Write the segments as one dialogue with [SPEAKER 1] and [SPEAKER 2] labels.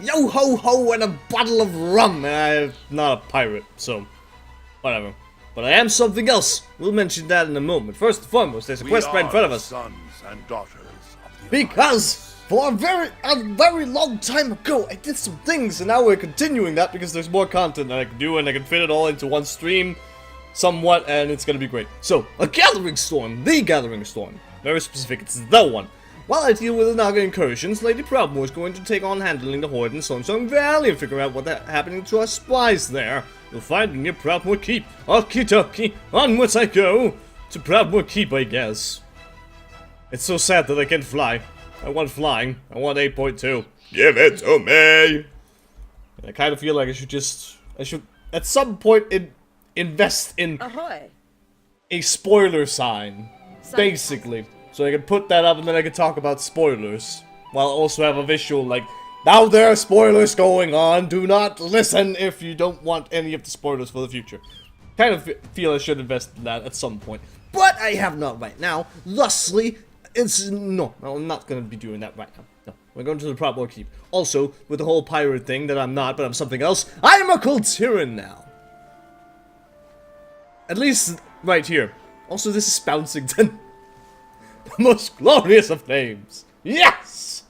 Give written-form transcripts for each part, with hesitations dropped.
[SPEAKER 1] Yo ho ho and a bottle of rum. I'm not a pirate, so whatever. But I am something else. We'll mention that in a moment. First and foremost, there's a quest right in front of us.
[SPEAKER 2] Sons and daughters of the
[SPEAKER 1] Because for a very long time ago, I did some things, and now we're continuing that because there's more content that I can do, and I can fit it all into one stream, somewhat, and it's gonna be great. So, a gathering storm, the gathering storm. Very specific, it's the one. While I deal with the Naga incursions, Lady Proudmoore is going to take on handling the Horde in Sunshine Valley and figure out what's happening to our spies there. You'll find me near Proudmoore Keep. Okie dokie, onwards I go to Proudmoore Keep, I guess. It's so sad that I can't fly. I want flying. I want 8.2. Give it to me! I kind of feel like I should at some point invest in
[SPEAKER 3] Ahoy!
[SPEAKER 1] a spoiler sign, basically. So I can put that up and then I can talk about spoilers. While also have a visual like, now there are spoilers going on, do not listen if you don't want any of the spoilers for the future. Kind of feel I should invest in that at some point. But I have not right now, thusly, no, I'm not gonna be doing that right now. No, we're going to the Proudmoore Keep. Also, with the whole pirate thing that I'm not, but I'm something else, I am a Kultiran now. At least right here. Also, this is Bouncington. The most glorious of names. Yes!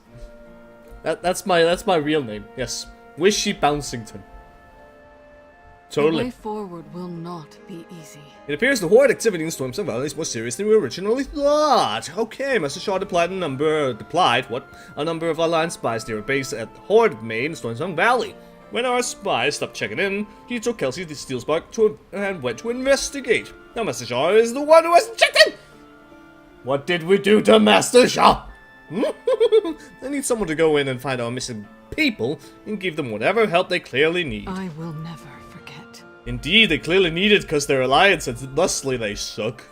[SPEAKER 1] That's my real name. Yes. Wishy Bouncington. Totally.
[SPEAKER 4] The way forward will not be easy.
[SPEAKER 1] It appears the Horde activity in Storms and Valley is more serious than we originally thought. Okay, Master Shaw deployed a number of Alliance spies near a base at Horde Main in Storms Valley. When our spies stopped checking in, he took Kelsey the Steelspark and went to investigate. Now Master Shaw is the one who hasn't checked in! What did we do to Master Shaw? I need someone to go in and find our missing people and give them whatever help they clearly need.
[SPEAKER 4] I will never forget.
[SPEAKER 1] Indeed, they clearly need it because their alliance and thusly they suck.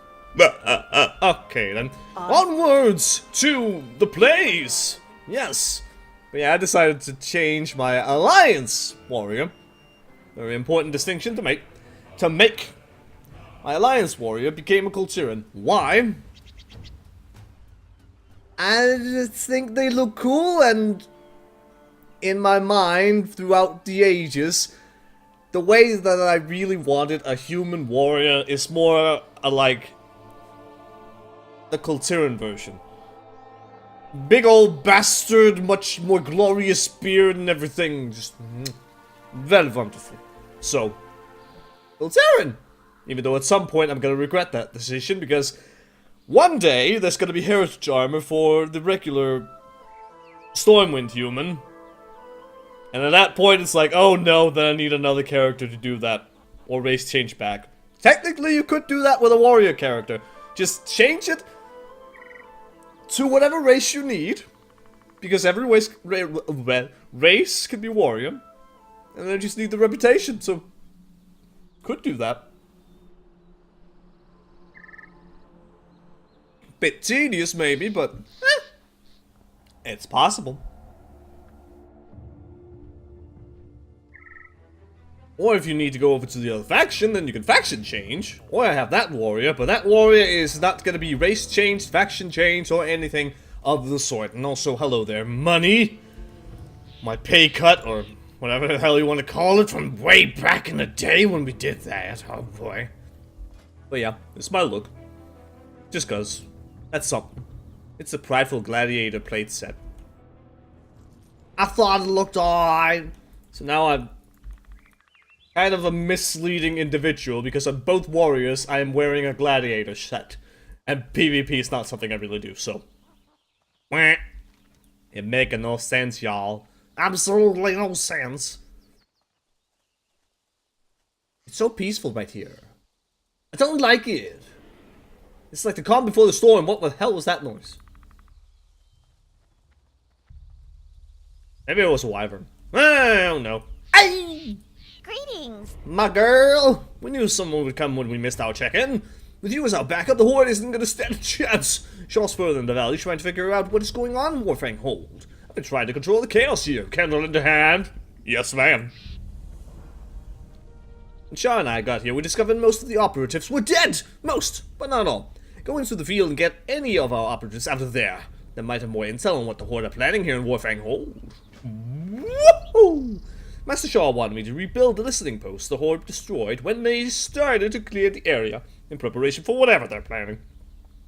[SPEAKER 1] Okay then. Onwards to the plays! Yes. But yeah, I decided to change my alliance warrior. Very important distinction to make. My alliance warrior became a Kultiran. Why? I just think they look cool, and in my mind, throughout the ages, the way that I really wanted a human warrior is more like the Kultiran version. Big old bastard, much more glorious beard and everything, just very wonderful. So, Kultiran! Even though at some point I'm gonna regret that decision, because one day, there's gonna be heritage armor for the regular Stormwind human. And at that point, it's like, oh no, then I need another character to do that. Or race change back. Technically, you could do that with a warrior character. Just change it to whatever race you need. Because every race can be warrior. And then just need the reputation, so could do that. Bit tedious, maybe, but it's possible. Or if you need to go over to the other faction, then you can faction change. Or I have that warrior, but that warrior is not going to be race changed, faction changed, or anything of the sort. And also, hello there, money. My pay cut, or whatever the hell you want to call it, from way back in the day when we did that. Oh boy. But yeah, it's my look. Just cause. That's something. It's a prideful gladiator plate set. I thought it looked alright. So now I'm kind of a misleading individual because on both warriors I am wearing a gladiator set. And PvP is not something I really do, so. It making no sense, y'all. Absolutely no sense. It's so peaceful right here. I don't like it. It's like the calm before the storm. What the hell was that noise? Maybe it was a wyvern. I don't know. Hey!
[SPEAKER 3] Greetings!
[SPEAKER 1] My girl! We knew someone would come when we missed our check-in. With you as our backup, the Horde isn't gonna stand a chance. Shaw's further in the valley trying to figure out what is going on in Warfang Hold. I've been trying to control the chaos here. Candle in the hand. Yes, ma'am. When Shaw and I got here, we discovered most of the operatives were dead! Most, but not all. Go into the field and get any of our operatives out of there. They might have more intel on what the Horde are planning here in Warfang Hold. Whoop! Master Shaw wanted me to rebuild the listening post the Horde destroyed when they started to clear the area in preparation for whatever they're planning.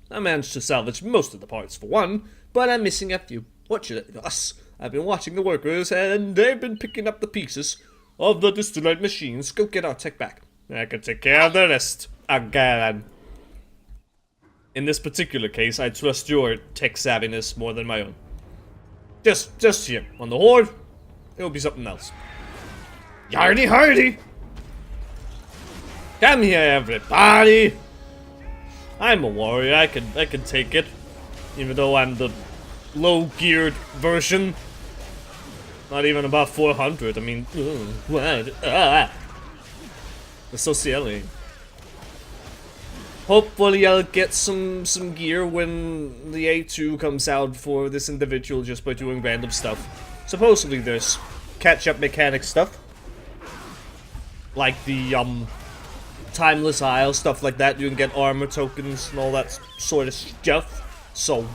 [SPEAKER 1] I managed to salvage most of the parts for one, but I'm missing a few. I've been watching the workers and they've been picking up the pieces of the destroyed machines. Go get our tech back. I can take care of the rest. Again. In this particular case, I trust your tech savviness more than my own. Just here. On the Horde, it'll be something else. Yardy hardy! Come here, everybody! I'm a warrior, I can take it. Even though I'm the low-geared version. Not even about 400, I mean, what? It's so silly. Hopefully I'll get some gear when the A2 comes out for this individual just by doing random stuff. Supposedly there's catch-up mechanic stuff. Like the, Timeless Isle, stuff like that. You can get armor tokens and all that sort of stuff. So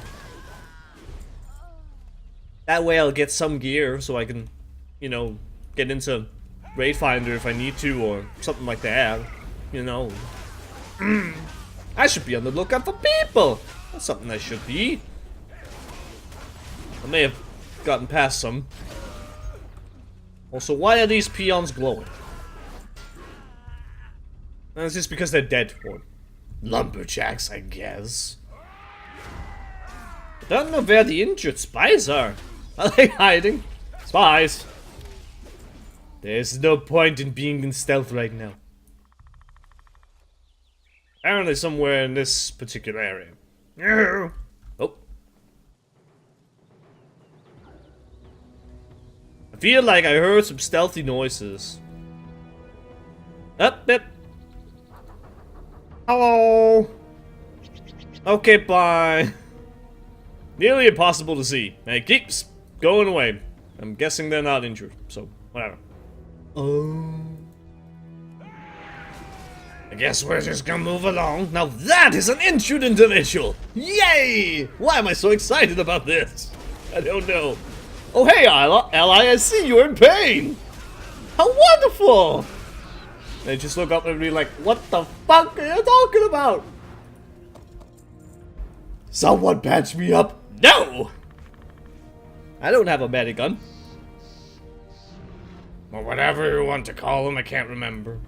[SPEAKER 1] that way I'll get some gear so I can, you know, get into Raid Finder if I need to or something like that. You know. I should be on the lookout for people. That's something I should be. I may have gotten past some. Also, why are these peons glowing? It's just because they're dead or lumberjacks, I guess. I don't know where the injured spies are. Are they hiding? Spies! There's no point in being in stealth right now. Apparently somewhere in this particular area. Oh. I feel like I heard some stealthy noises. Up, up. Hello. Okay, bye. Nearly impossible to see. And it keeps going away. I'm guessing they're not injured, so whatever. Oh. I guess we're just gonna move along. Now that is an injured individual! Yay! Why am I so excited about this? I don't know. Oh hey, ally, I see you're in pain! How wonderful! They just look up and be like, what the fuck are you talking about? Someone patch me up! No! I don't have a medic gun. Or whatever you want to call them, I can't remember.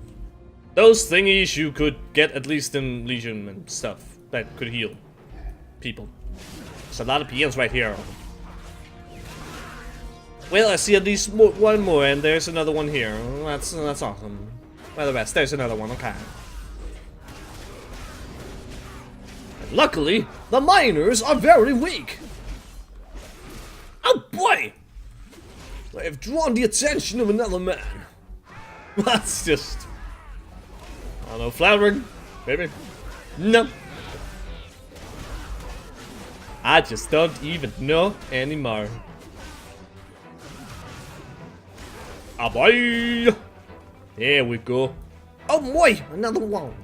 [SPEAKER 1] Those thingies you could get at least in Legion and stuff that could heal people. There's a lot of PNs right here. Well, I see at least one more, and there's another one here. That's awesome. Well, the rest, there's another one, okay. And luckily, the miners are very weak. Oh boy! I have drawn the attention of another man. That's just... I don't know, flattering? Maybe? No. I just don't even know anymore. Ah boy! There we go. Oh boy! Another one!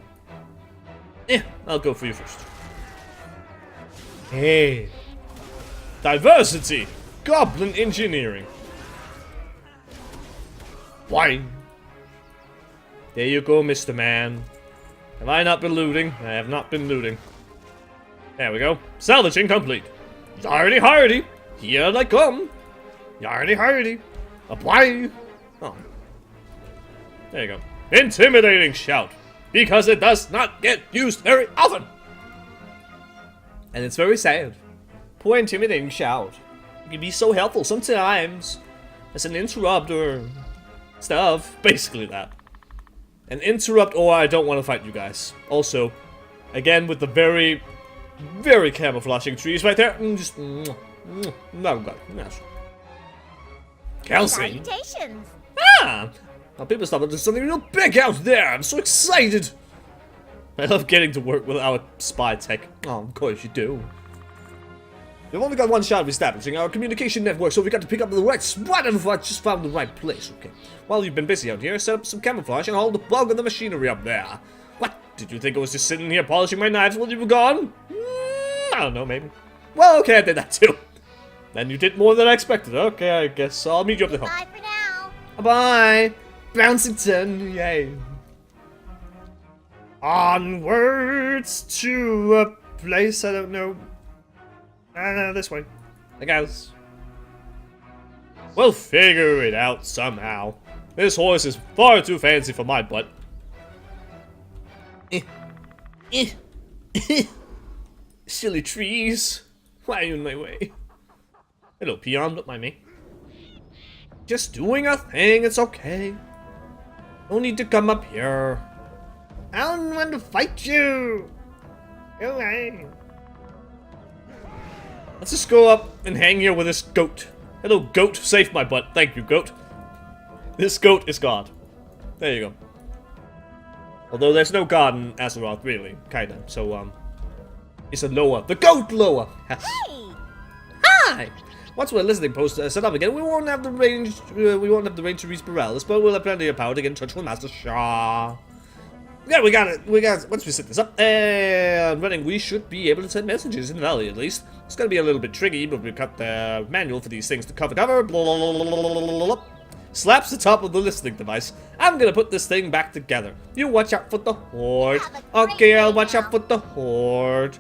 [SPEAKER 1] Yeah, I'll go for you first. Hey! Diversity! Goblin engineering! Why? There you go, Mr. Man. Have I not been looting? I have not been looting. There we go. Salvaging complete. Yardy hardy! Here I come! Yardy hardy! Apply! Oh. There you go. Intimidating shout. Because it does not get used very often! And it's very sad. Poor intimidating shout. It can be so helpful sometimes. As an interrupt or stuff. Basically that. An interrupt or I don't want to fight you guys. Also, again with the very, very camouflaging trees right there. Just no good. Yes. Kelsey.
[SPEAKER 3] Salutations.
[SPEAKER 1] Ah! Now people stop and there's something real big out there. I'm so excited. I love getting to work with our spy tech. Oh, of course you do. We've only got one shot of establishing our communication network, so we got to pick up the right spot and I just found the right place, okay? While you've been busy out here, set up some camouflage and hold the bulk of the machinery up there. What? Did you think I was just sitting here polishing my knives while you were gone? I don't know, maybe. Well, okay, I did that too. Then you did more than I expected. Okay, I guess I'll meet you up the hill.
[SPEAKER 3] Bye for now.
[SPEAKER 1] Bye! Bouncington, yay! Onwards to a place I don't know. This way. I guess. We'll figure it out somehow. This horse is far too fancy for my butt. Silly trees. Why are you in my way? Hello, peon, don't mind me. Just doing a thing, it's okay. No need to come up here. I don't want to fight you. Go away. Let's just go up and hang here with this goat. Hello, goat. Save my butt. Thank you, goat. This goat is God. There you go. Although there's no God in Azeroth, really. Kinda. So, it's a lower. The goat lower. Hey! Hi! Once we're listening post set up again, we won't have the range. We won't have the range to reach Brawler, but we'll have plenty of power to get in touch with Master Shah. Yeah, we got it. Once we set this up and running, we should be able to send messages in the valley at least. It's gonna be a little bit tricky, but we cut the manual for these things to cover. Slaps the top of the listening device. I'm gonna put this thing back together. You watch out for the Horde. Okay, I'll watch out for the Horde.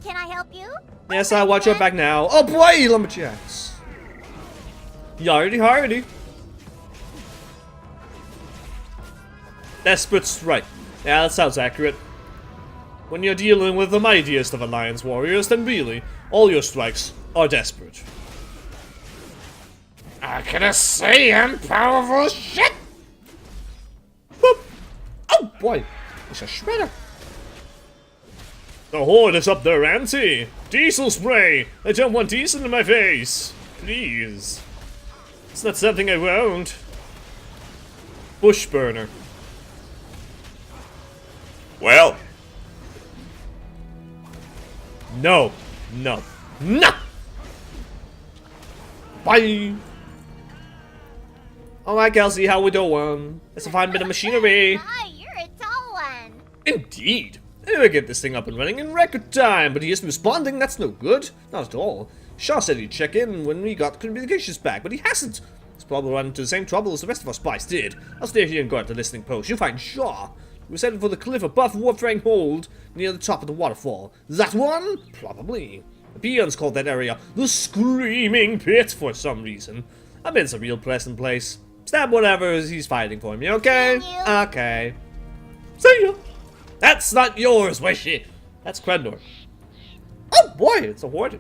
[SPEAKER 3] Can I help you?
[SPEAKER 1] Yes, I'll watch your back now. Oh boy, lumberjacks. Yardy hardy. Desperate strike. Yeah, that sounds accurate. When you're dealing with the mightiest of Alliance warriors, then really, all your strikes are desperate. I can say I'm powerful shit! Boop. Oh boy, it's a shredder. The Horde is up their ante. Diesel spray! I don't want diesel in my face. Please. It's not something I won't. Bush burner.
[SPEAKER 2] Well,
[SPEAKER 1] No. No. No! Bye! Alright, Kelsey, how we doing? It's a fine bit of machinery.
[SPEAKER 3] Hi, you're a tall one.
[SPEAKER 1] Indeed. We'll get this thing up and running in record time, but he isn't responding. That's no good. Not at all. Shaw said he'd check in when we got communications back, but he hasn't. He's probably run into the same trouble as the rest of our spies did. I'll stay here and guard the listening post. You'll find Shaw. We're heading for the cliff above Warframe Hold, near the top of the waterfall. That one? Probably. The peons called that area the Screaming Pit for some reason. I bet it's a real pleasant place. Stab whatever he's fighting for me, okay?
[SPEAKER 3] Thank you.
[SPEAKER 1] Okay. See ya. That's not yours, Wishy. That's Crendor. Oh boy, it's a Horde.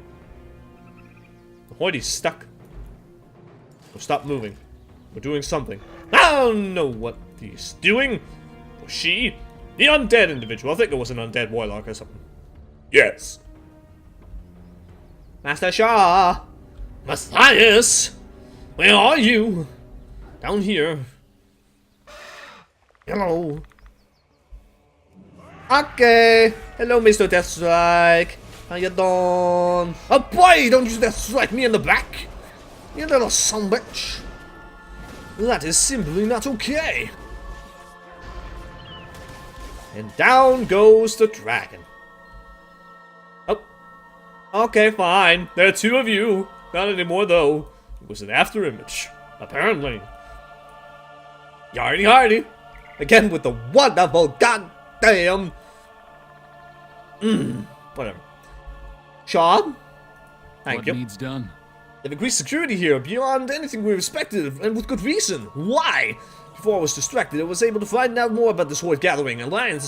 [SPEAKER 1] The Horde's stuck. So stop moving. We're doing something. I don't know what he's doing. Or she. The undead individual. I think it was an undead warlock or something.
[SPEAKER 2] yes.
[SPEAKER 1] Master Shah. Matthias. Where are you? Down here. Hello. Okay. Hello, Mr. Deathstrike. How you doing? Oh boy, don't you Deathstrike me in the back. You little sonbitch. That is simply not okay. And down goes the dragon. Oh. Okay, fine. There are two of you. Not anymore, though. It was an after image. Apparently. Yardy hardy. Again with the wonderful goddamn. Whatever. Shaw? Thank you.
[SPEAKER 5] What needs done?
[SPEAKER 1] They've increased security here beyond anything we expected, and with good reason. Why? Before I was distracted, I was able to find out more about this Horde gathering. Sylvanas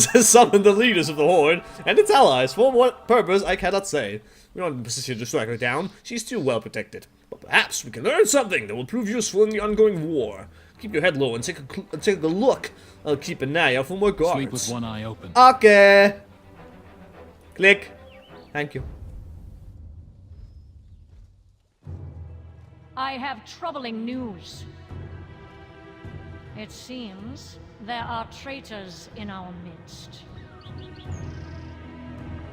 [SPEAKER 1] has summoned the leaders of the Horde and its allies. For what purpose, I cannot say. We don't have a position to strike her down. She's too well protected. But perhaps we can learn something that will prove useful in the ongoing war. Keep your head low and take a look. I'll keep an eye out for more guards.
[SPEAKER 5] Sleep with one eye open.
[SPEAKER 1] Okay. Click. Thank you.
[SPEAKER 6] I have troubling news. It seems there are traitors in our midst.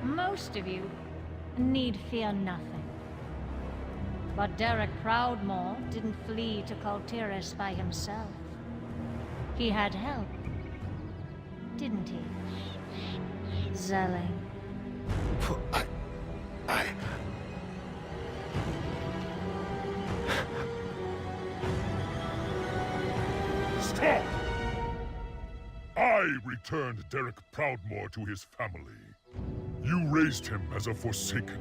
[SPEAKER 6] Most of you need fear nothing. But Derek Proudmore didn't flee to Kultiris by himself. He had help, didn't he? Zele.
[SPEAKER 5] Stop! I returned Derek Proudmoore to his family. You raised him as a Forsaken,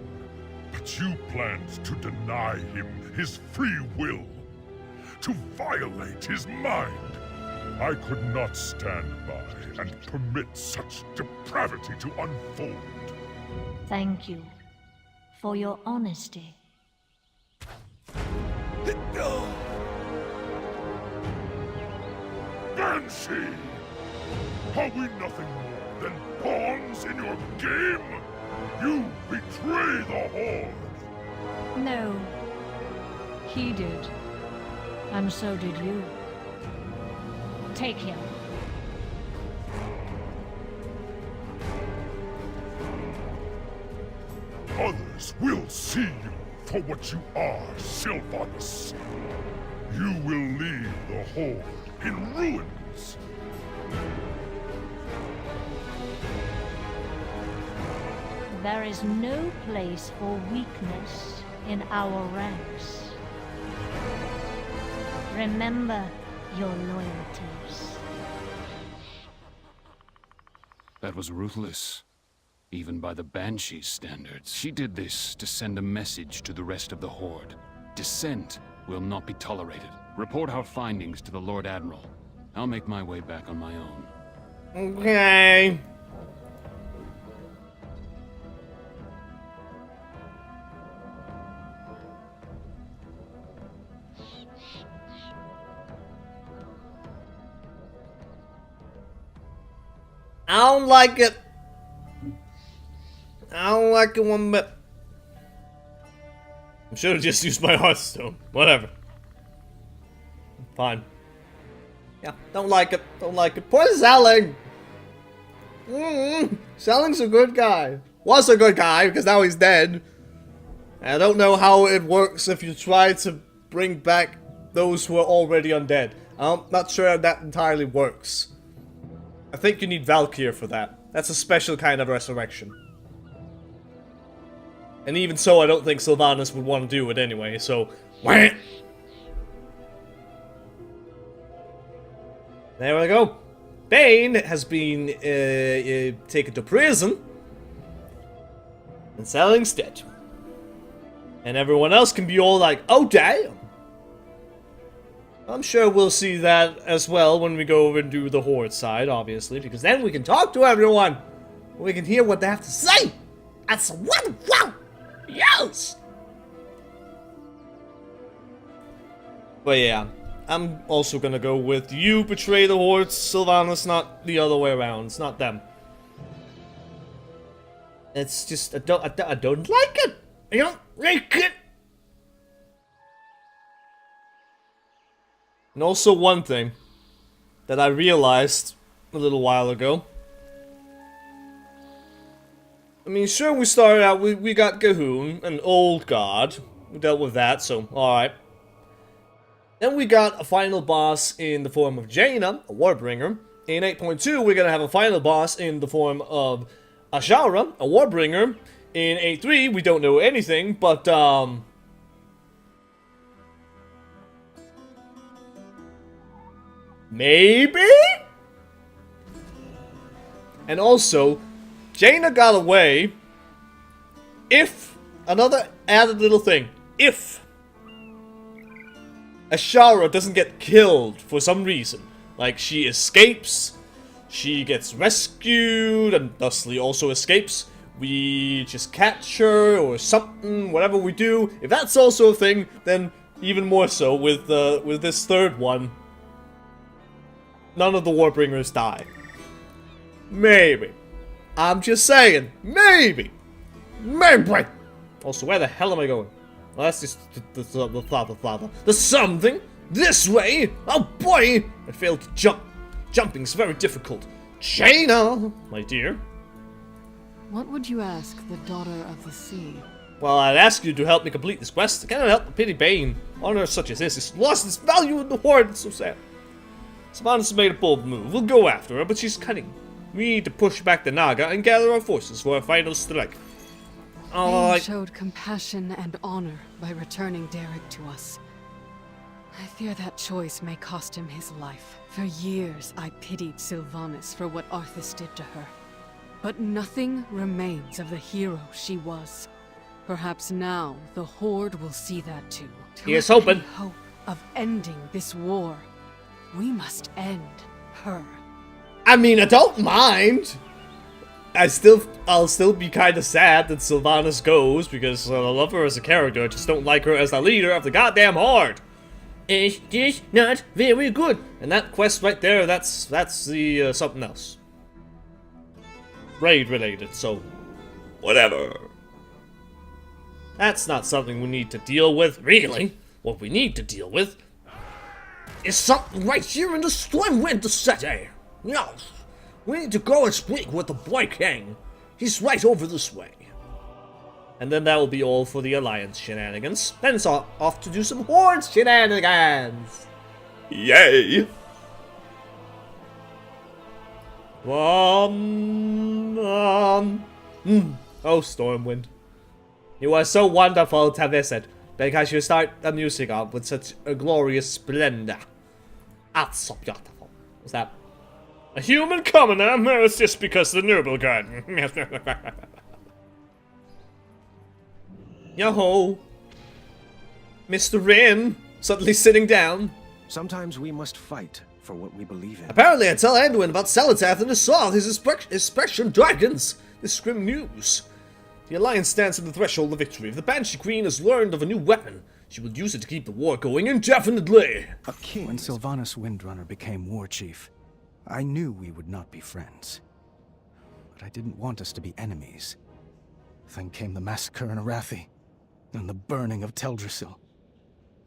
[SPEAKER 5] but you planned to deny him his free will, to violate his mind. I could not stand by and permit such depravity to unfold.
[SPEAKER 6] Thank you for your honesty.
[SPEAKER 5] Banshee! Are we nothing more than pawns in your game? You betray the Horde!
[SPEAKER 6] No. He did. And so did you. Take him.
[SPEAKER 5] Others will see you for what you are, Sylvanas. You will leave the Horde in ruins.
[SPEAKER 6] There is no place for weakness in our ranks. Remember your loyalties.
[SPEAKER 7] That was ruthless. Even by the Banshee's standards. She did this to send a message to the rest of the Horde. Dissent will not be tolerated. Report our findings to the Lord Admiral. I'll make my way back on my own.
[SPEAKER 1] Okay. I don't like it. I don't like it one bit. I should have just used my Hearthstone. Whatever. Fine. Yeah, don't like it. Don't like it. Poor Zelling. Zelling's a good guy. Was a good guy, because now he's dead. I don't know how it works if you try to bring back those who are already undead. I'm not sure how that entirely works. I think you need Valkyr for that. That's a special kind of resurrection. And even so, I don't think Sylvanas would want to do it anyway, so... Wah! There we go. Bane has been taken to prison. And Zelling's dead. And everyone else can be all like, oh damn! I'm sure we'll see that as well when we go over and do the Horde side, obviously, because then we can talk to everyone! We can hear what they have to say! That's wonderful! Yes! But yeah, I'm also gonna go with you betray the Horde, Sylvanas, not the other way around. It's not them. It's just, I don't like it! I don't like it! And also one thing that I realized a little while ago. I mean, sure, we started out, we got Gahoon, an old god. We dealt with that, so alright. Then we got a final boss in the form of Jaina, a Warbringer. In 8.2, we're gonna have a final boss in the form of Azshara, a Warbringer. In 8.3, we don't know anything, but, maybe? And also, Jaina got away if, another added little thing, if Azshara doesn't get killed for some reason. Like, she escapes, she gets rescued, and thusly also escapes. We just catch her, or something, whatever we do. If that's also a thing, then even more so with this third one. None of the Warbringers die. Maybe. I'm just saying. Maybe. Maybe. Also, where the hell am I going? Well, that's just the something. This way. Oh boy. I failed to jump. Jumping's very difficult. Jaina, my dear.
[SPEAKER 4] What would you ask the Daughter of the Sea?
[SPEAKER 1] Well, I'd ask you to help me complete this quest. I cannot help but pity Bane. Honor such as this has lost its value in the Horde. It's so sad. Sylvanas made a bold move. We'll go after her, but she's cunning. We need to push back the Naga and gather our forces for a final strike.
[SPEAKER 4] Bane showed compassion and honor by returning Derek to us. I fear that choice may cost him his life. For years, I pitied Sylvanas for what Arthas did to her. But nothing remains of the hero she was. Perhaps now, the Horde will see that too.
[SPEAKER 1] Here's hoping.
[SPEAKER 4] Hope of ending this war. We must end her.
[SPEAKER 1] I mean, I don't mind. I'll still be kind of sad that Sylvanas goes, because I love her as a character, I just don't like her as the leader of the goddamn Horde. It's just not very good. And that quest right there, that's the, something else. Raid related, so...
[SPEAKER 2] Whatever.
[SPEAKER 1] That's not something we need to deal with, really. What we need to deal with is something right here in the Stormwind City. Yes, we need to go and speak with the Boy King. He's right over this way. And then that will be all for the Alliance shenanigans. Then it's off to do some Horde shenanigans.
[SPEAKER 2] Yay!
[SPEAKER 1] Oh, Stormwind. You are so wonderful to visit, because you start the music off with such a glorious splendor. That's so beautiful. What's that? A human commoner? No, it's just because the noble garden. Yo-ho! Mr. Rin, suddenly sitting down.
[SPEAKER 8] Sometimes we must fight for what we believe in.
[SPEAKER 1] Apparently I tell Anduin about Xal'atath and Azeroth, his expression dragons. This grim news. The Alliance stands at the threshold of victory. If the Banshee Queen has learned of a new weapon, she will use it to keep the war going indefinitely.
[SPEAKER 8] A king. When Sylvanas Windrunner became Warchief, I knew we would not be friends. But I didn't want us to be enemies. Then came the massacre in Arathi, and the burning of Teldrassil.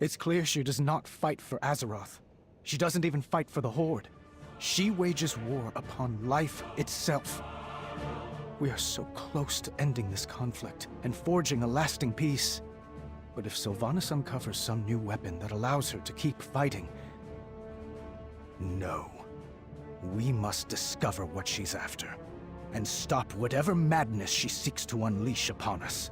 [SPEAKER 8] It's clear she does not fight for Azeroth. She doesn't even fight for the Horde. She wages war upon life itself. We are so close to ending this conflict and forging a lasting peace. But if Sylvanas uncovers some new weapon that allows her to keep fighting... No. We must discover what she's after, and stop whatever madness she seeks to unleash upon us.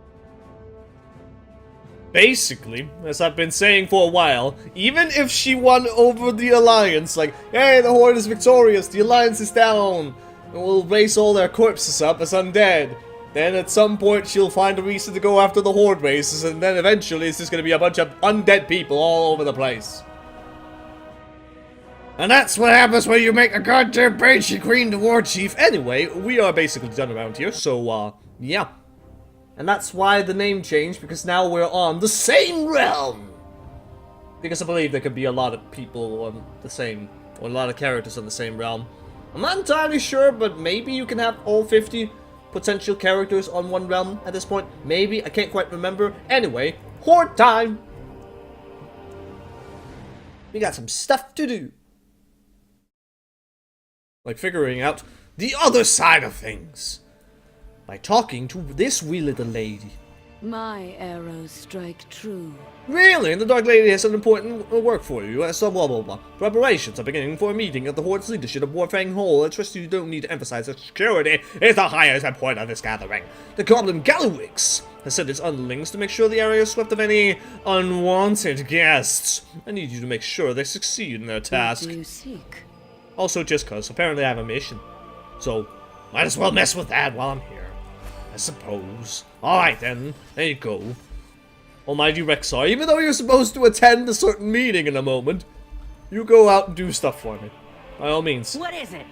[SPEAKER 1] Basically, as I've been saying for a while, even if she won over the Alliance, like, hey, the Horde is victorious, the Alliance is down, and we'll raise all their corpses up as undead, then at some point she'll find a reason to go after the Horde races, and then eventually it's just gonna be a bunch of undead people all over the place. And that's what happens when you make a goddamn Banshee Queen the Warchief. Anyway, we are basically done around here, so, yeah. And that's why the name changed, because now we're on the same realm! Because I believe there could be a lot of people on the same, or a lot of characters on the same realm. I'm not entirely sure, but maybe you can have all 50 potential characters on one realm at this point. Maybe, I can't quite remember. Anyway, Horde time! We got some stuff to do. Like figuring out the other side of things. By talking to this wee little lady.
[SPEAKER 4] My arrows strike true.
[SPEAKER 1] Really? The Dark Lady has some important work for you. So blah blah blah. Preparations are beginning for a meeting at the Horde's leadership of Warfang Hall. I trust you don't need to emphasize that security is the highest point of this gathering. The Goblin Gallywix has sent its underlings to make sure the area is swept of any unwanted guests. I need you to make sure they succeed in their task.
[SPEAKER 4] What do you seek?
[SPEAKER 1] Also just cause, apparently I have a mission. So, might as well mess with that while I'm here. I suppose. Alright then, there you go. Almighty Rexar, even though you're supposed to attend a certain meeting in a moment, you go out and do stuff for me. By all means.
[SPEAKER 6] What is it?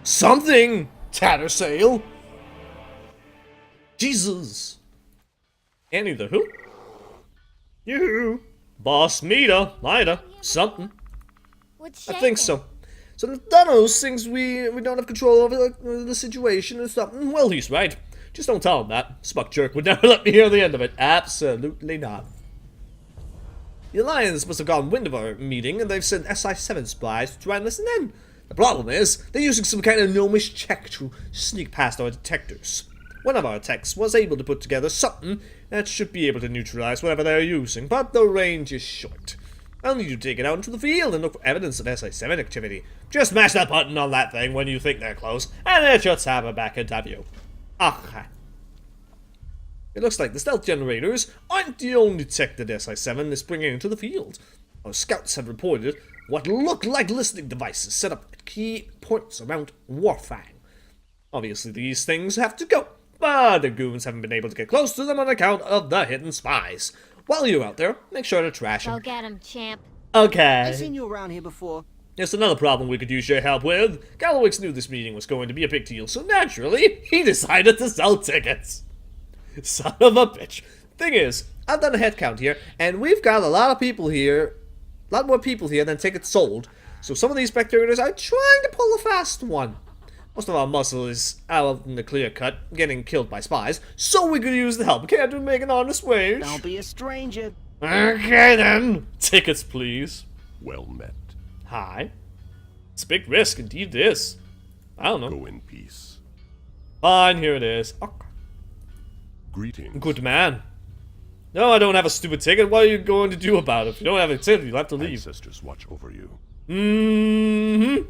[SPEAKER 1] Something! Tattersale! Jesus! Annie the who? You! Boss Mita, Mida, something.
[SPEAKER 3] What's
[SPEAKER 1] I think so. So Thanos thinks we don't have control over the situation and stuff. Well, he's right. Just don't tell him that. Smuck jerk would never let me hear the end of it. Absolutely not. The Alliance must have gotten wind of our meeting, and they've sent SI-7 spies to try and listen in. The problem is, they're using some kind of gnomish check to sneak past our detectors. One of our techs was able to put together something that should be able to neutralize whatever they're using, but the range is short. I'll need you to take it out into the field and look for evidence of SI-7 activity. Just mash that button on that thing when you think they're close, and it should have a back into view. Okay. It looks like the stealth generators aren't the only tech that SI-7 is bringing into the field. Our scouts have reported what look like listening devices set up at key points around Warfang. Obviously, these things have to go, but the goons haven't been able to get close to them on account of the hidden spies. While you're out there, make sure to trash
[SPEAKER 3] Go
[SPEAKER 1] them.
[SPEAKER 3] get him, champ.
[SPEAKER 1] Okay.
[SPEAKER 9] I've seen you around here before.
[SPEAKER 1] There's another problem we could use your help with. Gallowix knew this meeting was going to be a big deal, so naturally, he decided to sell tickets. Son of a bitch. Thing is, I've done a head count here, and we've got a lot of people here, a lot more people here than tickets sold, so some of these spectators are trying to pull a fast one. Most of our muscle is out in the clear cut, getting killed by spies, so we could use the help. Can't we make an honest wage?
[SPEAKER 9] Don't be a stranger.
[SPEAKER 1] Okay then. Tickets, please.
[SPEAKER 5] Well met.
[SPEAKER 1] Hi. It's a big risk, indeed it is. I don't know.
[SPEAKER 5] Go in peace.
[SPEAKER 1] Fine, here it is. Oh,
[SPEAKER 5] Greetings.
[SPEAKER 1] good man. No, I don't have a stupid ticket. What are you going to do about it? If you don't have a ticket, you'll have to leave.
[SPEAKER 5] Ancestors watch over you.
[SPEAKER 1] Mm-hmm.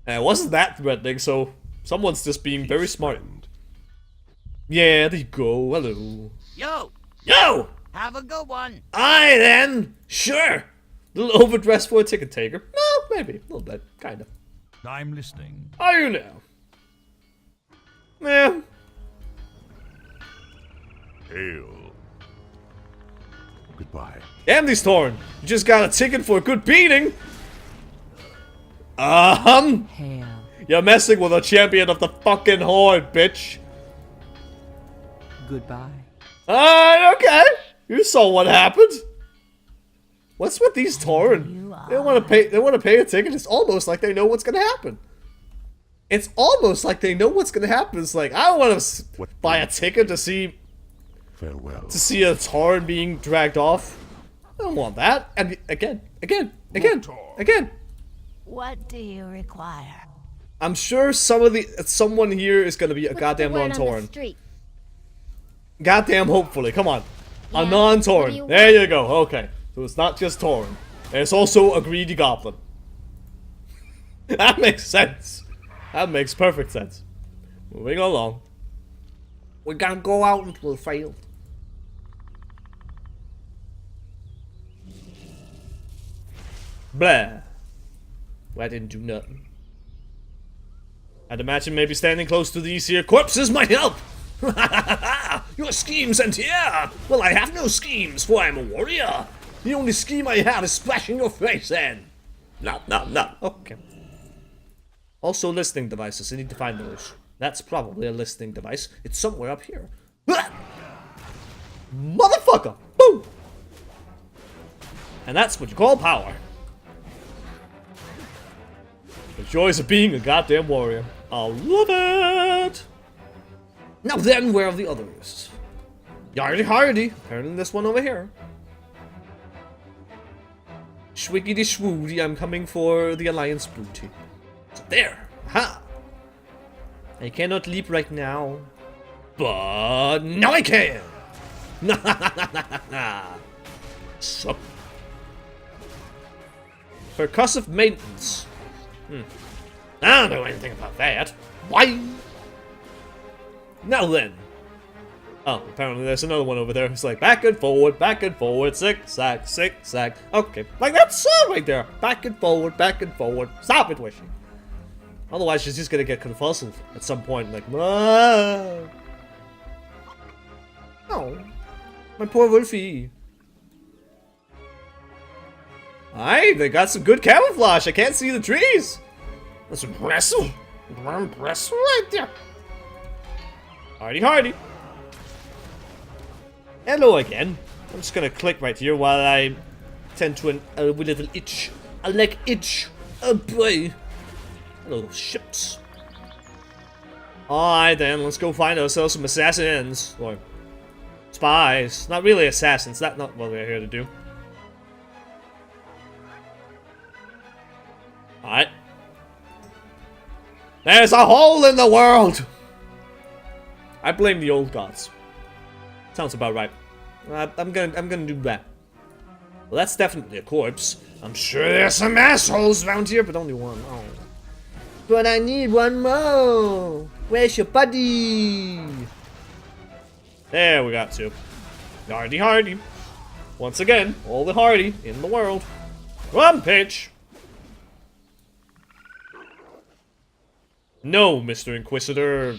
[SPEAKER 1] And it wasn't that threatening, so someone's just being very smart.
[SPEAKER 5] Friend.
[SPEAKER 1] Yeah, there you go. Hello.
[SPEAKER 9] Yo,
[SPEAKER 1] Yo!
[SPEAKER 9] have a good one.
[SPEAKER 1] Aye then! Sure! Little overdressed for a ticket taker. No, maybe. A little bit. Kinda.
[SPEAKER 10] I'm listening.
[SPEAKER 1] Are you now? Yeah.
[SPEAKER 5] Hail. Goodbye.
[SPEAKER 1] Damn these Torn. You just got a ticket for a good beating.
[SPEAKER 4] Hail.
[SPEAKER 1] You're messing with a champion of the fucking Horde, bitch.
[SPEAKER 9] Goodbye.
[SPEAKER 1] Alright, okay. You saw what happened. What's with these Torn? They don't want to pay. They want to pay a ticket. It's almost like they know what's gonna happen. It's almost like they know what's gonna happen. It's like I don't want to buy a ticket to see
[SPEAKER 5] Farewell.
[SPEAKER 1] a Torn being dragged off. I don't want that. And again.
[SPEAKER 3] What do you require?
[SPEAKER 1] I'm sure someone here is gonna be a
[SPEAKER 3] What's
[SPEAKER 1] goddamn
[SPEAKER 3] the word on the
[SPEAKER 1] non-Torn.
[SPEAKER 3] street?
[SPEAKER 1] Goddamn, hopefully. Come on.
[SPEAKER 3] Yeah,
[SPEAKER 1] A
[SPEAKER 3] what
[SPEAKER 1] non-Torn.
[SPEAKER 3] do you
[SPEAKER 1] There you go. Okay. So it's not just Torn. It's also a greedy goblin. That makes sense. That makes perfect sense. Moving along. We're gonna go out into the field. Blah. Well, I didn't do nothing. I'd imagine maybe standing close to these here corpses might help. Your schemes and here. Well, I have no schemes, for I'm a warrior. The only scheme I have is splashing your face in.
[SPEAKER 2] No.
[SPEAKER 1] Okay. Also, listening devices. I need to find those. That's probably a listening device. It's somewhere up here. Ah! Motherfucker! Boom! And that's what you call power. The joys of being a goddamn warrior. I love it! Now then, where are the others? Yardy hardy. Apparently this one over here. Schwiggity schwoody, I'm coming for the Alliance booty. So there! Ha! I cannot leap right now. But now I can! So. Percussive maintenance. I don't know anything about that. Why? Now then. Oh, apparently there's another one over there. It's like back and forward, zigzag, zigzag. Okay, like that song right there. Back and forward, Stop it, Wishy. Otherwise, she's just gonna get convulsed at some point. Like, ah. Oh, my poor Wolfie. Alright, they got some good camouflage. I can't see the trees. That's impressive. Impressive right there. Hardy hardy. Hello again. I'm just gonna click right here while I tend to a little itch. A leg itch. Oh boy. Hello, ships. Alright then, let's go find ourselves some assassins. Or spies. Not really assassins. That's not what we're here to do. Alright. There's a hole in the world! I blame the old gods. Sounds about right. I'm gonna do that. Well, that's definitely a corpse. I'm sure there's some assholes around here, but only one. Oh. But I need one more. Where's your buddy? There we got two. Hardy hardy. Once again, all the hardy in the world. Rampage! No, Mr. Inquisitor.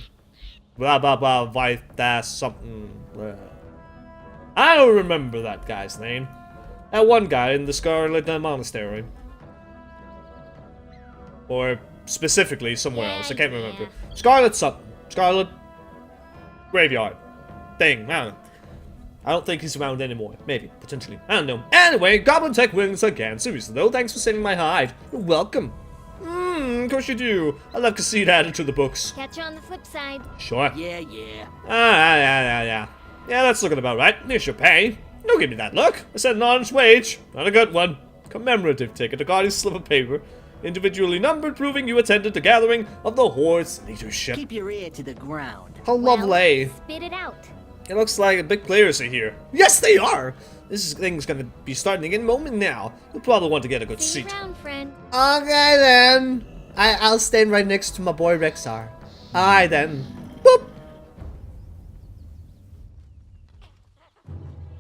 [SPEAKER 1] Blah blah blah, Vitas something. I don't remember that guy's name. That one guy in the Scarlet Monastery. Or specifically somewhere else, I can't remember. Scarlet something. Scarlet Graveyard. Thing, I don't know. I don't think he's around anymore. Maybe, potentially. I don't know. Anyway, Goblin Tech wins again. Seriously though, thanks for saving my hide. You're welcome. Of course you do. I love to see it added to the books.
[SPEAKER 3] Catch you on the flip side.
[SPEAKER 1] Sure.
[SPEAKER 9] Yeah.
[SPEAKER 1] Yeah, that's looking about right. Here's your pay. Don't give me that look. I said an honest wage. Not a good one. Commemorative ticket, a gaudy slip of paper. Individually numbered, proving you attended the gathering of the Horde's leadership.
[SPEAKER 9] Keep your ear to the ground.
[SPEAKER 1] How lovely.
[SPEAKER 3] Spit it out.
[SPEAKER 1] It looks like the big players are here. Yes, they are! This thing's gonna be starting in a moment now. You'll probably want to get a good
[SPEAKER 3] See you
[SPEAKER 1] seat.
[SPEAKER 3] around, friend.
[SPEAKER 1] Okay then. I'll stand right next to my boy Rexar. Alright then. Boop!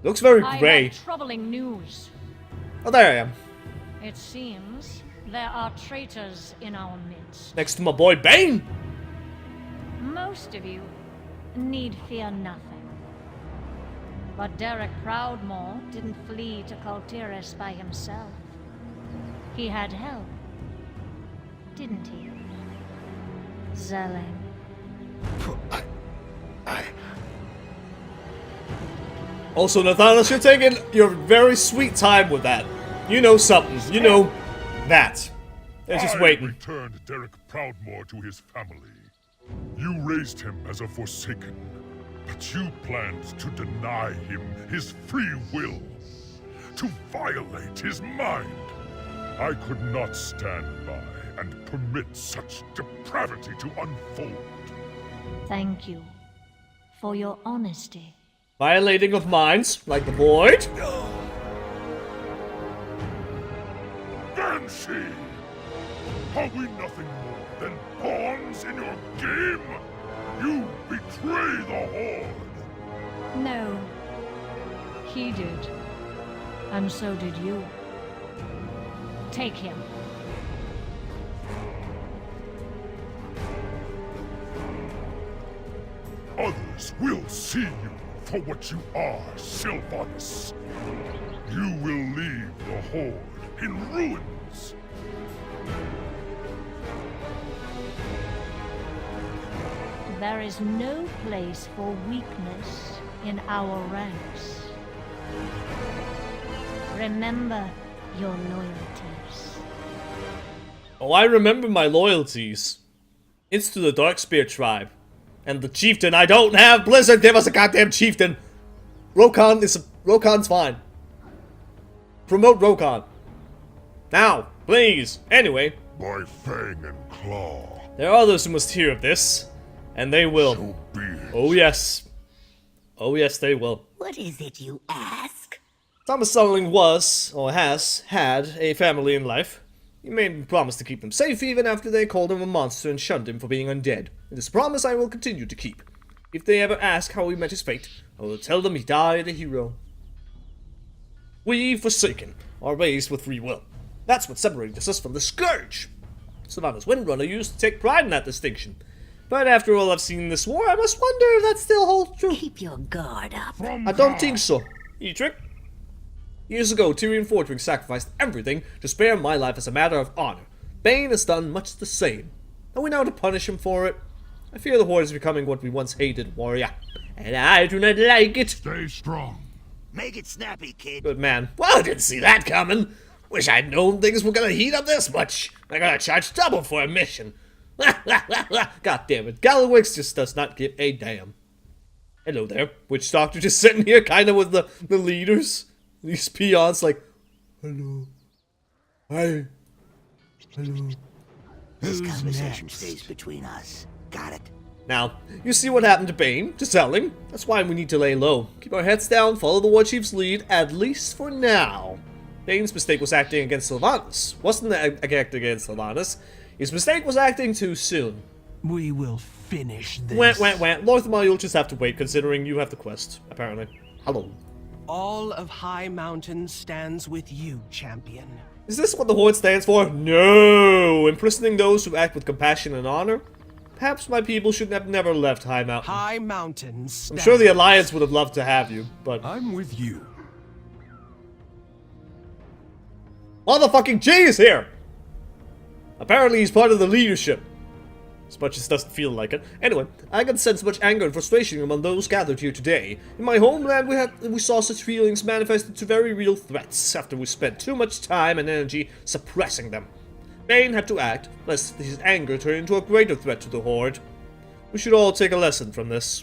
[SPEAKER 1] Looks very
[SPEAKER 6] I
[SPEAKER 1] grey.
[SPEAKER 6] have troubling news.
[SPEAKER 1] Oh, there I am.
[SPEAKER 6] It seems there are traitors in our midst.
[SPEAKER 1] Next to my boy Bane.
[SPEAKER 6] Most of you need fear nothing. But Derek Proudmore didn't flee to Kultiris by himself. He had help, didn't he? Zelling.
[SPEAKER 1] Also, Nathanos, you're taking your very sweet time with that. You know something. You know that. They're just waiting.
[SPEAKER 5] Returned Derek Proudmore to his family. You raised him as a Forsaken, but you planned to deny him his free will, to violate his mind. I could not stand by and permit such depravity to unfold.
[SPEAKER 6] Thank you for your honesty.
[SPEAKER 1] Violating of minds, like the Void.
[SPEAKER 5] Banshee! Are we nothing more than pawns in your game? You betray the Horde!
[SPEAKER 6] No. He did. And so did you. Take him.
[SPEAKER 5] Others will see you for what you are, Sylvanas. You will leave the Horde in ruins.
[SPEAKER 6] There is no place for weakness in our ranks. Remember your loyalties.
[SPEAKER 1] Oh, I remember my loyalties. It's to the Darkspear tribe. And the chieftain I don't have. Blizzard, give us a goddamn chieftain. Rokan's fine. Promote Rokan. Now, please. Anyway.
[SPEAKER 5] By fang and claw.
[SPEAKER 1] There are others who must hear of this. And they will.
[SPEAKER 5] So be it.
[SPEAKER 1] Oh yes. Oh yes, they will.
[SPEAKER 3] What is it you ask?
[SPEAKER 1] Thomas Sutherland was, or has, had a family in life. He made me promise to keep them safe even after they called him a monster and shunned him for being undead. And this promise I will continue to keep. If they ever ask how he met his fate, I will tell them he died a hero. We, Forsaken, are raised with free will. That's what separates us from the Scourge. Savannah's Windrunner used to take pride in that distinction. But after all I've seen in this war, I must wonder if that still holds true.
[SPEAKER 3] Keep your guard up.
[SPEAKER 1] I don't think so. Etrick? Years ago, Tyrion Fortring sacrificed everything to spare my life as a matter of honor. Bane has done much the same. Are we now to punish him for it? I fear the Horde is becoming what we once hated, warrior. And I do not like it.
[SPEAKER 5] Stay strong.
[SPEAKER 9] Make it snappy, kid.
[SPEAKER 1] Good man. Well, I didn't see that coming. Wish I'd known things were gonna heat up this much. I gotta charge double for a mission. God damn it. Gallowix just does not give a damn. Hello there. Witch Doctor just sitting here kinda with the leaders. These peons like, hello. Hi. Hello.
[SPEAKER 9] This conversation stays between us. Got it?
[SPEAKER 1] Now, you see what happened to Bane, to Zelling. That's why we need to lay low. Keep our heads down, follow the Warchief's lead, at least for now. Bane's mistake was acting against Sylvanas. Wasn't acting against Sylvanas. His mistake was acting too soon.
[SPEAKER 10] We will finish this.
[SPEAKER 1] Went. Lorthamar, you'll just have to wait, considering you have the quest, apparently. Hello.
[SPEAKER 11] All of High Mountain stands with you, champion.
[SPEAKER 1] Is this what the Horde stands for? No! Imprisoning those who act with compassion and honor? Perhaps my people should have never left High Mountain.
[SPEAKER 11] High Mountain stands.
[SPEAKER 1] I'm sure the Alliance would have loved to have you, but...
[SPEAKER 5] I'm with you.
[SPEAKER 1] Motherfucking G is here! Apparently he's part of the leadership. As much as it doesn't feel like it. Anyway, I can sense much anger and frustration among those gathered here today. In my homeland, we saw such feelings manifested to very real threats after we spent too much time and energy suppressing them. Bane had to act, lest his anger turn into a greater threat to the Horde. We should all take a lesson from this.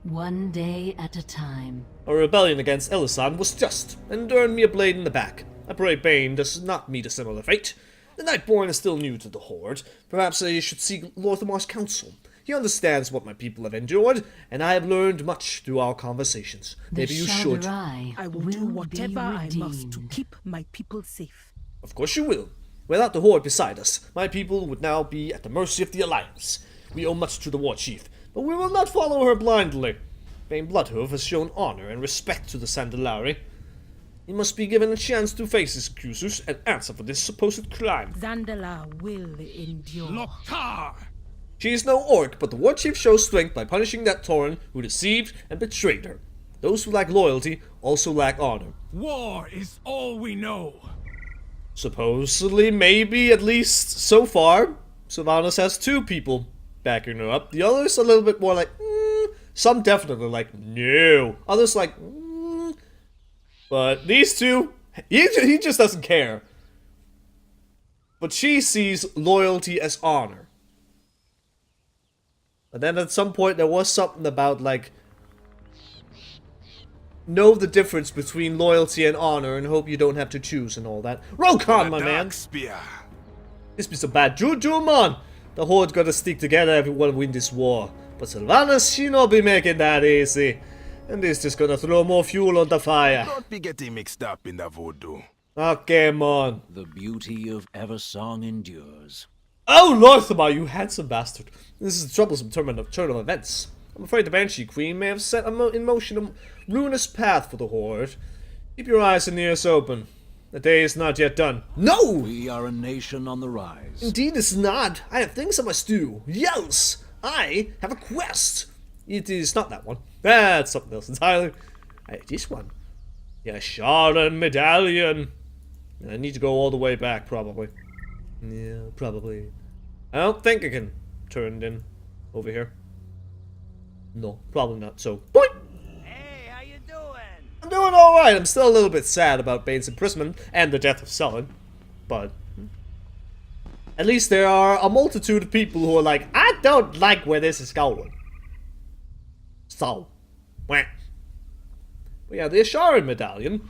[SPEAKER 3] One day at a time.
[SPEAKER 1] Our rebellion against Elysan was just, and earned me a blade in the back. I pray Bane does not meet a similar fate. The Nightborn is still new to the Horde. Perhaps I should seek Lorthamar's counsel. He understands what my people have endured, and I have learned much through our conversations. Maybe you should.
[SPEAKER 12] I will do whatever I must to keep my people safe.
[SPEAKER 1] Of course you will. Without the Horde beside us, my people would now be at the mercy of the Alliance. We owe much to the Warchief, but we will not follow her blindly. Bane Bloodhoof has shown honor and respect to the Sandalari. He must be given a chance to face his accusers and answer for this supposed crime.
[SPEAKER 12] Zandala will endure.
[SPEAKER 10] Loktar!
[SPEAKER 1] She is no orc, but the Warchief shows strength by punishing that Tauren who deceived and betrayed her. Those who lack loyalty also lack honor.
[SPEAKER 10] War is all we know.
[SPEAKER 1] Supposedly, maybe, at least so far, Sylvanas has 2 people backing her up. The others a little bit more like, Some definitely like, no. Others like, But these 2, he just doesn't care. But she sees loyalty as honor. But then at some point there was something about like, know the difference between loyalty and honor and hope you don't have to choose and all that. Rokon, my man!
[SPEAKER 5] Spear.
[SPEAKER 1] This be some bad juju, man! The Horde gotta stick together if we wanna win this war. But Sylvanas, she not be making that easy. And this just gonna throw more fuel on the fire.
[SPEAKER 5] Don't be getting mixed up in the voodoo.
[SPEAKER 1] Okay, man.
[SPEAKER 9] The beauty of Eversong endures.
[SPEAKER 1] Oh, Lorthamar, you handsome bastard. This is a troublesome turn of events. I'm afraid the Banshee Queen may have set in motion a ruinous path for the Horde. Keep your eyes and ears open. The day is not yet done. No!
[SPEAKER 9] We are a nation on the rise.
[SPEAKER 1] Indeed it's not. I have things I must do. Yes! I have a quest. It is not that one. That's something else entirely. This one. Yeah, Yasharan Medallion. I need to go all the way back, probably. Yeah, probably. I don't think I can turn in over here. No, probably not. So, boing!
[SPEAKER 11] Hey, how you doing?
[SPEAKER 1] I'm doing alright. I'm still a little bit sad about Bane's imprisonment and the death of Sullen. But at least there are a multitude of people who are like, I don't like where this is going. So, wah. But yeah, the Asharan Medallion.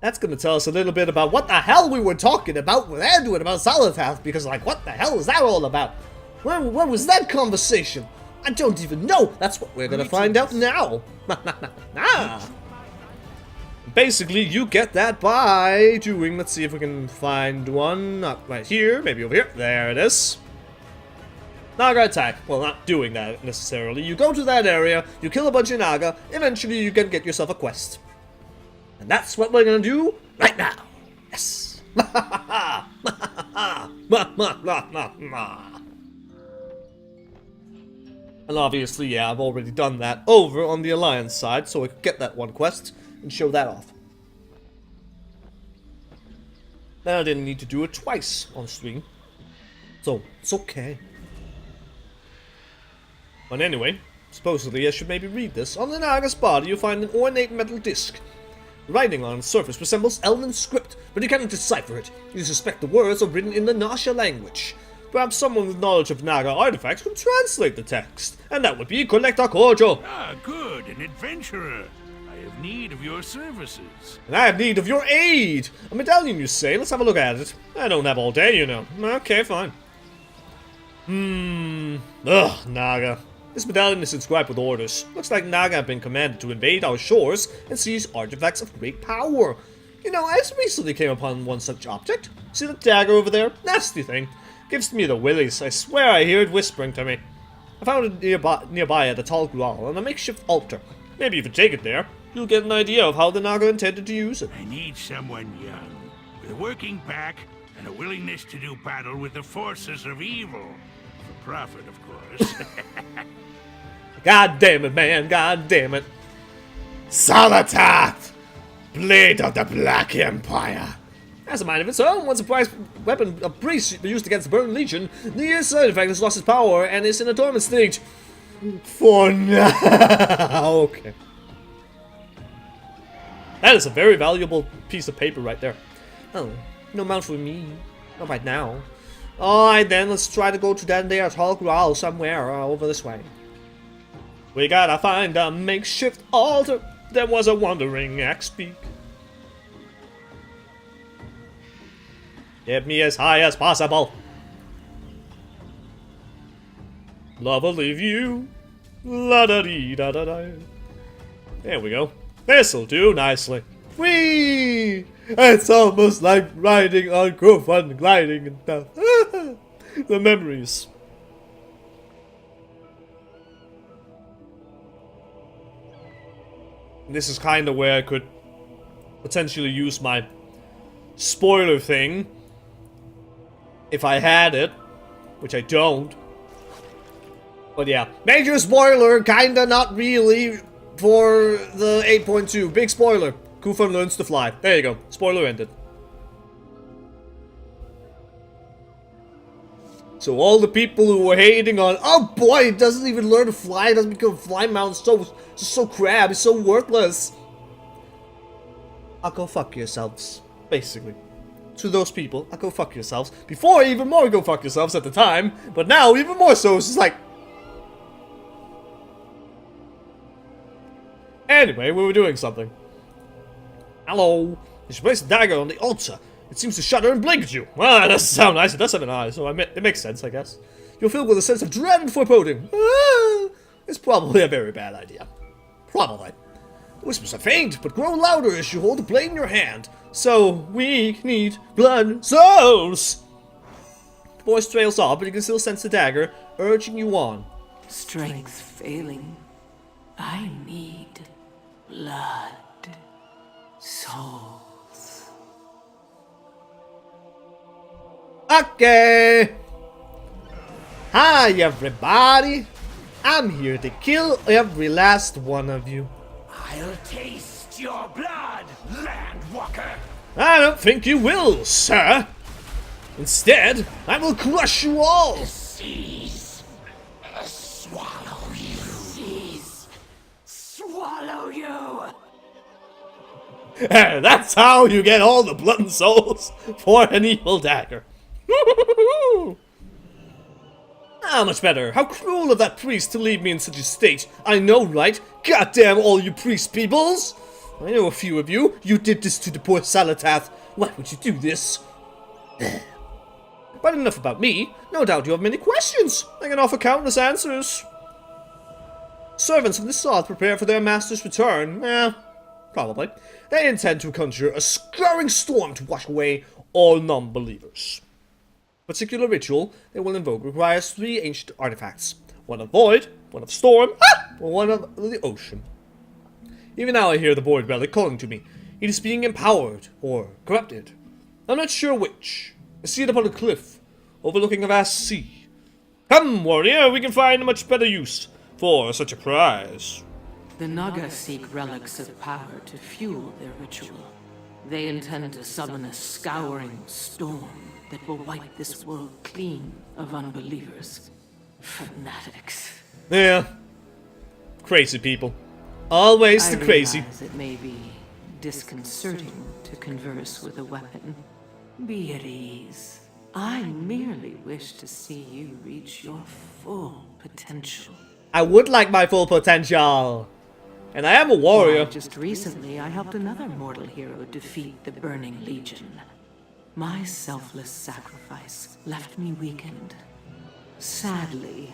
[SPEAKER 1] That's gonna tell us a little bit about what the hell we were talking about with Anduin about Xal'atath, because like, what the hell is that all about? Where was that conversation? I don't even know. That's what we're gonna find out now. Basically, you get that by doing, let's see if we can find one, not right here, maybe over here. There it is. Naga attack. Well, not doing that necessarily. You go to that area, you kill a bunch of Naga, eventually you can get yourself a quest. And that's what we're gonna do right now. Yes. And obviously, yeah, I've already done that over on the Alliance side, so I could get that one quest and show that off. Then I didn't need to do it twice on stream. So, it's okay. But anyway, supposedly I should maybe read this. On the Naga's body you find an ornate metal disc. The writing on its surface resembles Elven script, but you cannot decipher it. You suspect the words are written in the Nasha language. Perhaps someone with knowledge of Naga artifacts could translate the text, and that would be Collector Kojo.
[SPEAKER 10] Ah, good, an adventurer. I have need of your services.
[SPEAKER 1] And I have need of your aid! A medallion, you say? Let's have a look at it. I don't have all day, you know. Okay, fine. Ugh, Naga. This medallion is inscribed with orders. Looks like Naga have been commanded to invade our shores and seize artifacts of great power. You know, I just recently came upon one such object. See the dagger over there? Nasty thing. Gives me the willies. I swear I hear it whispering to me. I found it nearby at a tall wall on a makeshift altar. Maybe you could take it there. you'll get an idea of how the Naga intended to use it.
[SPEAKER 10] I need someone young, with a working pack and a willingness to do battle with the forces of evil. For profit, of course.
[SPEAKER 1] God damn it, man. God damn it. Xal'atath! Blade of the Black Empire. Has a mind of its own. Once a prized weapon of priests used against the Burning Legion, the side effect has lost its power and is in a dormant state. For now. Okay. That is a very valuable piece of paper right there. Oh, no mount for me. Not right now. Alright then, let's try to go to that there tall growl somewhere over this way. We gotta find a makeshift altar. There was a wandering axe peak. Get me as high as possible. Lovely view. La da dee da da da. There we go. This'll do nicely. Whee! It's almost like riding on Crowfun gliding and stuff. The memories. This is kind of where I could potentially use my spoiler thing. If I had it. Which I don't. But yeah. Major spoiler, kinda not really, for the 8.2. Big spoiler. Kufan learns to fly. There you go. Spoiler ended. So all the people who were hating on, oh boy, it doesn't even learn to fly, it doesn't become a fly mount, so crab, it's so worthless. I'll go fuck yourselves, basically. To those people, I'll go fuck yourselves. Before, even more go fuck yourselves at the time, but now even more so, it's just like... Anyway, we were doing something. Hello. You should place a dagger on the altar. It seems to shudder and blink at you. Well, that doesn't sound nice. It does have an eye, so it makes sense, I guess. You're filled with a sense of dread and foreboding. It's probably a very bad idea. Probably. The whispers are faint, but grow louder as you hold the blade in your hand. So, we need blood souls. The voice trails off, but you can still sense the dagger, urging you on.
[SPEAKER 12] Strength failing. I need blood souls.
[SPEAKER 1] Okay. Hi, everybody. I'm here to kill every last one of you.
[SPEAKER 10] I'll taste your blood, Landwalker.
[SPEAKER 1] I don't think you will, sir. Instead, I will crush you all.
[SPEAKER 10] Seize. Swallow you.
[SPEAKER 12] Seize. Swallow you.
[SPEAKER 1] That's how you get all the blood and souls for an evil dagger. How much better. How cruel of that priest to leave me in such a state. I know, right? Goddamn all you priest peoples. I know a few of you. You did this to the poor Xal'atath. Why would you do this? But enough about me. No doubt you have many questions. I can offer countless answers. Servants of the South prepare for their master's return. Probably. They intend to conjure a scouring storm to wash away all non-believers. Particular ritual they will invoke requires 3 ancient artifacts. One of void, one of storm, or one of the ocean. Even now I hear the void relic calling to me. It is being empowered, or corrupted. I'm not sure which. I see it upon a cliff, overlooking a vast sea. Come, warrior, we can find a much better use for such a prize.
[SPEAKER 12] The Naga seek relics of power to fuel their ritual. They intend to summon a scouring storm that will wipe this world clean of unbelievers. Fanatics.
[SPEAKER 1] Yeah. Crazy people. Always the crazy.
[SPEAKER 12] I realize it may be disconcerting to converse with a weapon. Be at ease. I merely wish to see you reach your full potential.
[SPEAKER 1] I would like my full potential. And I am a warrior.
[SPEAKER 12] Just recently, I helped another mortal hero defeat the Burning Legion. My selfless sacrifice left me weakened. Sadly,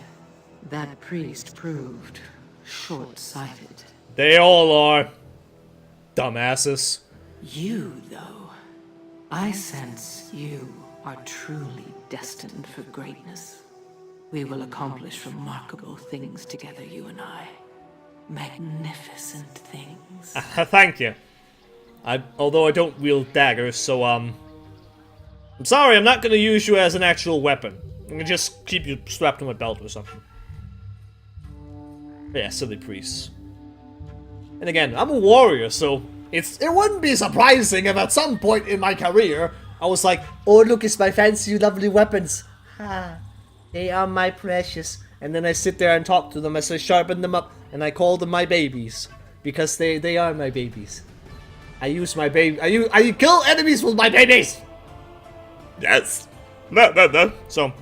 [SPEAKER 12] that priest proved short-sighted.
[SPEAKER 1] They all are. Dumbasses.
[SPEAKER 12] You, though, I sense you are truly destined for greatness. We will accomplish remarkable things together, you and I. magnificent things.
[SPEAKER 1] Thank you. Although I don't wield daggers, so, I'm sorry, I'm not gonna use you as an actual weapon. I'm gonna just keep you strapped to my belt or something. Yeah, silly priests. And again, I'm a warrior, so it wouldn't be surprising if at some point in my career, I was like, oh, look, it's my fancy, lovely weapons. Ah, they are my precious. And then I sit there and talk to them as I sharpen them up, and I call them my babies. Because they are my babies. I use my baby. I kill enemies with my babies!
[SPEAKER 2] Yes. No.
[SPEAKER 1] So,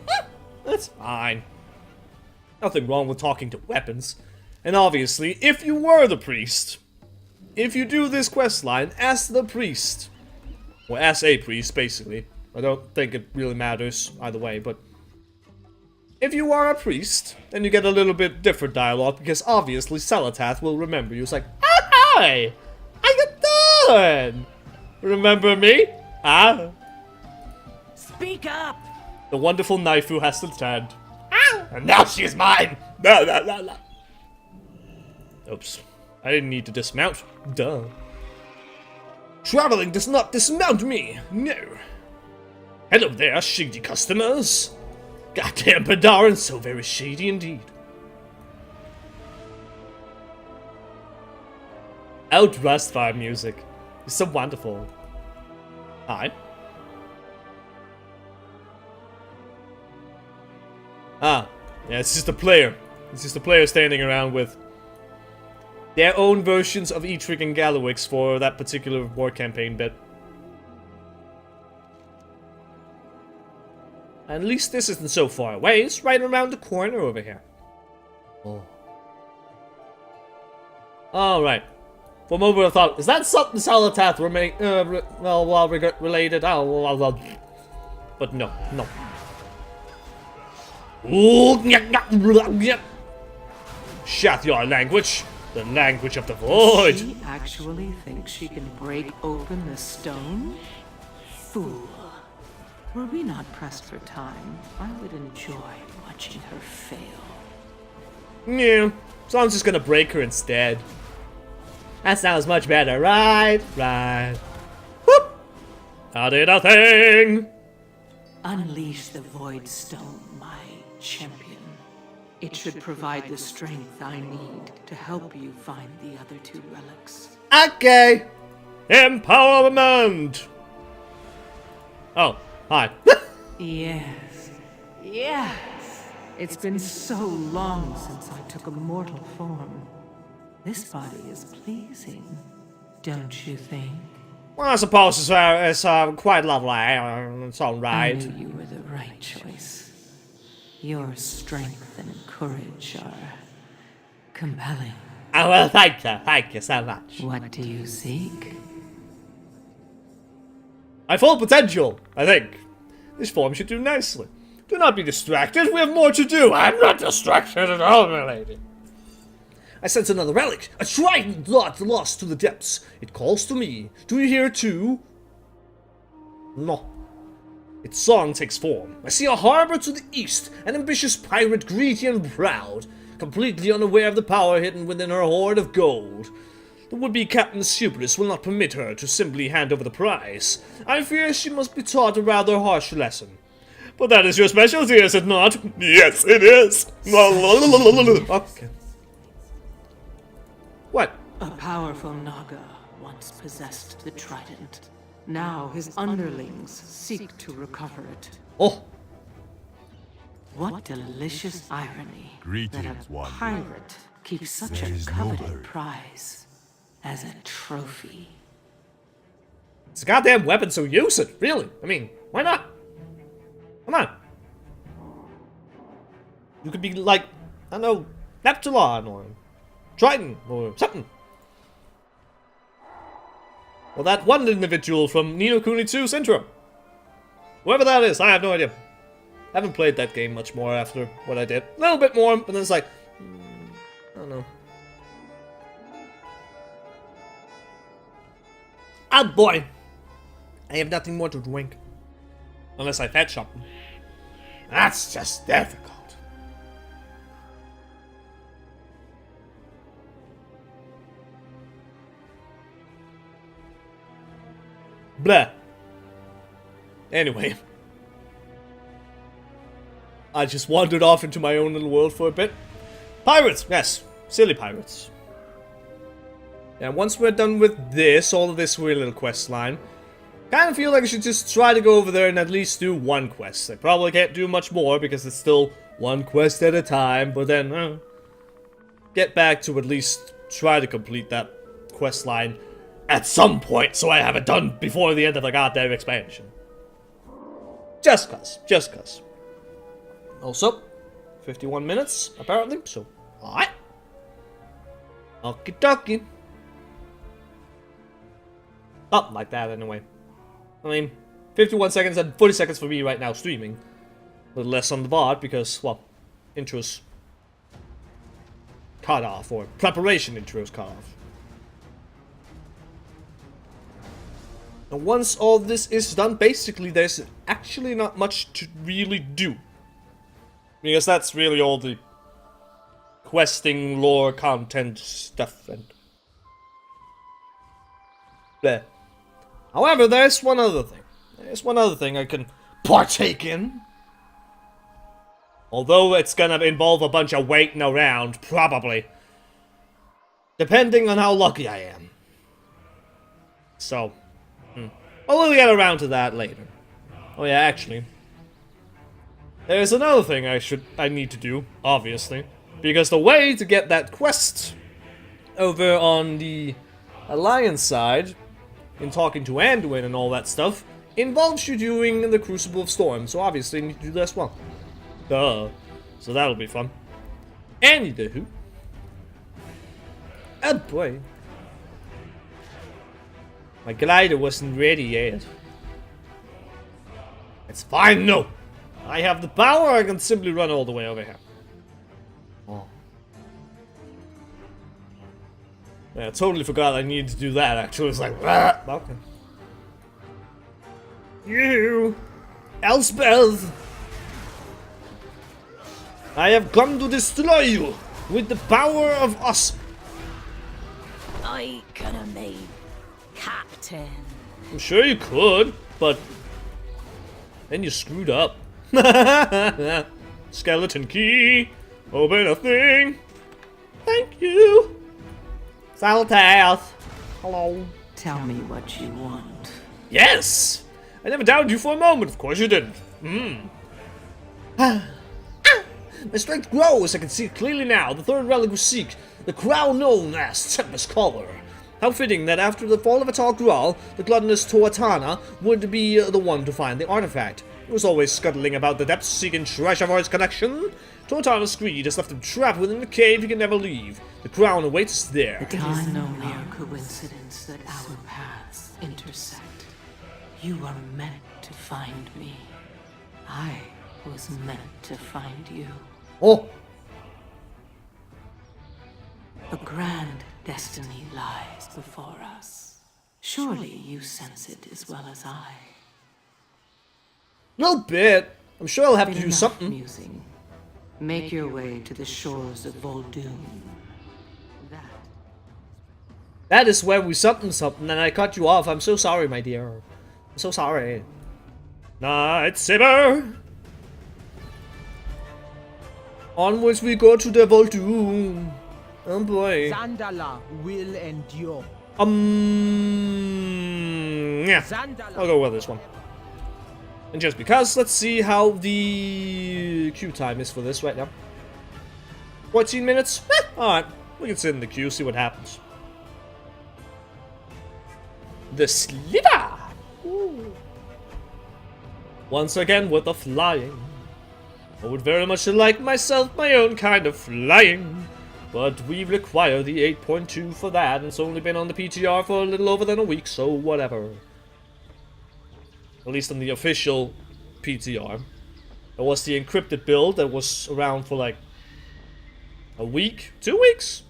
[SPEAKER 1] that's fine. Nothing wrong with talking to weapons. And obviously, if you were the priest, if you do this questline as the priest, or as a priest, basically. I don't think it really matters either way, but if you are a priest, then you get a little bit different dialogue, because obviously Xal'atath will remember you. It's like, hi! How you doing? Remember me? Ah?
[SPEAKER 11] Speak up!
[SPEAKER 1] The wonderful knife who has the stand. And now she is mine!
[SPEAKER 2] No.
[SPEAKER 1] Oops. I didn't need to dismount. Duh. Traveling does not dismount me. No. Hello there, shady customers. Goddamn Padarin, so very shady indeed. Outrust fire music. It's so wonderful. Hi. Ah, yeah, it's just a player. It's just a player standing around with their own versions of Eitrigg and Gallowix for that particular war campaign bit. At least this isn't so far away. It's right around the corner over here. Oh. Alright. For a moment I thought, is that something Xal'atath related? Oh, but no. Shath language. The language of the void.
[SPEAKER 12] She actually thinks she can break open the stone? Fool. Were we not pressed for time, I would enjoy watching her fail.
[SPEAKER 1] Yeah, so I'm just gonna break her instead. That sounds much better, right? Whoop! I did a thing!
[SPEAKER 12] Unleash the Void Stone, my champion. It should provide the strength I need to help you find the other two relics.
[SPEAKER 1] Okay! Empowerment! Oh, hi.
[SPEAKER 12] Yes. It's been so long since I took a mortal form. This body is pleasing, don't you think?
[SPEAKER 1] Well, I suppose it's quite lovely. It's alright.
[SPEAKER 12] I knew you were the right choice. Your strength and courage are compelling.
[SPEAKER 1] Oh, well, thank you so much.
[SPEAKER 12] What do you seek?
[SPEAKER 1] My full potential, I think. This form should do nicely. Do not be distracted, we have more to do. I'm not distracted at all, my lady. I sense another relic, a trident lost to the depths. It calls to me. Do you hear it too? No. Its song takes form. I see a harbor to the east, an ambitious pirate, greedy and proud, completely unaware of the power hidden within her hoard of gold. The would-be Captain's hubris will not permit her to simply hand over the prize. I fear she must be taught a rather harsh lesson. But that is your specialty, is it not?
[SPEAKER 2] Yes, it is.
[SPEAKER 1] Okay. What?
[SPEAKER 12] A powerful Naga once possessed the trident. Now his underlings seek to recover it.
[SPEAKER 1] Oh.
[SPEAKER 12] What delicious irony that
[SPEAKER 5] Greetings,
[SPEAKER 12] a
[SPEAKER 5] wanderer.
[SPEAKER 12] pirate keeps such
[SPEAKER 5] There
[SPEAKER 12] a
[SPEAKER 5] is no
[SPEAKER 12] coveted
[SPEAKER 5] hurry.
[SPEAKER 12] prize as a trophy.
[SPEAKER 1] It's a goddamn weapon, so use it, really. I mean, why not? Come on. You could be like, I don't know, Neptulon or Triton or something. Or that one individual from Ni no Kuni 2's intro. Whoever that is, I have no idea. I haven't played that game much more after what I did. A little bit more, but then it's like, I don't know. Ah, boy. I have nothing more to drink. Unless I fetch something. That's just difficult. Blah. Anyway. I just wandered off into my own little world for a bit. Pirates! Yes. Silly pirates. And once we're done with this, all of this weird little quest line, kind of feel like I should just try to go over there and at least do one quest. I probably can't do much more because it's still one quest at a time, but then get back to at least try to complete that quest line at some point so I have it done before the end of the goddamn expansion. Just cuz. Also, 51 minutes, apparently, so, alright. Okie dokie. Up like that, anyway. I mean, 51 seconds and 40 seconds for me right now streaming. A little less on the VOD because, well, intros cut off, or preparation intros cut off. And once all this is done, basically there's actually not much to really do. Because that's really all the questing, lore, content stuff, and bleh. However, there's one other thing. There's one other thing I can partake in. Although it's gonna involve a bunch of waiting around, probably. Depending on how lucky I am. So, we'll get around to that later. Oh yeah, actually. There's another thing I need to do, obviously. Because the way to get that quest over on the Alliance side, in talking to Anduin and all that stuff, involves you doing the Crucible of Storm, so obviously you need to do that as well. Duh. So that'll be fun. Anywho. Oh boy. My glider wasn't ready yet. It's fine, no! I have the power, I can simply run all the way over here. Oh. Yeah, I totally forgot I needed to do that, actually. It's like, ah, okay. You! Elspeth! I have come to destroy you with the power of us.
[SPEAKER 6] I could have made Captain.
[SPEAKER 1] I'm sure you could, but then you screwed up. Skeleton key. Open a thing. Thank you. Xal'atath. Hello.
[SPEAKER 12] Tell me what you want.
[SPEAKER 1] Yes! I never doubted you for a moment. Of course you didn't. My strength grows. I can see it clearly now. The third relic we seek. The crown known as Tempest Collar. How fitting that after the fall of Atal Gruul, the gluttonous Tuatana would be the one to find the artifact. He was always scuttling about the depths seeking treasure for his connection. Tuatana's greed has left him trapped within a cave he can never leave. The crown awaits us there.
[SPEAKER 12] It is no mere coincidence that our paths intersect. You are meant to find me. I was meant to find you.
[SPEAKER 1] Oh!
[SPEAKER 12] A grand destiny lies before us. Surely you sense it as well as I.
[SPEAKER 1] A little bit. I'm sure I'll have to do
[SPEAKER 12] Enough
[SPEAKER 1] something.
[SPEAKER 12] musing. Make your way to the shores of Vol'dun.
[SPEAKER 1] That is where we something, and I cut you off. I'm so sorry, my dear. I'm so sorry. Night Saber! Onwards we go to the Vol'dun. Oh boy.
[SPEAKER 11] Zandala will endure.
[SPEAKER 1] Yeah. I'll go with this one. And just because, let's see how the queue time is for this right now. 14 minutes? Alright. We can sit in the queue, see what happens. The Sliver! Ooh. Once again with the flying. I would very much like myself my own kind of flying. But we require the 8.2 for that, and it's only been on the PTR for a little over than a week, so whatever. At least on the official PTR. There was the encrypted build that was around for like a week? 2 weeks?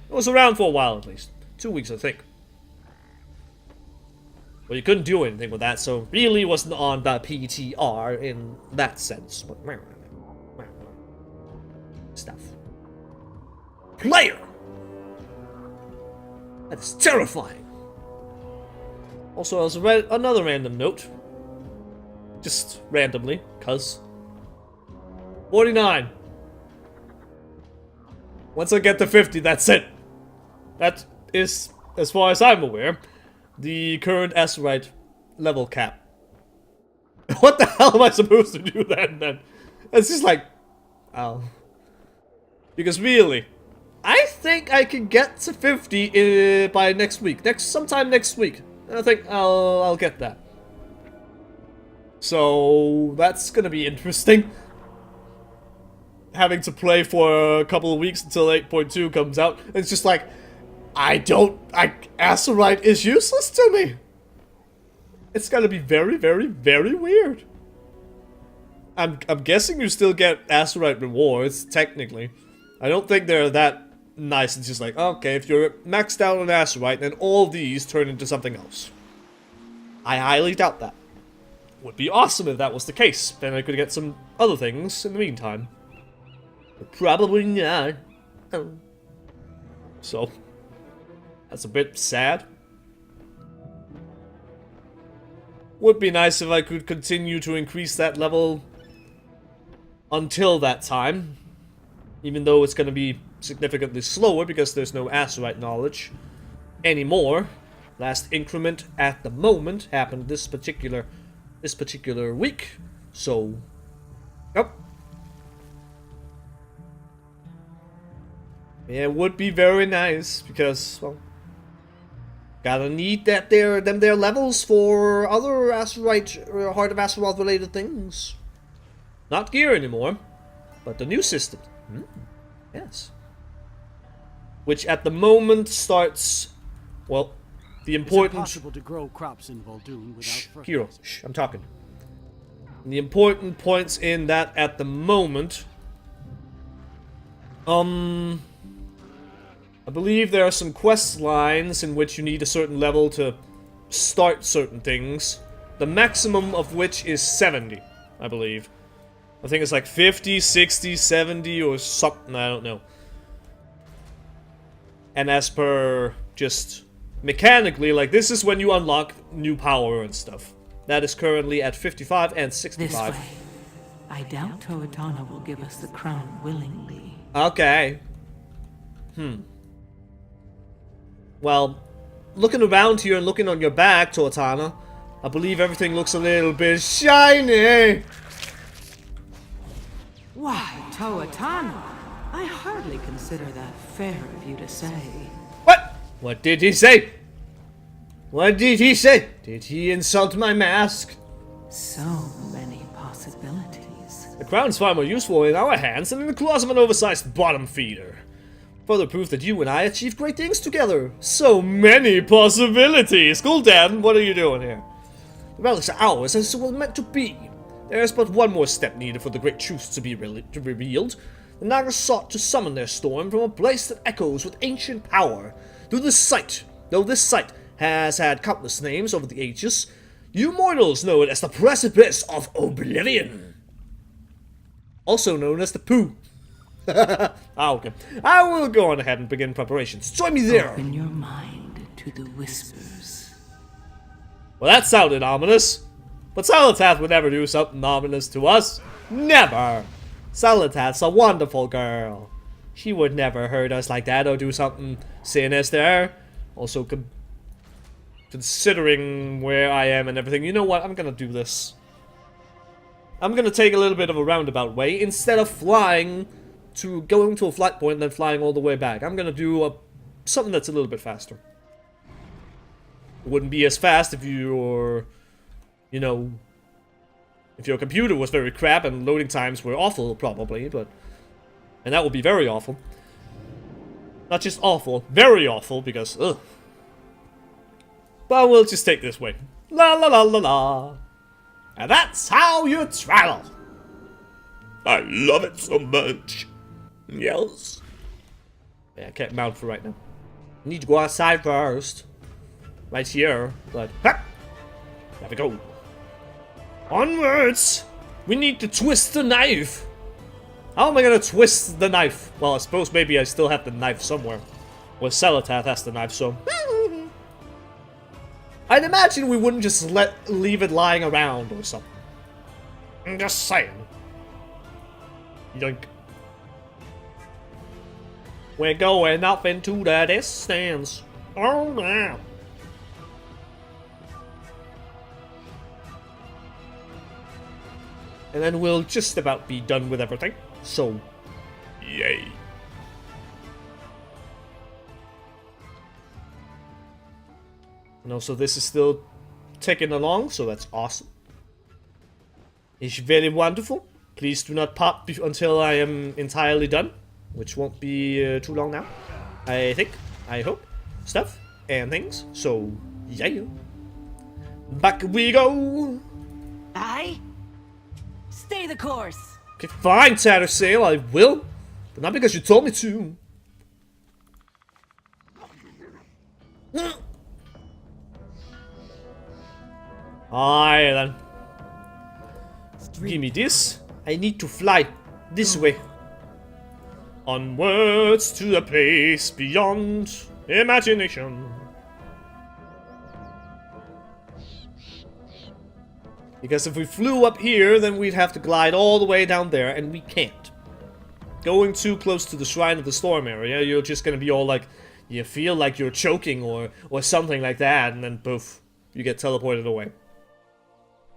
[SPEAKER 1] It was around for a while at least. 2 weeks, I think. But you couldn't do anything with that, so really wasn't on the PTR in that sense. But stuff. Player! That is terrifying. Also, as another random note. Just randomly, cuz. 49. Once I get to 50, that's it. That is, as far as I'm aware, the current Azeroth level cap. What the hell am I supposed to do then? It's just like, oh. Because really, I think I can get to 50 by next week. Sometime next week. I think I'll get that. So that's gonna be interesting. Having to play for a couple of weeks until 8.2 comes out. It's just like, Azeroth is useless to me. It's gonna be very, very, very weird. I'm guessing you still get Azeroth rewards, technically. I don't think they're that nice. It's just like, okay, if you're maxed out on Azeroth, then all these turn into something else. I highly doubt that. Would be awesome if that was the case. Then I could get some other things in the meantime. But probably not. So, that's a bit sad. Would be nice if I could continue to increase that level until that time. Even though it's going to be significantly slower because there's no Azeroth knowledge anymore. Last increment at the moment happened this particular week. So, yep. Yeah, it would be very nice because, well, gotta need their levels for other Azeroth, Heart of Azeroth related things. Not gear anymore, but the new system. Yes. Which at the moment starts, well, the important...
[SPEAKER 13] It's impossible to grow crops in Vol'dun without fertilizer.
[SPEAKER 1] Hero, I'm talking. The important points in that at the moment, I believe there are some quest lines in which you need a certain level to start certain things. The maximum of which is 70, I believe. I think it's like 50, 60, 70 or something, I don't know. And as per just mechanically, like this is when you unlock new power and stuff. That is currently at 55 and 65.
[SPEAKER 12] This way. I doubt To'atana will give us the crown willingly.
[SPEAKER 1] Okay. Well, looking around here and looking on your back, To'atana, I believe everything looks a little bit shiny.
[SPEAKER 12] Why, To'atana? I hardly consider that fair of you to say.
[SPEAKER 1] What? What did he say? What did he say? Did he insult my mask?
[SPEAKER 12] So many possibilities.
[SPEAKER 1] The crown's far more useful in our hands than in the claws of an oversized bottom feeder. Further proof that you and I achieved great things together. So many possibilities. Gul'dan, what are you doing here? The relics are ours as it was meant to be. There is but one more step needed for the great truths to be revealed. The Naga sought to summon their storm from a place that echoes with ancient power. Though this site has had countless names over the ages, you mortals know it as the Precipice of Oblivion. Also known as the Pooh. Okay. I will go on ahead and begin preparations. Join me there.
[SPEAKER 12] Open your mind to the whispers.
[SPEAKER 1] Well, that sounded ominous. But Xal'atath would never do something ominous to us. Never. Xal'atath's a wonderful girl. She would never hurt us like that or do something sinister. Also, considering where I am and everything, you know what? I'm gonna do this. I'm gonna take a little bit of a roundabout way instead of going to a flight point and then flying all the way back. I'm gonna do something that's a little bit faster. It wouldn't be as fast if you're, you know, if your computer was very crap and loading times were awful, probably, but... And that would be very awful. Not just awful, very awful, because, ugh. But we'll just take this way. La la la la la. And that's how you travel.
[SPEAKER 2] I love it so much. Yes.
[SPEAKER 1] Yeah, I can't mount for right now. I need to go outside first. Right here, but... Ha! There we go. Onwards! We need to twist the knife! How am I gonna twist the knife? Well, I suppose maybe I still have the knife somewhere. Well, Xal'atath has the knife, so... I'd imagine we wouldn't just leave it lying around or something. I'm just saying. Yoink. We're going up into the distance. Oh man. And then we'll just about be done with everything. So, yay. And also this is still ticking along, so that's awesome. It's very wonderful. Please do not pop until I am entirely done, which won't be too long now. I think, I hope, stuff and things. So, yeah. Back we go.
[SPEAKER 12] Aye? Stay the course.
[SPEAKER 1] Okay, fine, Tattersail, I will. But not because you told me to. Alright then. Give me this. I need to fly this way. Onwards to a place beyond imagination. Because if we flew up here, then we'd have to glide all the way down there, and we can't. Going too close to the Shrine of the Storm area, you're just gonna be all like, you feel like you're choking or something like that, and then poof, you get teleported away.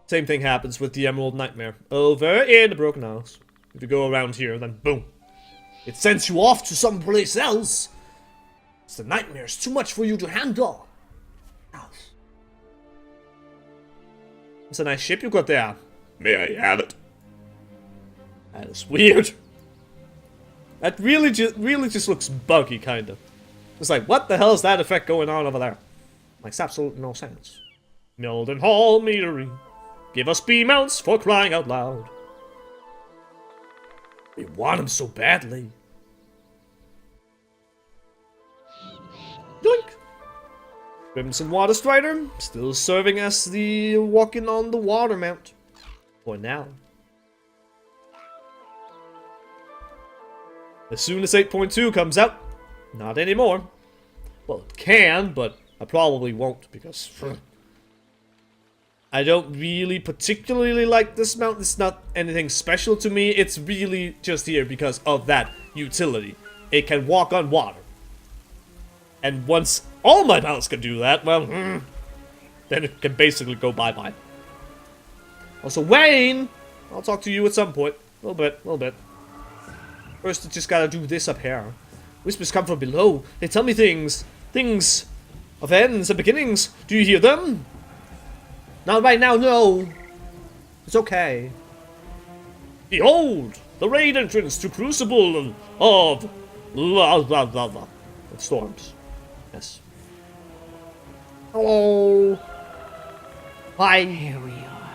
[SPEAKER 1] Same thing happens with the Emerald Nightmare. Over in the Broken House. If you go around here, then boom. It sends you off to someplace else. It's the nightmare's too much for you to handle. It's a nice ship you got there.
[SPEAKER 2] May I have it?
[SPEAKER 1] That is weird. That really just looks buggy, kind of. It's like, what the hell is that effect going on over there? Makes absolutely no sense. Mildenhall metering. Give us B-mounts for crying out loud. We want them so badly. Yoink! Crimson Water Strider, still serving as the walking on the water mount. For now. As soon as 8.2 comes out, not anymore. Well, it can, but I probably won't because I don't really particularly like this mount. It's not anything special to me. It's really just here because of that utility. It can walk on water. And once all my mounts can do that, well, then it can basically go bye-bye. Also, Wayne! I'll talk to you at some point. A little bit. First, I just gotta do this up here. Whispers come from below. They tell me things. Things of ends and beginnings. Do you hear them? Not right now, no. It's okay. Behold! The raid entrance to Crucible of storms. Yes. Hello. Hi.
[SPEAKER 12] Here we are.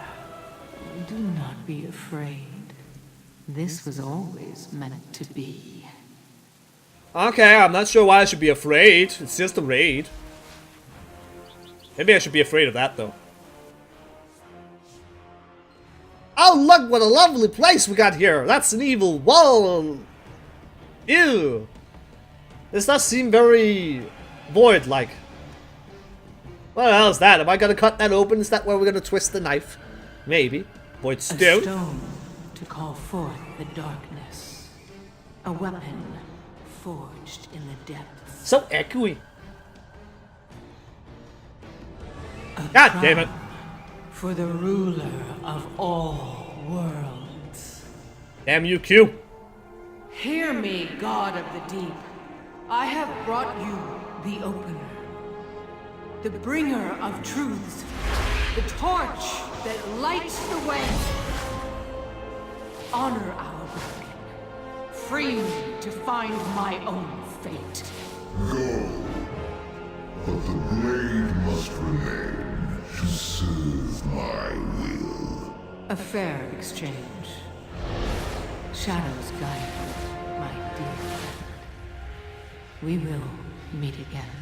[SPEAKER 12] Do not be afraid. This was always meant to be.
[SPEAKER 1] Okay, I'm not sure why I should be afraid. It's just a raid. Maybe I should be afraid of that, though. Oh, look what a lovely place we got here. That's an evil wall. Ew. This does seem very void-like. What the hell is that? Am I gonna cut that open? Is that where we're gonna twist the knife? Maybe. Void stone.
[SPEAKER 12] A stone to call forth the darkness. A weapon forged in the depths.
[SPEAKER 1] So echoey. God damn it.
[SPEAKER 12] For the ruler of all worlds.
[SPEAKER 1] Damn you, Q.
[SPEAKER 12] Hear me, God of the deep. I have brought you the opener. The bringer of truths. The torch that lights the way. Honor our broken. Free me to find my own fate.
[SPEAKER 5] Go. But the blade must remain to serve my will.
[SPEAKER 12] A fair exchange. Shadows guide you, my dear friend. We will meet again.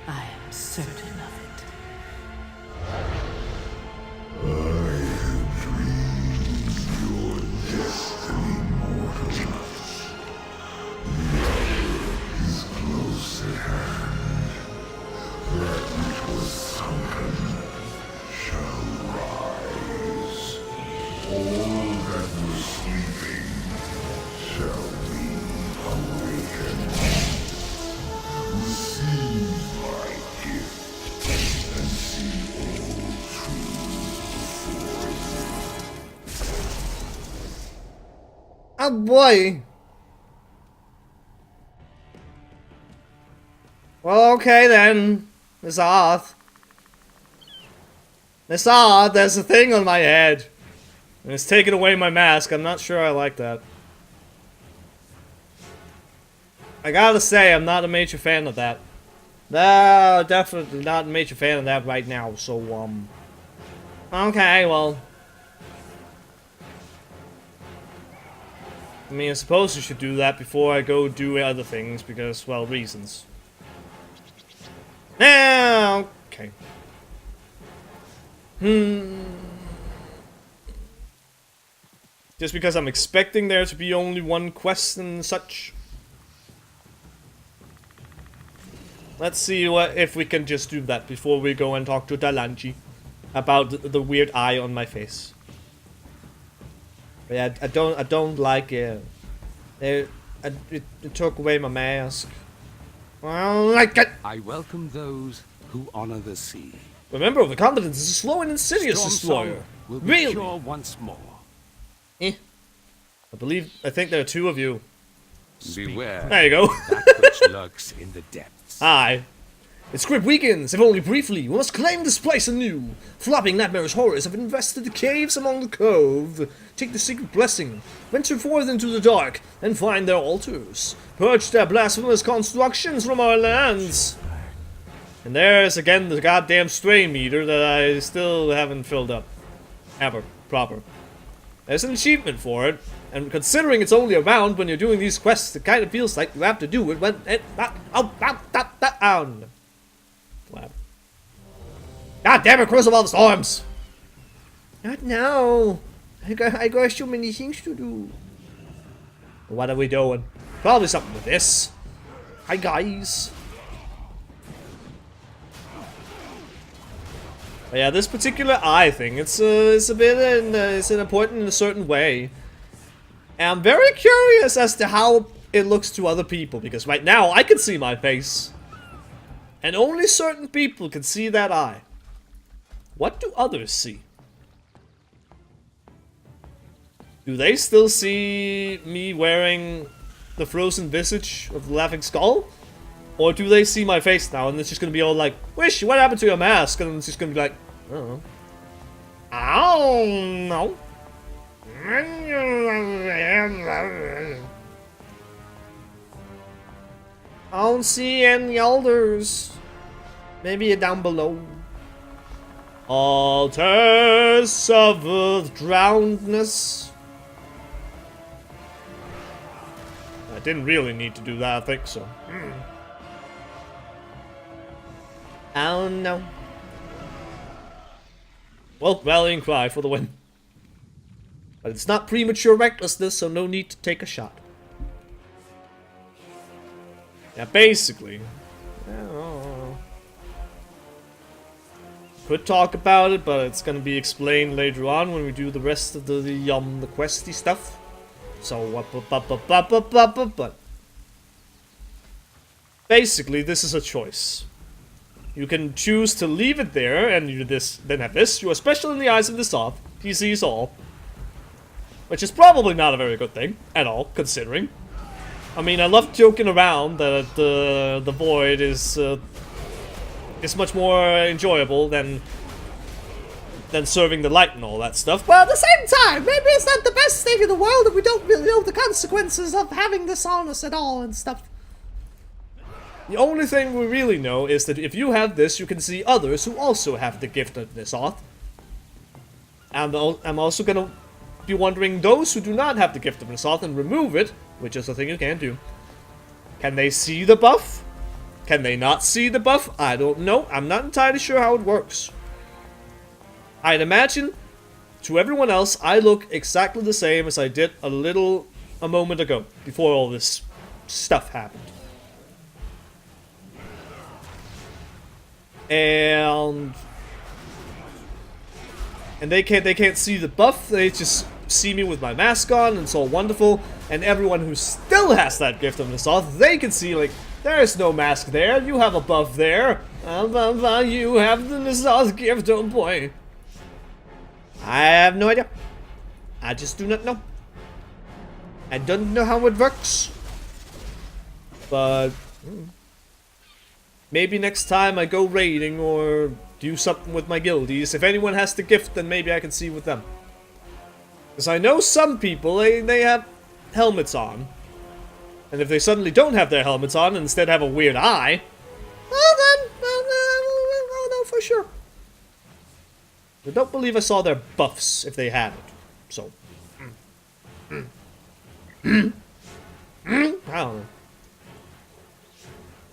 [SPEAKER 12] I am certain of it.
[SPEAKER 5] I have dreamed your destiny, mortal. The hour is close at hand. That which was sunken that were sleeping shall be awakened. Receive my gift and see all truth before you.
[SPEAKER 1] Oh boy. Well, okay then, Xal'atath. Xal'atath, there's a thing on my head. And it's taking away my mask. I'm not sure I like that. I gotta say, I'm not a major fan of that. No, definitely not a major fan of that right now, so, okay, well. I mean, I suppose you should do that before I go do other things, because, well, reasons. Now, okay. Just because I'm expecting there to be only one quest and such. Let's see if we can just do that before we go and talk to Dalanji about the weird eye on my face. But yeah, I don't like it. It took away my mask. I don't like it.
[SPEAKER 14] I welcome those who honor the sea.
[SPEAKER 1] Remember, the confidence is slow and insidious, destroyer.
[SPEAKER 14] Will be
[SPEAKER 1] Really?
[SPEAKER 14] pure once more.
[SPEAKER 1] I think there are two of you.
[SPEAKER 14] Beware.
[SPEAKER 1] There you go.
[SPEAKER 14] That which lurks in the depths.
[SPEAKER 1] Aye. Its grip weakens, if only briefly. We must claim this place anew. Flopping nightmarish horrors have invested the caves along the cove. Take the secret blessing, venture forth into the dark, and find their altars. Purge their blasphemous constructions from our lands. And there's again the goddamn stray meter that I still haven't filled up. Ever. Proper. There's an achievement for it, and considering it's only around when you're doing these quests, it kind of feels like you have to do it when it down. God damn it, Crucible of the Storms! Not now. I got so many things to do. What are we doing? Probably something with this. Hi guys. But yeah, this particular eye thing, it's important in a certain way. And I'm very curious as to how it looks to other people, because right now I can see my face. And only certain people can see that eye. What do others see? Do they still see me wearing the frozen visage of the laughing skull? Or do they see my face now and it's just gonna be all like, Wishy, what happened to your mask? And it's just gonna be like, I don't know. I don't know. I don't see any elders. Maybe down below. Altars of drownedness. I didn't really need to do that, I think so. I don't know. Well, rallying cry for the win. But it's not premature recklessness, so no need to take a shot. Yeah, basically. Could talk about it, but it's gonna be explained later on when we do the rest of the questy stuff. So, but basically, this is a choice. You can choose to leave it there, and you then have this. You are special in the eyes of the Xal'atath. He sees all. Which is probably not a very good thing, at all, considering. I mean, I love joking around that the void is much more enjoyable than serving the light and all that stuff. But at the same time, maybe it's not the best thing in the world if we don't really know the consequences of having this on us at all and stuff. The only thing we really know is that if you have this, you can see others who also have the gift of Xal'atath. And I'm also gonna be wondering, those who do not have the gift of Xal'atath and remove it, which is a thing you can do, can they see the buff? Can they not see the buff? I don't know. I'm not entirely sure how it works. I'd imagine, to everyone else, I look exactly the same as I did a moment ago, before all this stuff happened. And And they can't see the buff, they just see me with my mask on, and it's all wonderful. And everyone who still has that gift of N'Zoth, they can see, like, there's no mask there, you have a buff there. You have the N'Zoth gift, oh boy. I have no idea. I just do not know. I don't know how it works. But maybe next time I go raiding or do something with my guildies, if anyone has the gift, then maybe I can see with them. Because I know some people, they have helmets on. And if they suddenly don't have their helmets on and instead have a weird eye, well then, I'll know for sure. I don't believe I saw their buffs if they had it. So, I don't know.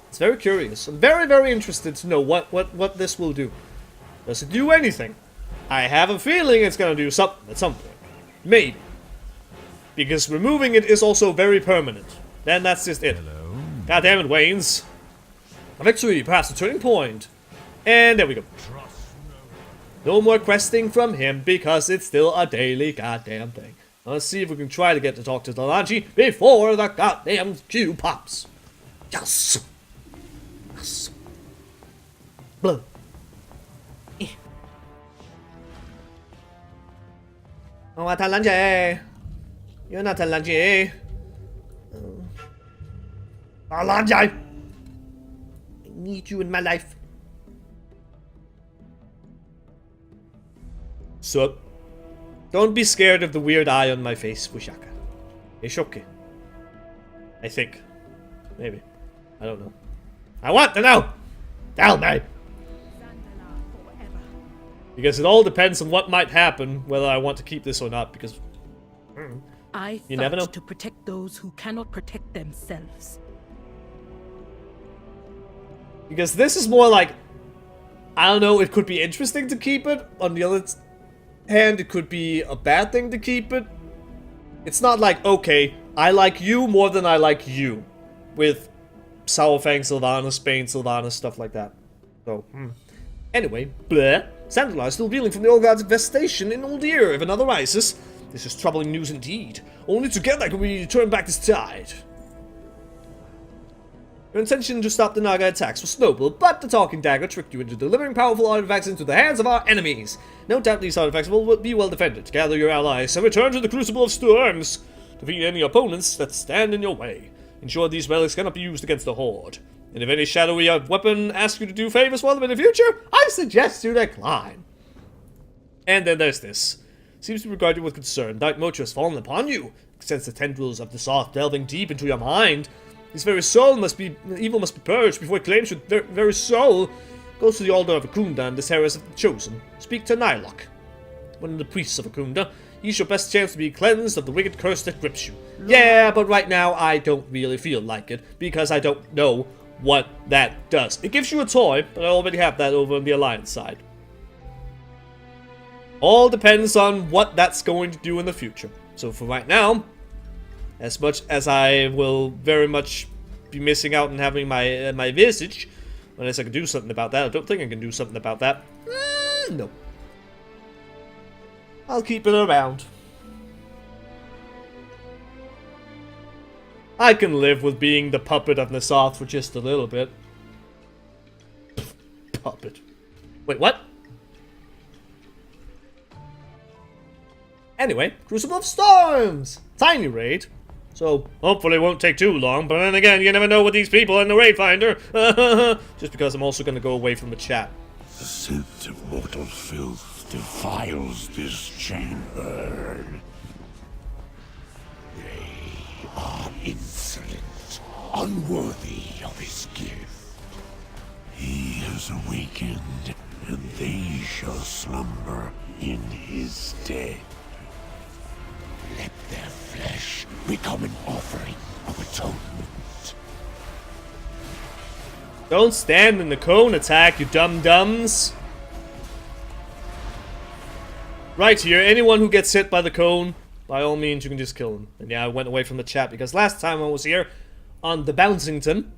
[SPEAKER 1] It's very curious. I'm very, very interested to know what this will do. Does it do anything? I have a feeling it's gonna do something at some point. Maybe. Because removing it is also very permanent. Then that's just it. Hello. God damn it, Waynes. A victory past the turning point. And there we go. No more questing from him because it's still a daily goddamn thing. Let's see if we can try to get to talk to Dalaji before the goddamn queue pops. Yes! Yes. Blah. Oh, Dalaji! You're not Dalaji. Dalaji! I need you in my life. So, don't be scared of the weird eye on my face, Wishaka. It's okay. I think. Maybe. I don't know. I want to know! Tell me! Because it all depends on what might happen, whether I want to keep this or not, because... you never know.
[SPEAKER 15] To protect those who cannot protect themselves.
[SPEAKER 1] Because this is more like... I don't know, it could be interesting to keep it. On the other hand, it could be a bad thing to keep it. It's not like, okay, I like you more than I like you. With Sourfang, Sylvanas, Bane, Sylvanas, stuff like that. So, Anyway, bleh. Sandalar is still reeling from the old god's infestation in Uldir. If another rises, this is troubling news indeed. Only together can we turn back this tide. Your intention to stop the Naga attacks was noble, but the Talking Dagger tricked you into delivering powerful artifacts into the hands of our enemies. No doubt these artifacts will be well defended. Gather your allies and return to the Crucible of Storms. Defeat any opponents that stand in your way. Ensure these relics cannot be used against the Horde. And if any shadowy weapon asks you to do favors for them in the future, I suggest you decline. And then there's this. Seems to be regarded with concern. Dark Mocha has fallen upon you. Sense the tendrils of the Soth delving deep into your mind. His very soul must be... evil must be purged before it claims your very soul. Goes to the altar of Akunda and the terrors of the Chosen. Speak to Nylok, one of the priests of Akunda. He's your best chance to be cleansed of the wicked curse that grips you. Yeah, but right now I don't really feel like it, because I don't know what that does. It gives you a toy, but I already have that over on the Alliance side. All depends on what that's going to do in the future. So for right now, as much as I will very much be missing out on having my visage, unless I can do something about that. I don't think I can do something about that. No. I'll keep it around. I can live with being the puppet of N'Zoth for just a little bit. Puppet. Wait, what? Anyway, Crucible of Storms! Tiny raid. So, hopefully it won't take too long, but then again, you never know with these people in the raid finder. Just because I'm also going to go away from the chat.
[SPEAKER 5] The scent of mortal filth defiles this chamber. They are insolent, unworthy of his gift. He has awakened, and they shall slumber in his stead. Let their flesh become an offering of atonement.
[SPEAKER 1] Don't stand in the cone attack, you dum-dums. Right here, anyone who gets hit by the cone, by all means, you can just kill him. And yeah, I went away from the chat because last time I was here on the Bouncington,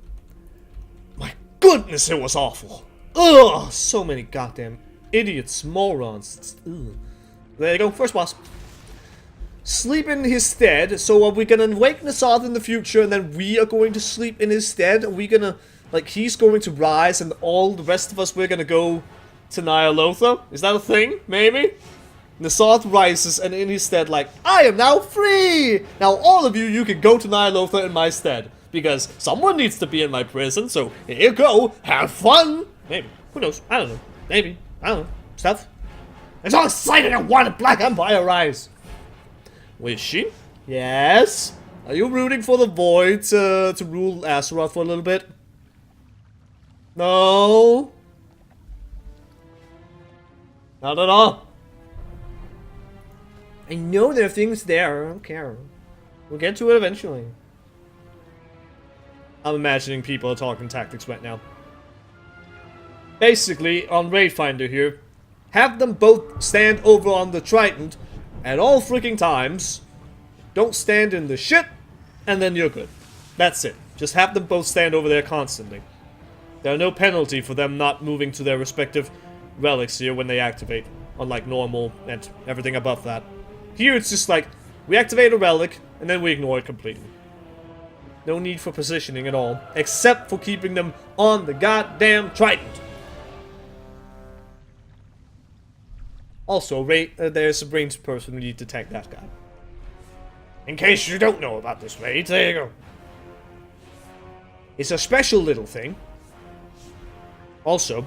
[SPEAKER 1] my goodness, it was awful. Ugh, so many goddamn idiots, morons. Ugh. There you go, first boss. Sleep in his stead. So are we gonna wake N'Zoth in the future and then we are going to sleep in his stead? Are we gonna, like, he's going to rise and all the rest of us, we're gonna go to Ny'alotha? Is that a thing? Maybe? N'Zoth rises and in his stead, like, I am now free! Now all of you, you can go to Ny'alotha in my stead. Because someone needs to be in my prison, so here you go, have fun! Maybe. Who knows? I don't know. Maybe. I don't know. Stuff. I'm so excited I want a Black Empire rise! Wishy? Yes? Are you rooting for the Void to rule Azeroth for a little bit? No? Not at all. I know there are things there, I don't care. We'll get to it eventually. I'm imagining people are talking tactics right now. Basically, on Raid Finder here, have them both stand over on the Trident at all freaking times. Don't stand in the shit, and then you're good. That's it. Just have them both stand over there constantly. There are no penalty for them not moving to their respective relics here when they activate, unlike normal and everything above that. Here it's just like, we activate a relic, and then we ignore it completely. No need for positioning at all, except for keeping them on the goddamn Trident. Also, there's a brains person, we need to tag that guy. In case you don't know about this raid, there you go. It's a special little thing. Also,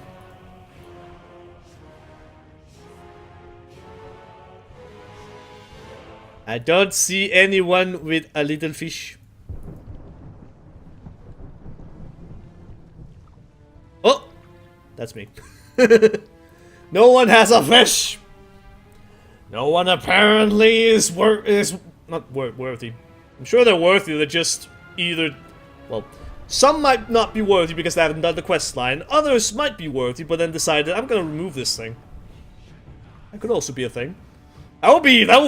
[SPEAKER 1] I don't see anyone with a little fish. Oh! That's me. No one has a fish! No one apparently is not worthy. I'm sure they're worthy, they're just either... Well, some might not be worthy because they haven't done the quest line. Others might be worthy, but then decided, I'm gonna remove this thing. That could also be a thing. That would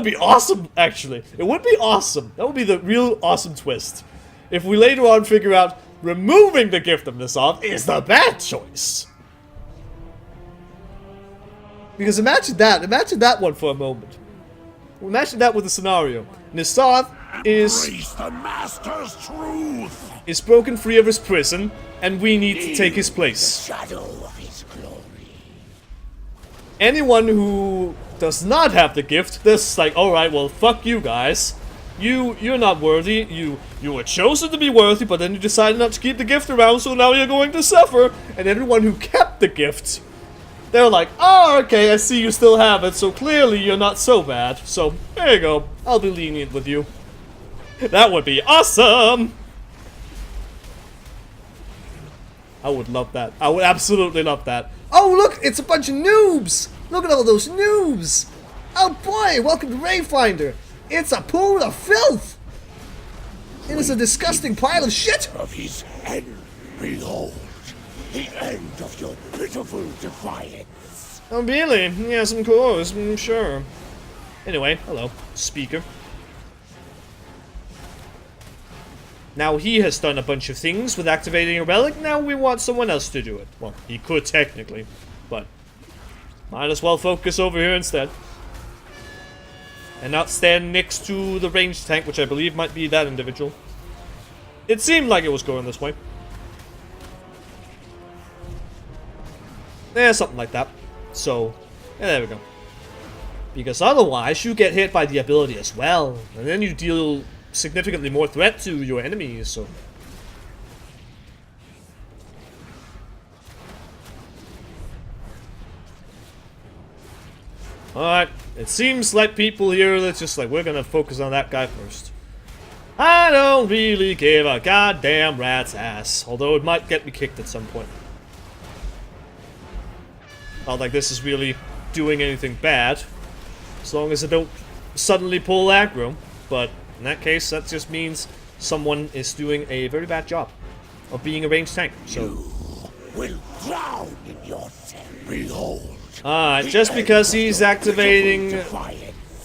[SPEAKER 1] be awesome, actually. It would be awesome. That would be the real awesome twist. If we later on figure out removing the Gift of N'Zoth is the bad choice. Because imagine that one for a moment. Imagine that with a scenario. N'Zoth is broken free of his prison, and we need to take his place. Anyone who does not have the gift, this is like, alright, well, fuck you guys. You're not worthy. You were chosen to be worthy, but then you decided not to keep the gift around, so now you're going to suffer. And everyone who kept the gift, they're like, oh, okay, I see you still have it, so clearly you're not so bad. So, there you go. I'll be lenient with you. That would be awesome! I would love that. I would absolutely love that. Oh, look! It's a bunch of noobs! Look at all those noobs! Oh boy! Welcome to Rayfinder! It's a pool of filth! It is a disgusting pile of shit!
[SPEAKER 9] Of his end, behold, the end of your pitiful defiance.
[SPEAKER 1] Oh, really? Yes, of course. Sure. Anyway, hello, speaker. Now he has done a bunch of things with activating a relic, now we want someone else to do it. Well, he could technically, but might as well focus over here instead. And not stand next to the ranged tank, which I believe might be that individual. It seemed like it was going this way. Yeah, something like that. So, yeah, there we go. Because otherwise, you get hit by the ability as well. And then you deal significantly more threat to your enemies, so... Alright, it seems like people here that's just like, we're gonna focus on that guy first. I don't really give a goddamn rat's ass, although it might get me kicked at some point. Not like this is really doing anything bad, as long as I don't suddenly pull aggro, but in that case, that just means someone is doing a very bad job of being a ranged tank, so...
[SPEAKER 9] You will drown in yourself. Behold.
[SPEAKER 1] Alright, just because he's activating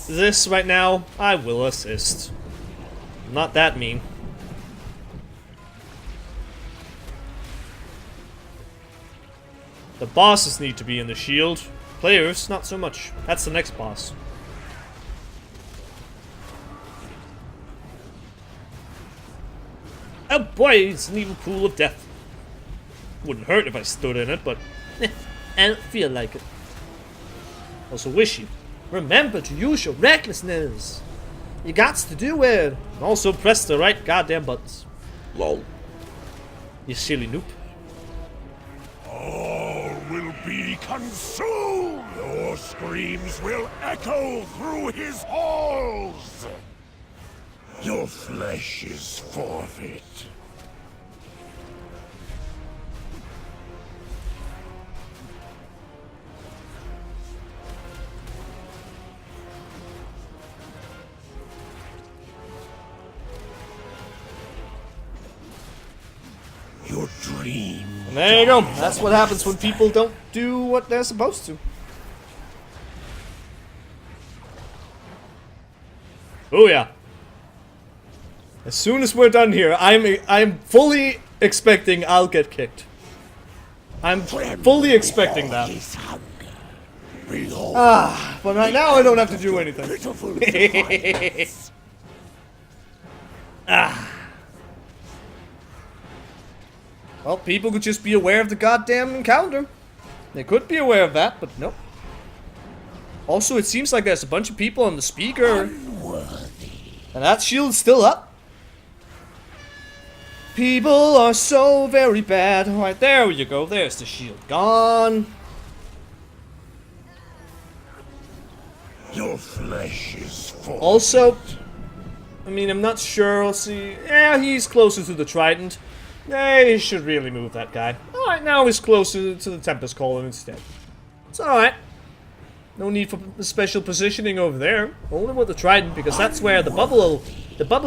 [SPEAKER 1] this right now, I will assist. I'm not that mean. The bosses need to be in the shield. Players, not so much. That's the next boss. Oh boy, it's an evil pool of death. Wouldn't hurt if I stood in it, but I don't feel like it. Also, Wishy, remember to use your recklessness. You gots to do it. And also press the right goddamn buttons.
[SPEAKER 2] Lol.
[SPEAKER 1] You silly noob.
[SPEAKER 5] All will be consumed! Your screams will echo through his halls! Your flesh is forfeit. Your dream.
[SPEAKER 1] And there you go. That's what happens when people don't do what they're supposed to. Oh yeah. As soon as we're done here, I'm fully expecting I'll get kicked. I'm fully expecting that. But right now I don't have to do anything. Well, people could just be aware of the goddamn encounter. They could be aware of that, but nope. Also, it seems like there's a bunch of people on the speaker. And that shield's still up. People are so very bad. Right, there you go. There's the shield gone.
[SPEAKER 5] Your flesh is full.
[SPEAKER 1] Also, I mean, I'm not sure. Let's see. Yeah, he's closer to the Trident. They should really move that guy. Alright, now he's closer to the Tempest Column instead. It's alright. No need for special positioning over there. Only with the Trident, because that's where the bubble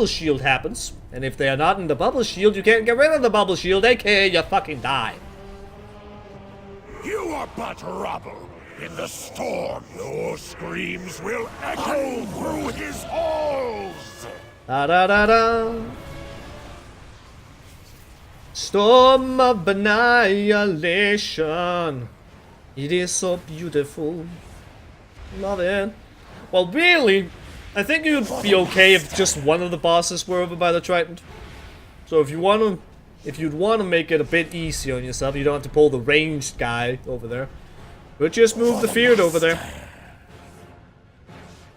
[SPEAKER 1] shield happens. And if they are not in the bubble shield, you can't get rid of the bubble shield, aka you fucking die.
[SPEAKER 5] You are but rubble in the storm. Your screams will echo through his halls.
[SPEAKER 1] Da da da da. Storm of annihilation. It is so beautiful. Love it. Well, really, I think you'd be okay if just one of the bosses were over by the Trident. So if you'd want to make it a bit easier on yourself, you don't have to pull the ranged guy over there. But just move the Feared over there.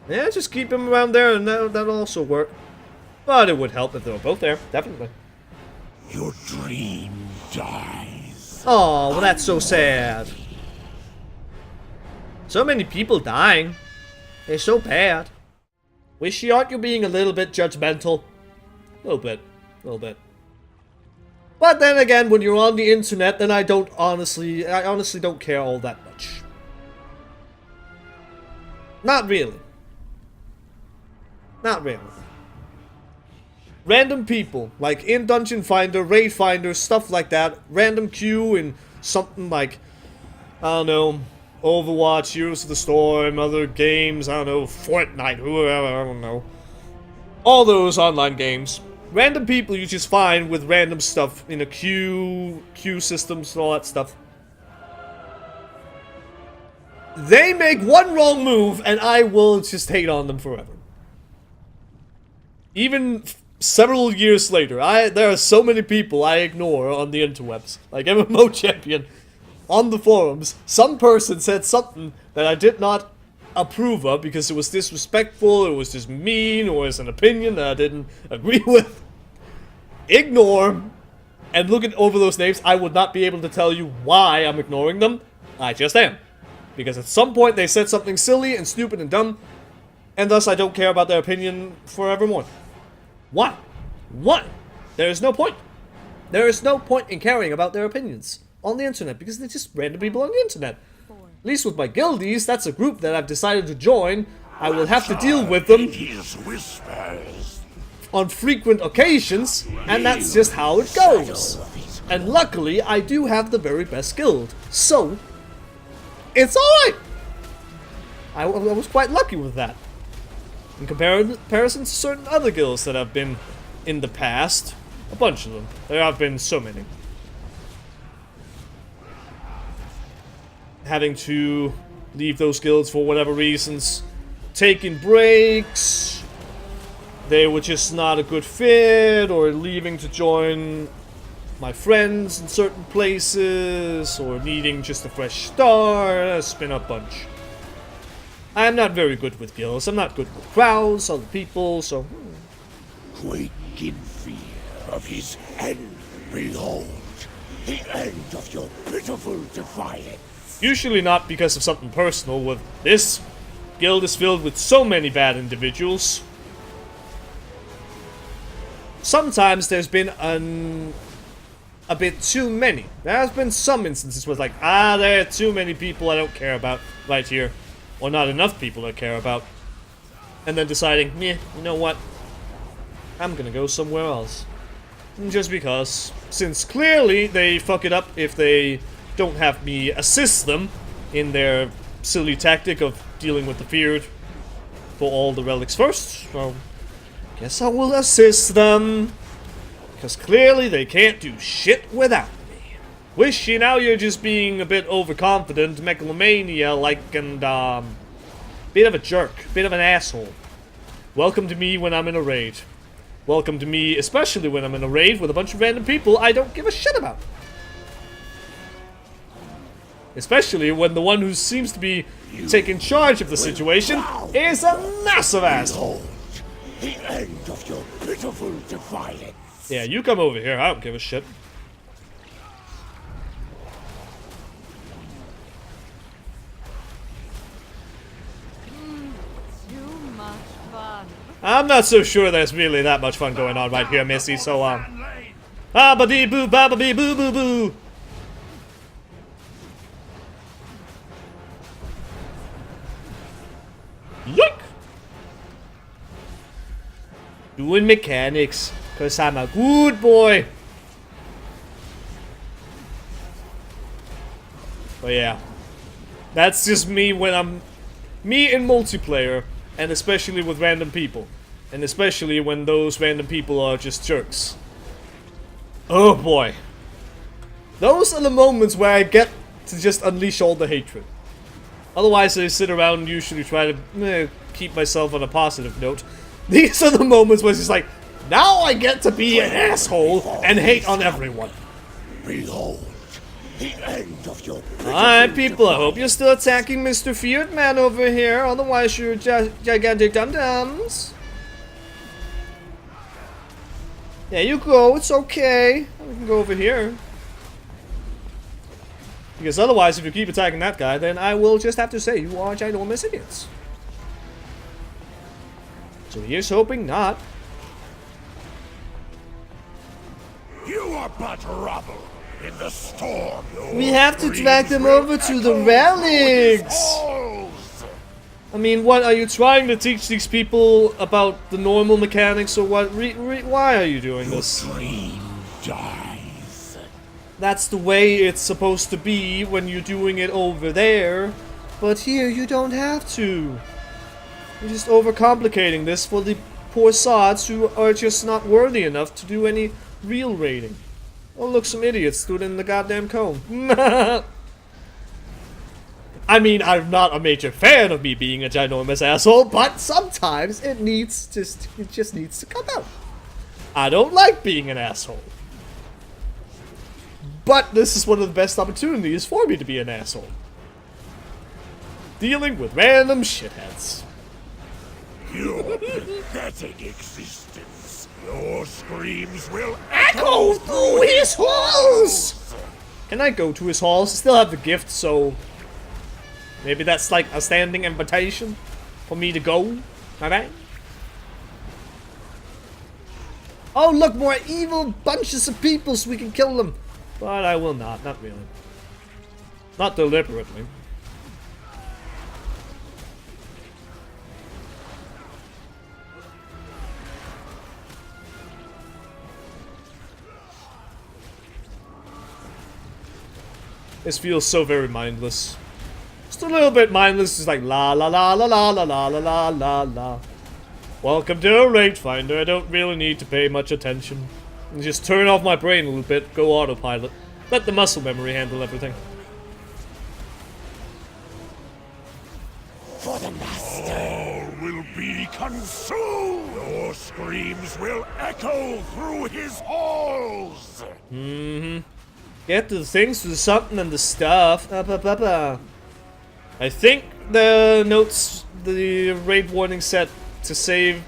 [SPEAKER 1] Yeah, just keep him around there, and that'll also work. But it would help if they were both there, definitely.
[SPEAKER 5] Your dream dies.
[SPEAKER 1] Oh, well, that's so sad. So many people dying. They're so bad. Wishy, aren't you being a little bit judgmental? A little bit. A little bit. But then again, when you're on the internet, then I honestly don't care all that much. Not really. Not really. Random people, like in Dungeon Finder, Raid Finder, stuff like that. Random queue in something like, I don't know, Overwatch, Heroes of the Storm, other games, I don't know, Fortnite, whoever, I don't know. All those online games. Random people you just find with random stuff in a queue systems and all that stuff. They make one wrong move and I will just hate on them forever. Even several years later, there are so many people I ignore on the interwebs. Like MMO Champion, on the forums, some person said something that I did not approve of because it was disrespectful, it was just mean, or it's an opinion that I didn't agree with. Ignore, and looking over those names, I would not be able to tell you why I'm ignoring them. I just am. Because at some point they said something silly and stupid and dumb, and thus I don't care about their opinion forevermore. Why? Why? There is no point. There is no point in caring about their opinions on the internet, because they're just random people on the internet. At least with my guildies, that's a group that I've decided to join. I will have to deal with them on frequent occasions, and that's just how it goes. And luckily, I do have the very best guild, so it's alright. I was quite lucky with that. In comparison to certain other guilds that have been in the past, a bunch of them. There have been so many. Having to leave those guilds for whatever reasons, taking breaks, they were just not a good fit, or leaving to join my friends in certain places, or needing just a fresh start. It's been a bunch. I'm not very good with guilds. I'm not good with crowds, other people, so...
[SPEAKER 9] Quake in fear of his end. Behold, the end of your pitiful defiance.
[SPEAKER 1] Usually not because of something personal. With this guild is filled with so many bad individuals. Sometimes there's been a bit too many. There has been some instances where it's like, there are too many people I don't care about right here. Or not enough people I care about. And then deciding, meh, you know what? I'm gonna go somewhere else. Just because. Since clearly they fuck it up if they don't have me assist them in their silly tactic of dealing with the feared for all the relics first. So, guess I will assist them. Because clearly they can't do shit without me. Wishy, now you're just being a bit overconfident, megalomania-like, and, bit of a jerk, bit of an asshole. Welcome to me when I'm in a raid. Welcome to me, especially when I'm in a raid with a bunch of random people I don't give a shit about. Especially when the one who seems to be taking charge of the situation is a massive asshole.
[SPEAKER 9] The end of your pitiful defiance.
[SPEAKER 1] Yeah, you come over here, I don't give a shit. I'm not so sure there's really that much fun going on right here, Missy, so, ba-ba-dee-boo, ba-ba-dee-boo-boo-boo! Yoink! Doing mechanics, cause I'm a good boy! But yeah. That's just me when I'm... me in multiplayer. And especially with random people. And especially when those random people are just jerks. Oh boy. Those are the moments where I get to just unleash all the hatred. Otherwise I sit around and usually try to keep myself on a positive note. These are the moments where it's just like, now I get to be an asshole and hate on everyone.
[SPEAKER 9] Behold, the end of your...
[SPEAKER 1] Alright, people, I hope you're still attacking Mr. Feared Man over here, otherwise you're gigantic dum-dums. Yeah, you go, it's okay. We can go over here. Because otherwise, if you keep attacking that guy, then I will just have to say you are ginormous idiots. So here's hoping not.
[SPEAKER 9] You are but rubble in the storm.
[SPEAKER 1] We have to drag them over to the relics! I mean, what, are you trying to teach these people about the normal mechanics or what? Why are you doing this? That's the way it's supposed to be when you're doing it over there. But here, you don't have to. You're just overcomplicating this for the poor sods who are just not worthy enough to do any real raiding. Oh look, some idiots stood in the goddamn cone. I mean, I'm not a major fan of me being a ginormous asshole, but sometimes it just needs to come out. I don't like being an asshole. But this is one of the best opportunities for me to be an asshole. Dealing with random shitheads.
[SPEAKER 9] Your pathetic existence. Your screams will
[SPEAKER 1] echo through his halls! Can I go to his halls? I still have the gift, so... maybe that's like a standing invitation for me to go. Alright? Oh, look, more evil bunches of people so we can kill them. But I will not really. Not deliberately. This feels so very mindless. Just a little bit mindless, just like la la la la la la la la la la. Welcome to a raid finder. I don't really need to pay much attention. Just turn off my brain a little bit, go autopilot. Let the muscle memory handle everything.
[SPEAKER 9] For the master. will be consumed. Your screams will echo through his halls.
[SPEAKER 1] Get the things, the something, and the stuff. I think the notes, the raid warning set to save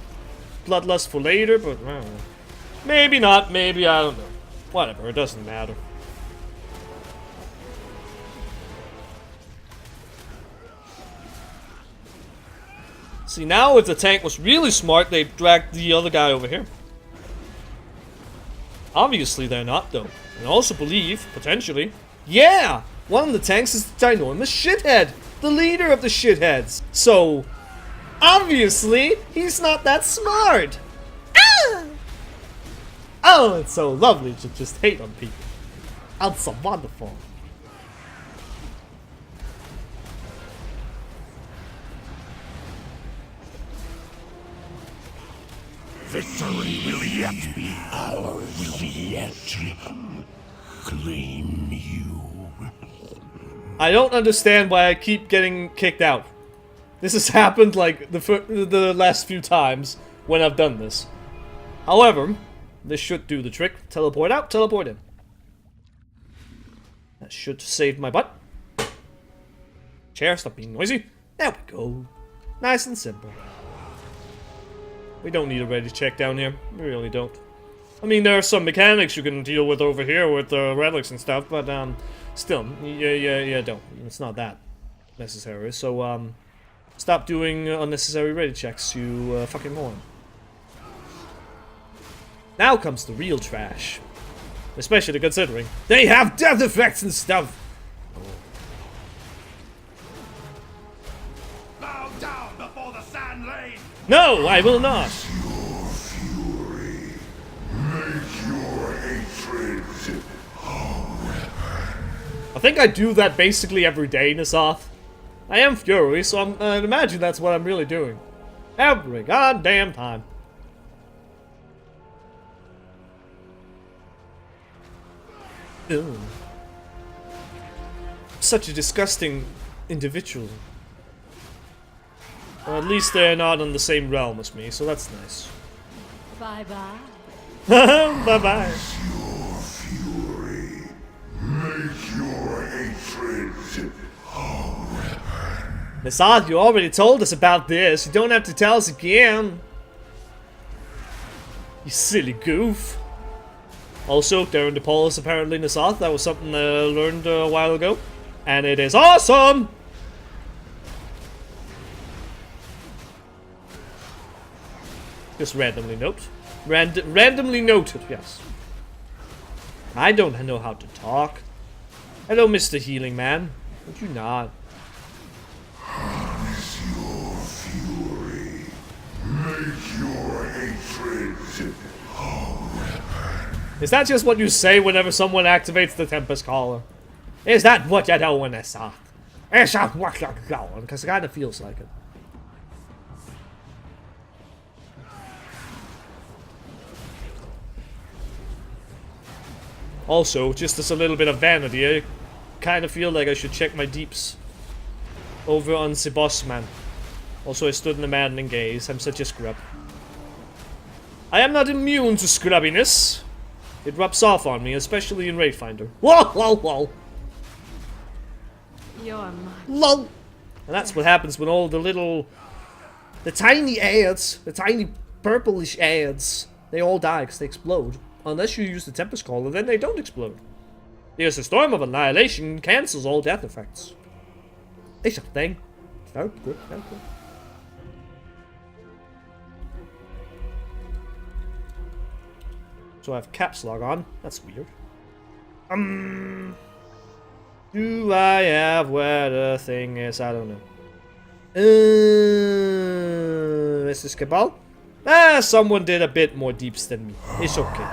[SPEAKER 1] Bloodlust for later, but I don't know. Maybe not, maybe, I don't know. Whatever, it doesn't matter. See, now if the tank was really smart, they'd drag the other guy over here. Obviously they're not, though. I also believe, potentially, yeah! One of the tanks is the ginormous shithead! The leader of the shitheads! So, obviously, he's not that smart! Ah! Oh, it's so lovely to just hate on people. That's so wonderful.
[SPEAKER 9] Victory will yet be ours. Will yet claim you.
[SPEAKER 1] I don't understand why I keep getting kicked out. This has happened like the last few times when I've done this. However, this should do the trick. Teleport out, teleport in. That should save my butt. Chair, stop being noisy. There we go. Nice and simple. We don't need a ready check down here. We really don't. I mean, there are some mechanics you can deal with over here with relics and stuff, but still, yeah, don't. It's not that necessary. So stop doing unnecessary ready checks, you fucking moron. Now comes the real trash, especially considering they have death effects and stuff.
[SPEAKER 9] Bow down before the sand lane.
[SPEAKER 1] No, I will not.
[SPEAKER 9] Your fury. Make your hatred a weapon.
[SPEAKER 1] I think I do that basically every day, N'Zoth. I am Fury, so I imagine that's what I'm really doing. Every goddamn time. Ew. Such a disgusting individual. Or at least they're not in the same realm as me, so that's nice.
[SPEAKER 6] Bye-bye.
[SPEAKER 1] Bye-bye.
[SPEAKER 9] Your fury. Make your hatred a weapon.
[SPEAKER 1] N'Zoth, you already told us about this. You don't have to tell us again. You silly goof. Also, Darren DePaul is apparently N'Zoth. That was something I learned a while ago. And it is awesome! Just randomly randomly noted, yes. I don't know how to talk. Hello, Mr. Healing Man. Would you not?
[SPEAKER 9] Harness your fury. Make your hatred a weapon.
[SPEAKER 1] Is that just what you say whenever someone activates the Tempest Caller? Is that what you do when it's what you're going? Because it kind of feels like it. Also, just as a little bit of vanity, I kind of feel like I should check my deeps over on the boss man. Also, I stood in the maddening gaze. I'm such a scrub. I am not immune to scrubbiness. It rubs off on me, especially in Raidfinder. Whoa, whoa, whoa.
[SPEAKER 4] You're mine.
[SPEAKER 1] LOL. And that's what happens when all the tiny ads, the tiny purplish ads, they all die because they explode. Unless you use the Tempest Caller, then they don't explode. Because the Storm of Annihilation cancels all death effects. It's a thing. Very good, very good. So I have caps lock on. That's weird. Do I have where the thing is? I don't know. Is this Cabal? Someone did a bit more deeps than me. It's okay.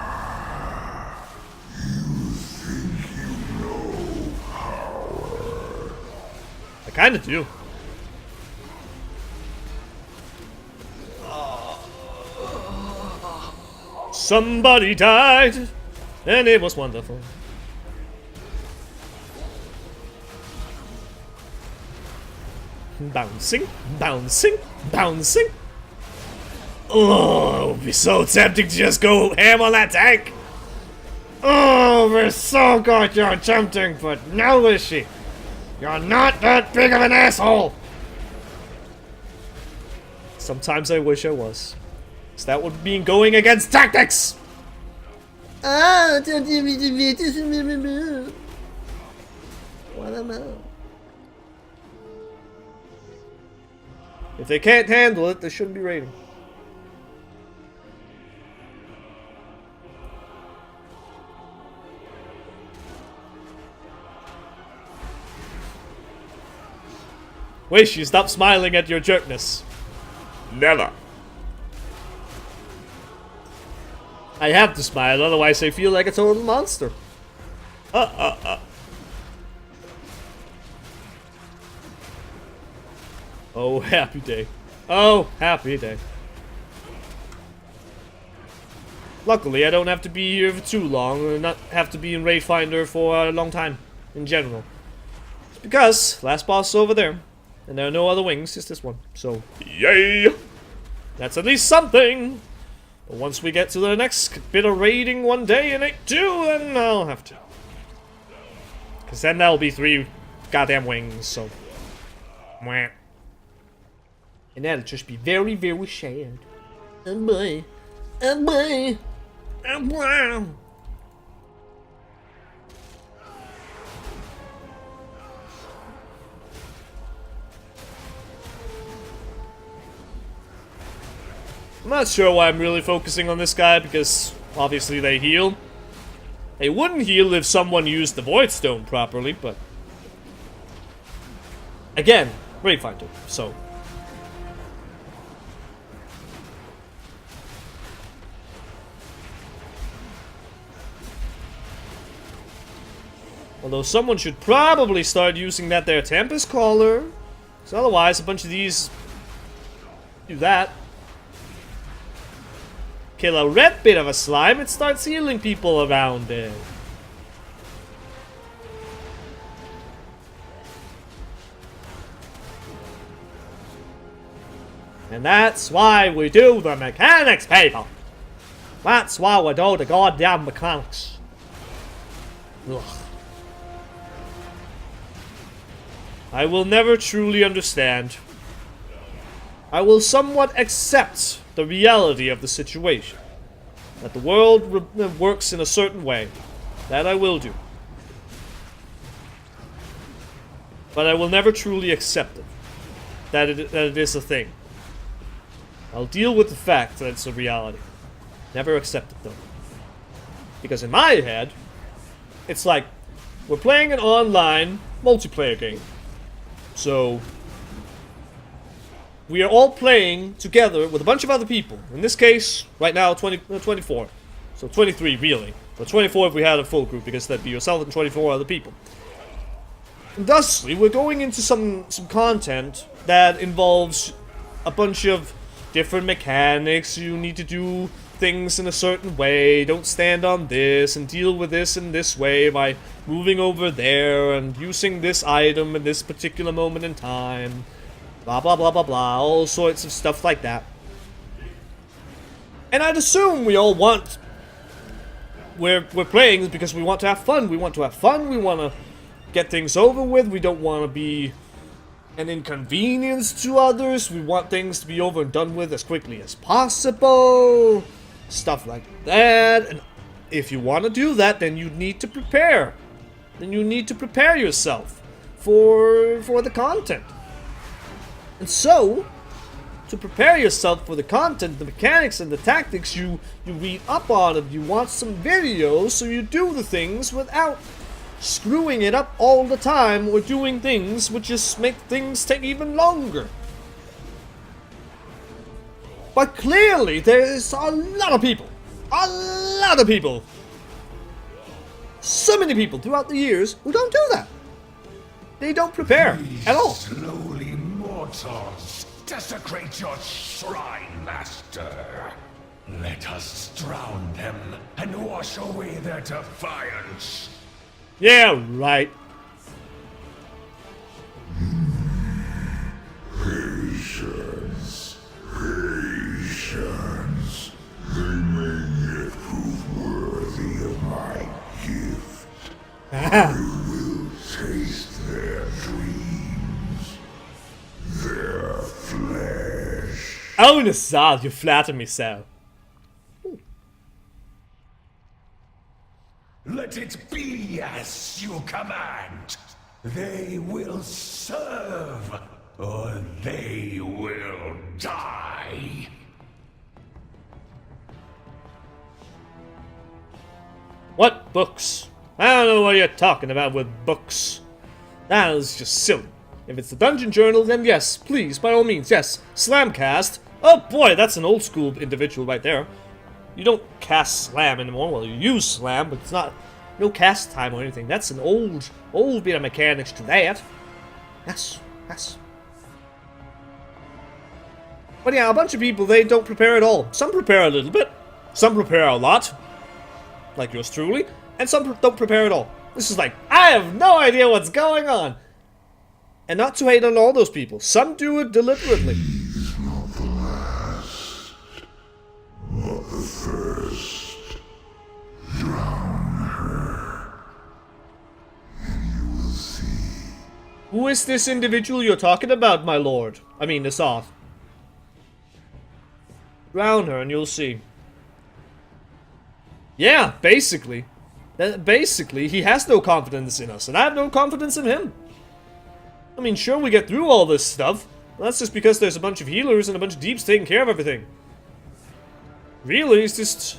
[SPEAKER 1] I kinda do. Somebody died, and it was wonderful. Bouncing, bouncing, bouncing. Oh, it would be so tempting to just go ham on that tank. Oh, we're so good, you're tempting, but no, Wishy. You're not that big of an asshole. Sometimes I wish I was. So that would mean going against tactics. What am I? If they can't handle it, they shouldn't be raiding. Wishy, stop smiling at your jerkness.
[SPEAKER 2] Never.
[SPEAKER 1] I have to smile, otherwise I feel like a total monster. Oh, happy day. Oh, happy day. Luckily, I don't have to be here for too long, and not have to be in Raid Finder for a long time, in general. It's because, last boss is over there, and there are no other wings, just this one, so...
[SPEAKER 2] Yay!
[SPEAKER 1] That's at least something! But once we get to the next bit of raiding one day in Act 2, then I'll have to. Because then that'll be 3 goddamn wings, so... Mwah. And that'll just be very, very sad. Oh boy. Oh boy. Oh boy. I'm not sure why I'm really focusing on this guy, because obviously they heal. They wouldn't heal if someone used the Void Stone properly, but... Again, Raid Finder, so... Although someone should probably start using that there Tempest Caller. Because otherwise a bunch of these do that. Kill a red bit of a slime, it starts healing people around it. And that's why we do the mechanics, people. That's why we do the goddamn mechanics. Ugh. I will never truly understand. I will somewhat accept the reality of the situation. That the world works in a certain way. That I will do. But I will never truly accept it. That it is a thing. I'll deal with the fact that it's a reality. Never accept it though. Because in my head, it's like, we're playing an online multiplayer game. So, we are all playing together with a bunch of other people. In this case, right now, 24. So 23, really. But 24 if we had a full group, because that'd be yourself and 24 other people. And thusly, we're going into some content that involves a bunch of different mechanics. You need to do things in a certain way. Don't stand on this, and deal with this in this way by moving over there, and using this item in this particular moment in time. Blah, blah, blah, blah, blah. All sorts of stuff like that. And I'd assume we all want... We're playing because we want to have fun. We want to have fun. We want to get things over with. We don't want to be an inconvenience to others. We want things to be over and done with as quickly as possible. Stuff like that. And if you want to do that, then you need to prepare. Then you need to prepare yourself for the content. And so, to prepare yourself for the content, the mechanics and the tactics, you read up on it, you watch some videos, so you do the things without screwing it up all the time, or doing things which just make things take even longer. But clearly, there's a lot of people, so many people throughout the years who don't do that. They don't prepare at all.
[SPEAKER 9] Slowly, mortals, desecrate your shrine, master. Let us drown them and wash away their defiance.
[SPEAKER 1] Yeah, right.
[SPEAKER 9] Patience, patience.
[SPEAKER 1] Oh, Nazal, you flatter me so.
[SPEAKER 9] Let it be as you command. They will serve, or they will die.
[SPEAKER 1] What books? I don't know what you're talking about with books. That is just silly. If it's the dungeon journal, then yes, please, by all means, yes. Slamcast. Oh boy, that's an old school individual right there. You don't cast slam anymore. Well, you use slam, but it's not no cast time or anything. That's an old bit of mechanics to that. Yes. But yeah, a bunch of people, they don't prepare at all. Some prepare a little bit. Some prepare a lot. Like yours truly. And some don't prepare at all. This is like, I have no idea what's going on. And not to hate on all those people. Some do it deliberately.
[SPEAKER 9] Not the last, but the first. Drown her, and you will see.
[SPEAKER 1] Who is this individual you're talking about, my lord? I mean, Azeroth. Drown her and you'll see. Yeah, basically. Basically, he has no confidence in us, and I have no confidence in him. I mean, sure, we get through all this stuff. Well, that's just because there's a bunch of healers and a bunch of deeps taking care of everything. Really, it's just...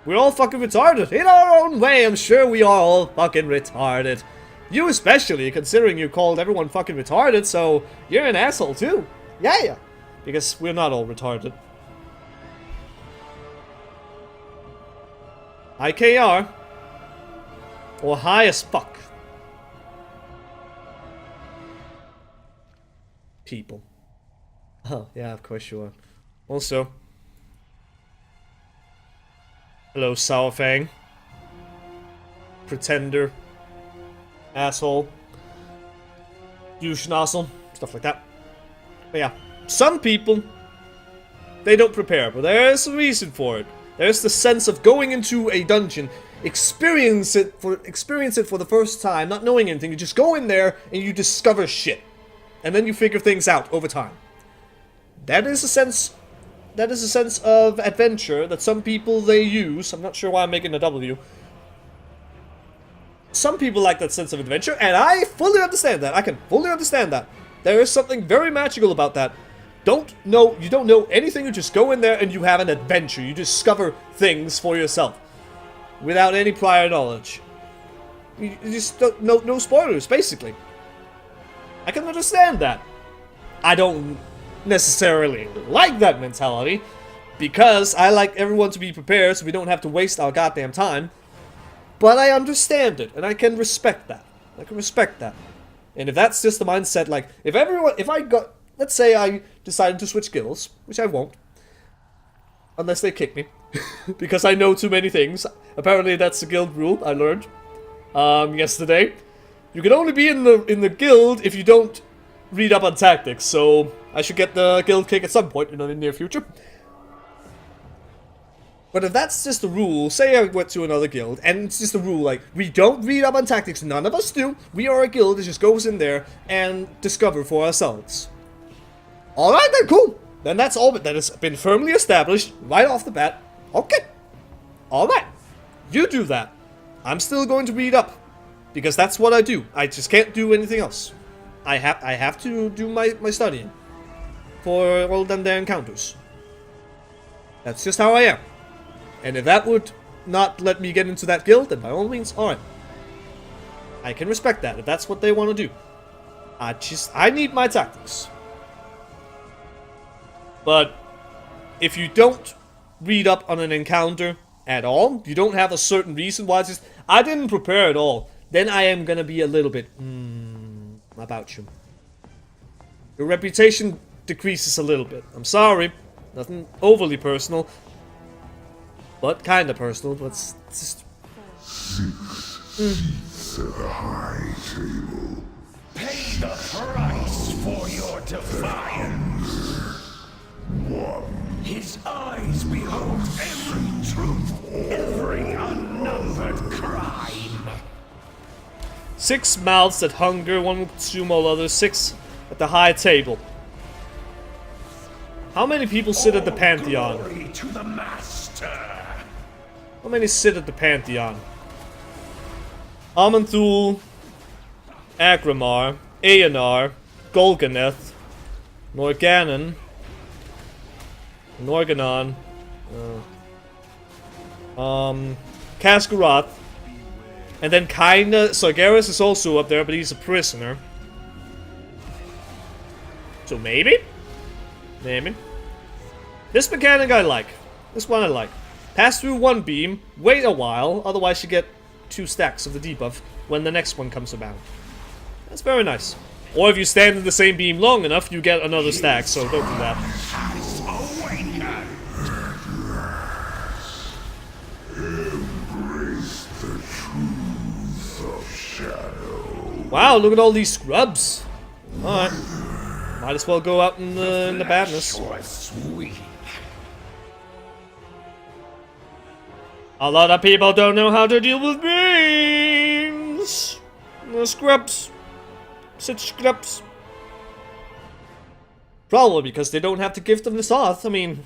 [SPEAKER 1] We're all fucking retarded. In our own way, I'm sure we are all fucking retarded. You especially, considering you called everyone fucking retarded, so you're an asshole too. Yeah. Because we're not all retarded. IKR. Or high as fuck. People. Oh, yeah, of course you are. Also. Hello, Sourfang. Pretender. Asshole. Douche-nozzle. Stuff like that. But yeah. Some people, they don't prepare, but there's a reason for it. There's the sense of going into a dungeon, experience it for the first time, not knowing anything. You just go in there and you discover shit. And then you figure things out over time. That is a sense of adventure that some people they use. I'm not sure why I'm making a W. Some people like that sense of adventure, and I fully understand that. I can fully understand that. There is something very magical about that. You don't know anything, you just go in there and you have an adventure. You discover things for yourself. Without any prior knowledge. You just don't, no spoilers, basically. I can understand that. I don't necessarily like that mentality, because I like everyone to be prepared so we don't have to waste our goddamn time. But I understand it, and I can respect that. And if that's just the mindset, like, let's say I decided to switch guilds, which I won't. Unless they kick me. Because I know too many things. Apparently that's the guild rule I learned yesterday. You can only be in the guild if you don't read up on tactics, so I should get the guild kick at some point in the near future. But if that's just the rule, say I went to another guild, and it's just a rule, like, we don't read up on tactics, none of us do. We are a guild that just goes in there and discover for ourselves. Alright then, cool. Then that's all, that has been firmly established right off the bat. Okay. Alright. You do that. I'm still going to read up. Because that's what I do. I just can't do anything else. I have to do my studying. For all them there encounters. That's just how I am. And if that would not let me get into that guild, then by all means, alright. I can respect that, if that's what they want to do. I need my tactics. But if you don't read up on an encounter at all, you don't have a certain reason why it's just, I didn't prepare at all, then I am gonna be a little bit, about you. Your reputation decreases a little bit. I'm sorry. Nothing overly personal. But kinda personal, but it's just...
[SPEAKER 9] 6 seats at a high table. Pay the price for your defiance. 1. His eyes behold every truth, every unnumbered crime.
[SPEAKER 1] 6 mouths that hunger, one will consume all others. 6 At the high table. How many people sit at the Pantheon?
[SPEAKER 9] Glory to the Master.
[SPEAKER 1] How many sit at the Pantheon? Aman'Thul, Agramar, Aeonar, Golganeth, Norganon, Norganon, Kas'Goroth, and then kinda Sargeras is also up there, but he's a prisoner. So maybe? Maybe. This mechanic I like. This one I like. Pass through one beam, wait a while, otherwise you get 2 stacks of the debuff when the next one comes about. That's very nice. Or if you stand in the same beam long enough, you get another stack, so don't do that.
[SPEAKER 9] Embrace the truth of shadow.
[SPEAKER 1] Wow, look at all these scrubs. Alright. Might as well go out in the badness. A lot of people don't know how to deal with beams. The scrubs. Such scrubs. Probably because they don't have the gift of N'Zoth. I mean,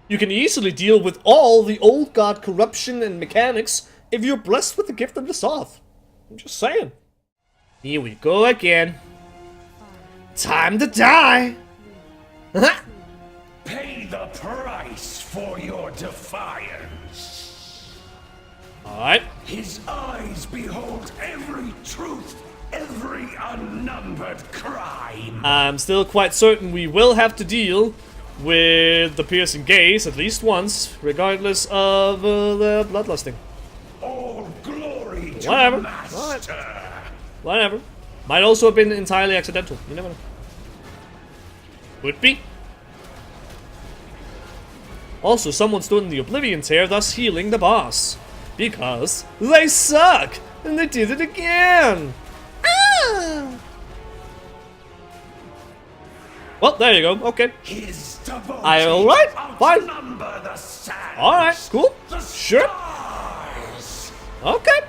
[SPEAKER 1] you can easily deal with all the old god corruption and mechanics if you're blessed with the gift of N'Zoth. I'm just saying. Here we go again. Time to die!
[SPEAKER 9] Pay the price for your defiance.
[SPEAKER 1] Alright.
[SPEAKER 9] His eyes behold every truth, every unnumbered crime.
[SPEAKER 1] I'm still quite certain we will have to deal with the piercing gaze at least once, regardless of the bloodlusting.
[SPEAKER 9] All glory to
[SPEAKER 1] Whatever.
[SPEAKER 9] the Master.
[SPEAKER 1] Whatever. Might also have been entirely accidental. You never know. Would be. Also, someone's doing the Oblivion Tear, thus healing the boss. Because they suck! And they did it again! Ah! Well, there you go. Okay. Alright, fine. Alright, cool. Sure. Okay.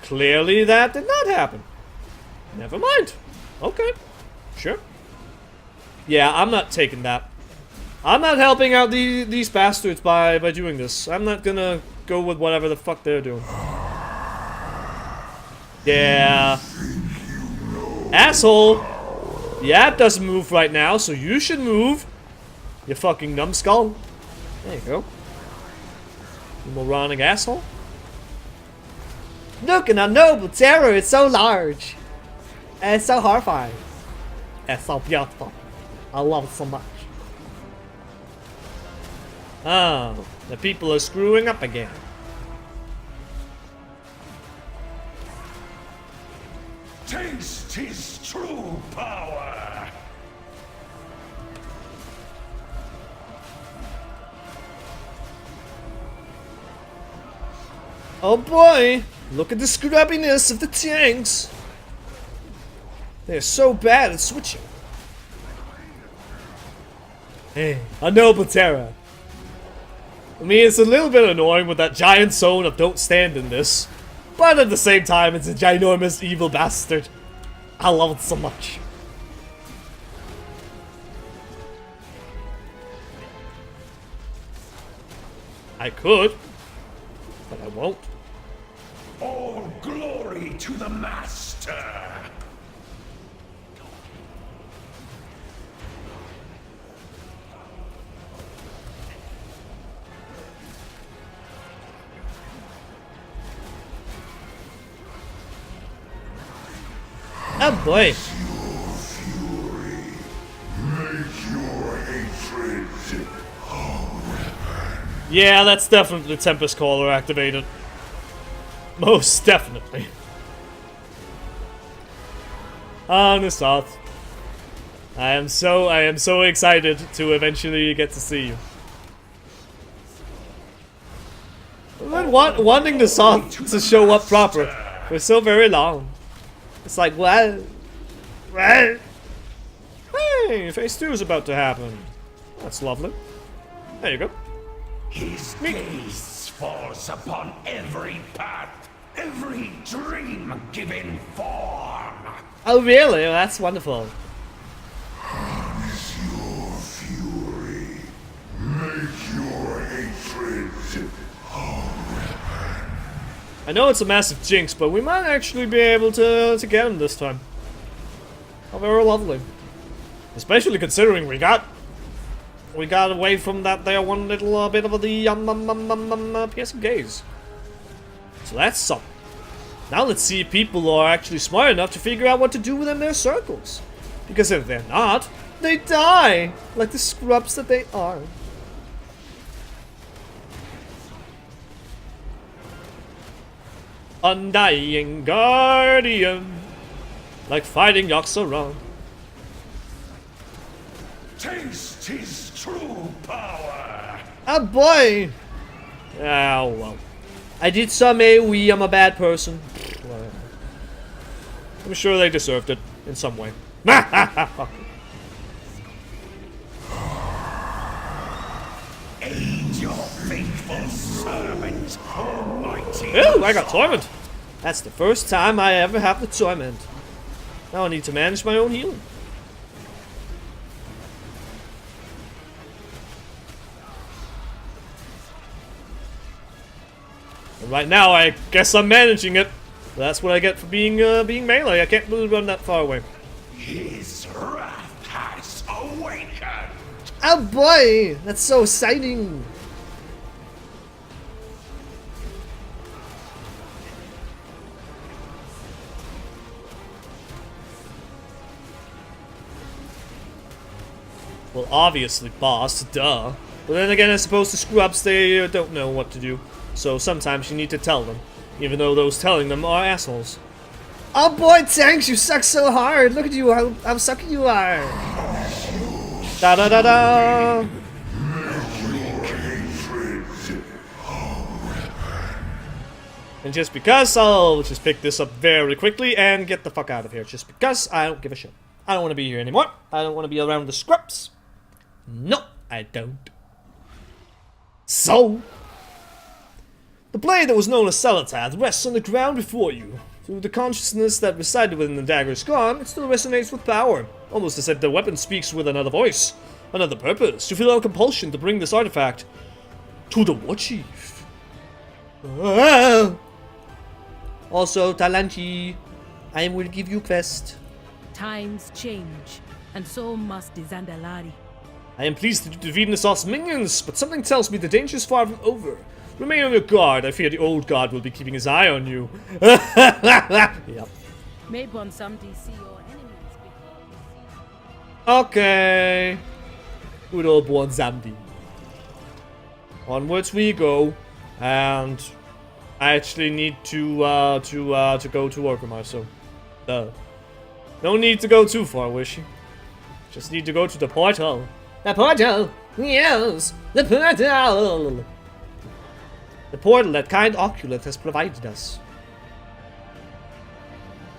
[SPEAKER 1] Clearly that did not happen. Never mind. Okay. Sure. Yeah, I'm not taking that. I'm not helping out these bastards by doing this. I'm not gonna go with whatever the fuck they're doing. Yeah. Asshole. Yeah, it doesn't move right now, so you should move. You fucking numbskull. There you go. You moronic asshole. Look at our noble terror, it's so large. And it's so horrifying. It's so beautiful. I love it so much. Oh, the people are screwing up again.
[SPEAKER 9] Taste his true power.
[SPEAKER 1] Oh boy, look at the scrubbiness of the tanks. They're so bad at switching. Hey, a noble terror. I mean, it's a little bit annoying with that giant zone of don't stand in this. But at the same time, it's a ginormous evil bastard. I love it so much. I could, but I won't.
[SPEAKER 9] All glory to the Master.
[SPEAKER 1] Oh boy. Yeah, that's definitely Tempest Caller activated. Most definitely. Ah, N'Zoth. I am so excited to eventually get to see you. I've been wanting N'Zoth to show up proper for so very long. It's like, what? What? Hey, phase 2 is about to happen. That's lovely. There you go.
[SPEAKER 9] His gaze falls upon every path, every dream given form.
[SPEAKER 1] Oh, really? Well, that's wonderful.
[SPEAKER 9] Harness your fury. Make your hatred our weapon.
[SPEAKER 1] I know it's a massive jinx, but we might actually be able to get him this time. Oh, very lovely. Especially considering we got away from that there one little bit of the piercing gaze. So that's something. Now let's see if people are actually smart enough to figure out what to do within their circles. Because if they're not, they die! Like the scrubs that they are. Undying Guardian. Like fighting Yaxaron.
[SPEAKER 9] Taste his true power.
[SPEAKER 1] Oh boy! Oh well. I did some AoE, I'm a bad person. I'm sure they deserved it in some way.
[SPEAKER 9] Aid your faithful servant, almighty.
[SPEAKER 1] Ooh, I got Torment! That's the first time I ever have the Torment. Now I need to manage my own healing. And right now, I guess I'm managing it. That's what I get for being melee. I can't really run that far away.
[SPEAKER 9] His wrath has awakened.
[SPEAKER 1] Oh boy, that's so exciting. Well, obviously, boss, duh. But then again, I suppose the scrubs, they don't know what to do. So sometimes you need to tell them, even though those telling them are assholes. Oh boy, Tanks, you suck so hard. Look at you, how sucky you are. Da da da da. And just because, I'll just pick this up very quickly and get the fuck out of here. Just because I don't give a shit. I don't want to be here anymore. I don't want to be around the scrubs. No, I don't. So, the blade that was known as Xal'atath rests on the ground before you. Through the consciousness that resided within the dagger's gone, it still resonates with power. Almost as if the weapon speaks with another voice, another purpose, to feel a compulsion to bring this artifact to the Warchief. Ah. Also, Talanchi, I will give you quest.
[SPEAKER 15] Times change, and so must the Zandalari.
[SPEAKER 1] I am pleased to defeat Nassau's minions, but something tells me the danger is far from over. Remain on your guard. I fear the old god will be keeping his eye on you. Yep.
[SPEAKER 15] Maybe on some DC or enemies.
[SPEAKER 1] Okay. Good old boy Zamdi. Onwards we go, and I actually need to go to Orgrimmar, so no need to go too far, Wishy. Just need to go to the portal. The portal! Yes! The portal! The portal that kind Oculus has provided us.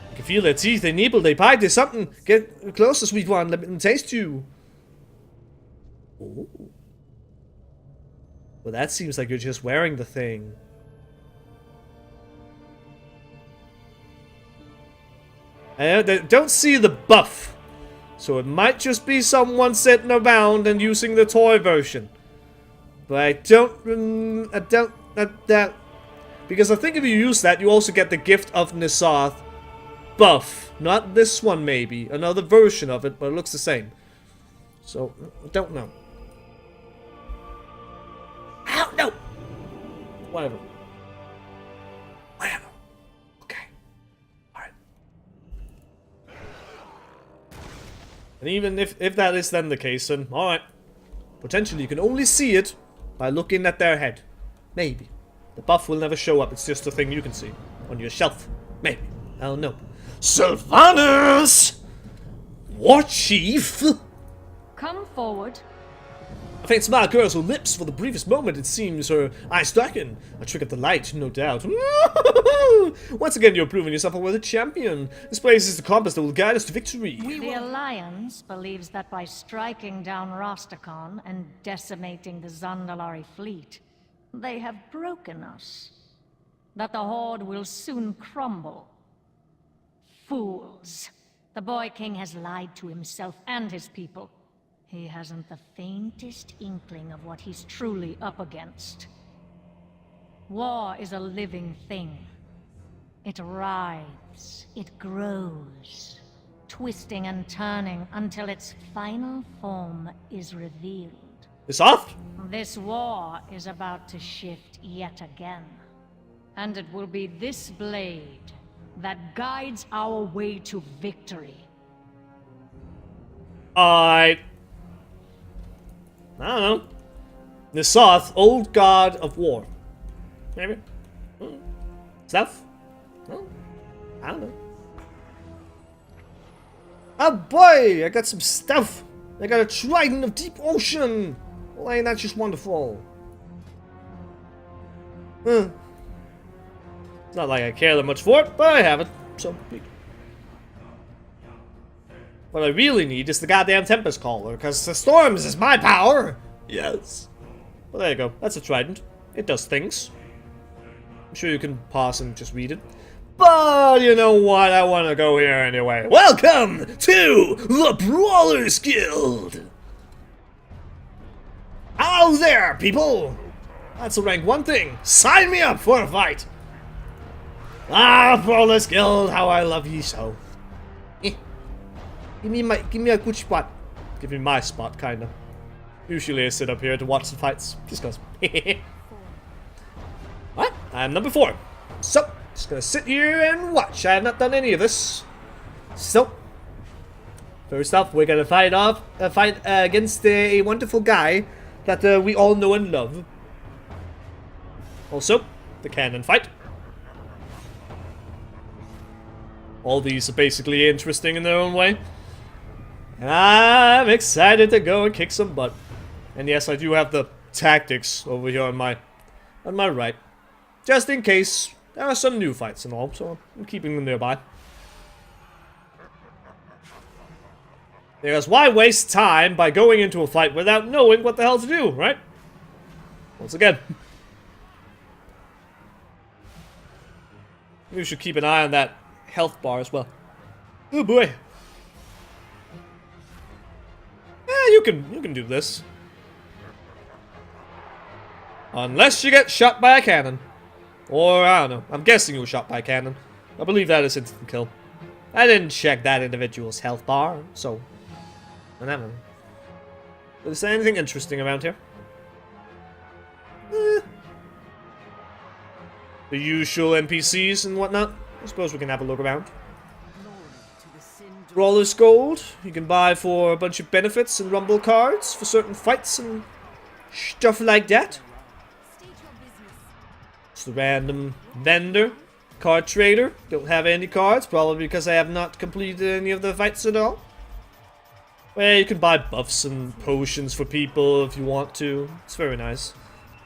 [SPEAKER 1] I can feel their teeth, they nibble, they bite, there's something. Get closer, sweet one, let me taste you. Ooh. Well, that seems like you're just wearing the thing. I don't see the buff. So it might just be someone sitting around and using the toy version. But I don't, because I think if you use that, you also get the Gift of N'Zoth buff. Not this one, maybe. Another version of it, but it looks the same. So, I don't know. I don't know! Whatever. Whatever. Okay. Alright. And even if that is then the case, then alright. Potentially you can only see it by looking at their head. Maybe. The buff will never show up, it's just a thing you can see. On your shelf. Maybe. I don't know. Sylvanas! Warchief!
[SPEAKER 6] Come forward.
[SPEAKER 1] A faint smile curls her lips. For the briefest moment, it seems her eyes darken. A trick of the light, no doubt. Once again, you're proving yourself a worthy champion. This place is the compass that will guide us to victory.
[SPEAKER 6] The Alliance believes that by striking down Rastakhan and decimating the Zandalari fleet, they have broken us. That the Horde will soon crumble. Fools. The boy king has lied to himself and his people. He hasn't the faintest inkling of what he's truly up against. War is a living thing. It writhes, it grows, twisting and turning until its final form is revealed.
[SPEAKER 1] It's off?
[SPEAKER 6] This war is about to shift yet again. And it will be this blade that guides our way to victory.
[SPEAKER 1] I don't know. N'Zoth, old god of war. Maybe? Stuff? I don't know. Oh boy, I got some stuff. I got a trident of deep ocean. Well, ain't that just wonderful? It's not like I care that much for it, but I have it, so. What I really need is the goddamn Tempest Caller, because the storms is my power! Yes. Well, there you go. That's a trident. It does things. I'm sure you can pause and just read it. But you know what? I want to go here anyway. Welcome to the Brawlers Guild! Hello there, people! That's a rank 1 thing. Sign me up for a fight! Ah, Brawlers Guild, how I love ye so. Give me a good spot. Give me my spot, kinda. Usually I sit up here to watch the fights. Just cause. What? I'm number 4. So, just gonna sit here and watch. I have not done any of this. So, first off, we're gonna fight against a wonderful guy that we all know and love. Also, the cannon fight. All these are basically interesting in their own way. And I'm excited to go and kick some butt. And yes, I do have the tactics over here on my right. Just in case there are some new fights and all, so I'm keeping them nearby. Because why waste time by going into a fight without knowing what the hell to do, right? Once again. We should keep an eye on that health bar as well. Oh boy. Yeah, you can do this. Unless you get shot by a cannon. Or, I don't know. I'm guessing you were shot by a cannon. I believe that is instant kill. I didn't check that individual's health bar, so. I don't know. Is there anything interesting around here? The usual NPCs and whatnot. I suppose we can have a look around. Brawler's Gold. You can buy for a bunch of benefits and rumble cards for certain fights and stuff like that. It's the random vendor. Card trader. Don't have any cards, probably because I have not completed any of the fights at all. Well, you can buy buffs and potions for people if you want to. It's very nice.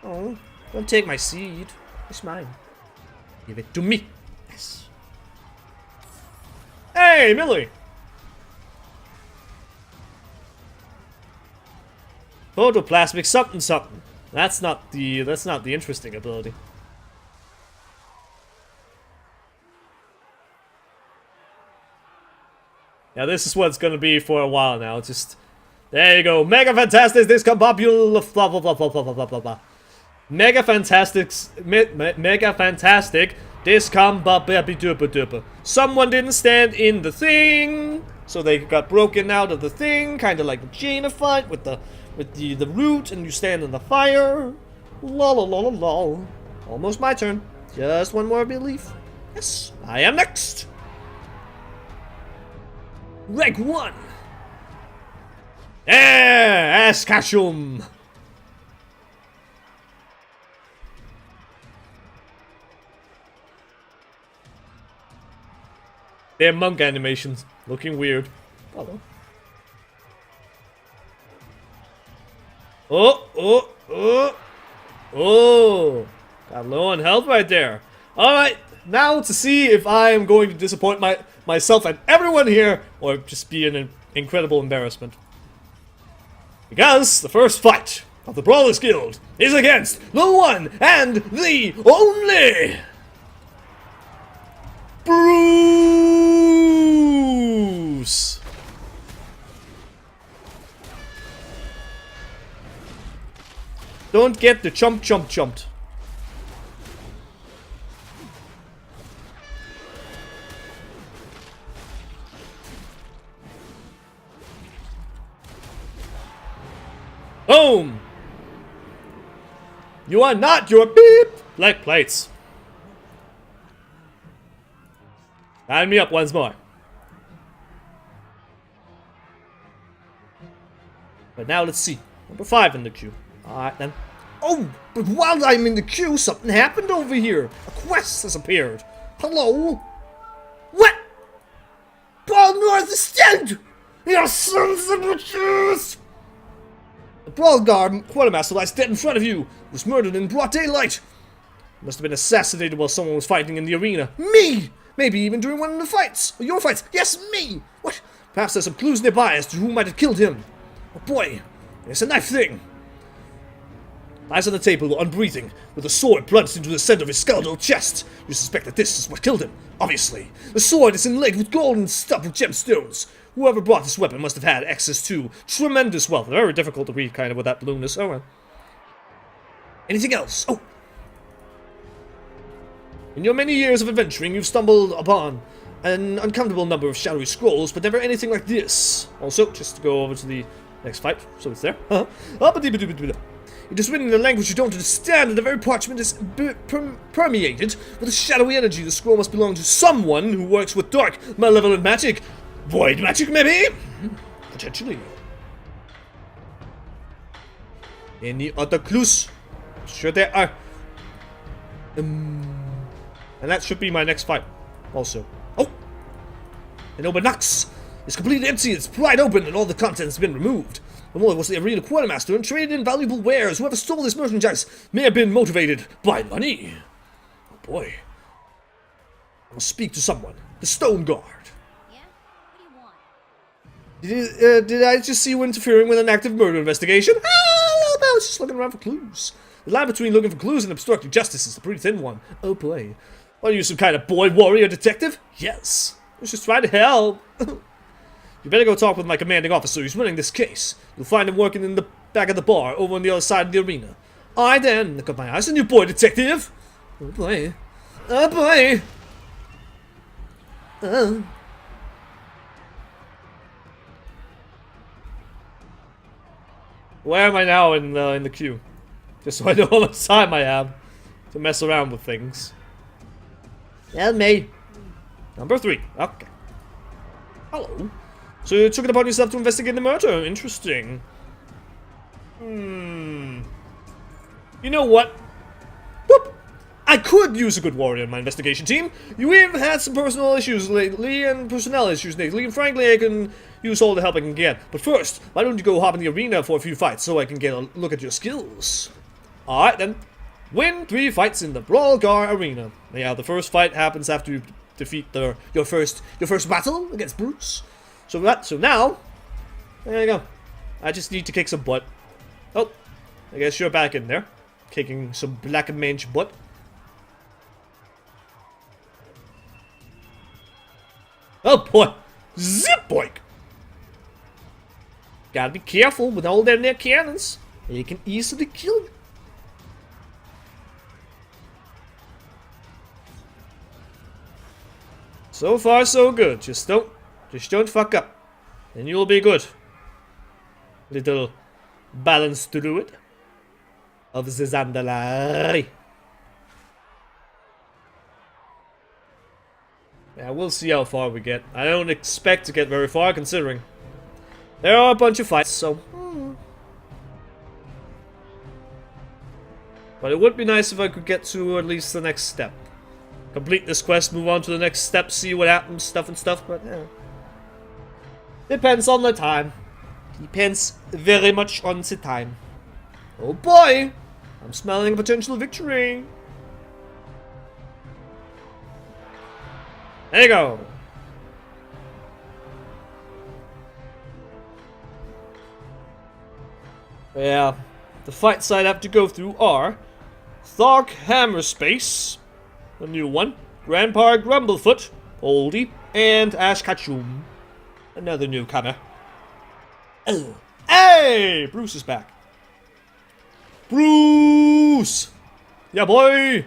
[SPEAKER 1] Oh, don't take my seed. It's mine. Give it to me. Yes. Hey, Millie! Photoplasmic something something. That's not the interesting ability. Yeah, this is what it's gonna be for a while now. Just there you go. Mega Fantastic Discombobule blah blah blah blah blah blah blah blah. Mega Fantastic Discombobule. Someone didn't stand in the thing, so they got broken out of the thing, kind of like the Jaina fight with the root, and you stand in the fire. Lol lol lol lol. Almost my turn. Just one more belief. Yes, I am next. Rank 1. Askashum. Their monk animations looking weird. Hello. Oh! Got low on health right there. Alright, now to see if I am going to disappoint myself and everyone here, or just be an incredible embarrassment. Because the first fight of the Brawlers Guild is against the one and the only Don't get the chumped. Boom! You are not your beep black plates. Line me up once more. But now let's see. Number 5 in the queue. Alright then. Oh, but while I'm in the queue, something happened over here. A quest has appeared. Hello? What? Brawl North is dead! You sons of bitches! The Brawl Guard quartermaster lies dead in front of you. He was murdered in broad daylight. He must have been assassinated while someone was fighting in the arena. Me! Maybe even during one of the fights. Or your fights. Yes, me! What? Perhaps there's some clues nearby as to who might have killed him. Oh boy, it's a knife thing. Lies on the table, unbreathing, with a sword plunged into the center of his skeletal chest. You suspect that this is what killed him, obviously. The sword is inlaid with gold and stuffed with gemstones. Whoever brought this weapon must have had access to tremendous wealth. Very difficult to read, kind of, with that blueness. Oh, well. Anything else? Oh. In your many years of adventuring, you've stumbled upon an uncountable number of shadowy scrolls, but never anything like this. Also, just to go over to the next fight, so it's there. It is written in a language you don't understand, and the very parchment is permeated with a shadowy energy. The scroll must belong to someone who works with dark, malevolent magic. Void magic, maybe? Potentially. Any other clues? Sure there are. And that should be my next fight, also. Oh! An open box. It's completely empty, it's pried open, and all the contents have been removed. The boy was the arena quartermaster and traded in valuable wares. Whoever stole this merchandise may have been motivated by money. Oh boy. I must speak to someone. The Stone Guard.
[SPEAKER 6] Yeah? What do you want?
[SPEAKER 1] Did I just see you interfering with an active murder investigation? Ah, I was just looking around for clues. The line between looking for clues and obstructing justice is a pretty thin one. Oh boy. Are you some kind of boy warrior detective? Yes. I was just trying to help. You better go talk with my commanding officer who's running this case. You'll find him working in the back of the bar over on the other side of the arena. Alright then, got my eyes on you, boy detective. Oh boy. Oh boy. Where am I now in the queue? Just so I know how much time I have to mess around with things. Tell me. Number 3. Okay. Hello. So you took it upon yourself to investigate the murder. Interesting. You know what? Whoop! I could use a good warrior in my investigation team. You even had some personal issues lately and personnel issues lately, and frankly, I can use all the help I can get. But first, why don't you go hop in the arena for a few fights so I can get a look at your skills? Alright then. Win 3 fights in the Brawl Guard arena. Yeah, the first fight happens after you defeat your first battle against Bruce. So now, there you go. I just need to kick some butt. Oh, I guess you're back in there, kicking some black mage butt. Oh boy, zip boink! Gotta be careful with all their cannons. They can easily kill you. So far, so good. Just don't fuck up, and you'll be good. Little balanced druid of the Zandalari. Yeah, we'll see how far we get. I don't expect to get very far, considering there are a bunch of fights, so... But it would be nice if I could get to at least the next step. Complete this quest, move on to the next step, see what happens, stuff, but yeah. Depends on the time. Depends very much on the time. Oh boy! I'm smelling a potential victory. There you go. Yeah, the fights I'd have to go through are Thark Hammerspace, the new one, Grandpa Grumblefoot, oldie, and Ash Ketchum, another newcomer. Oh, hey, Bruce is back. Bruce! Yeah, boy!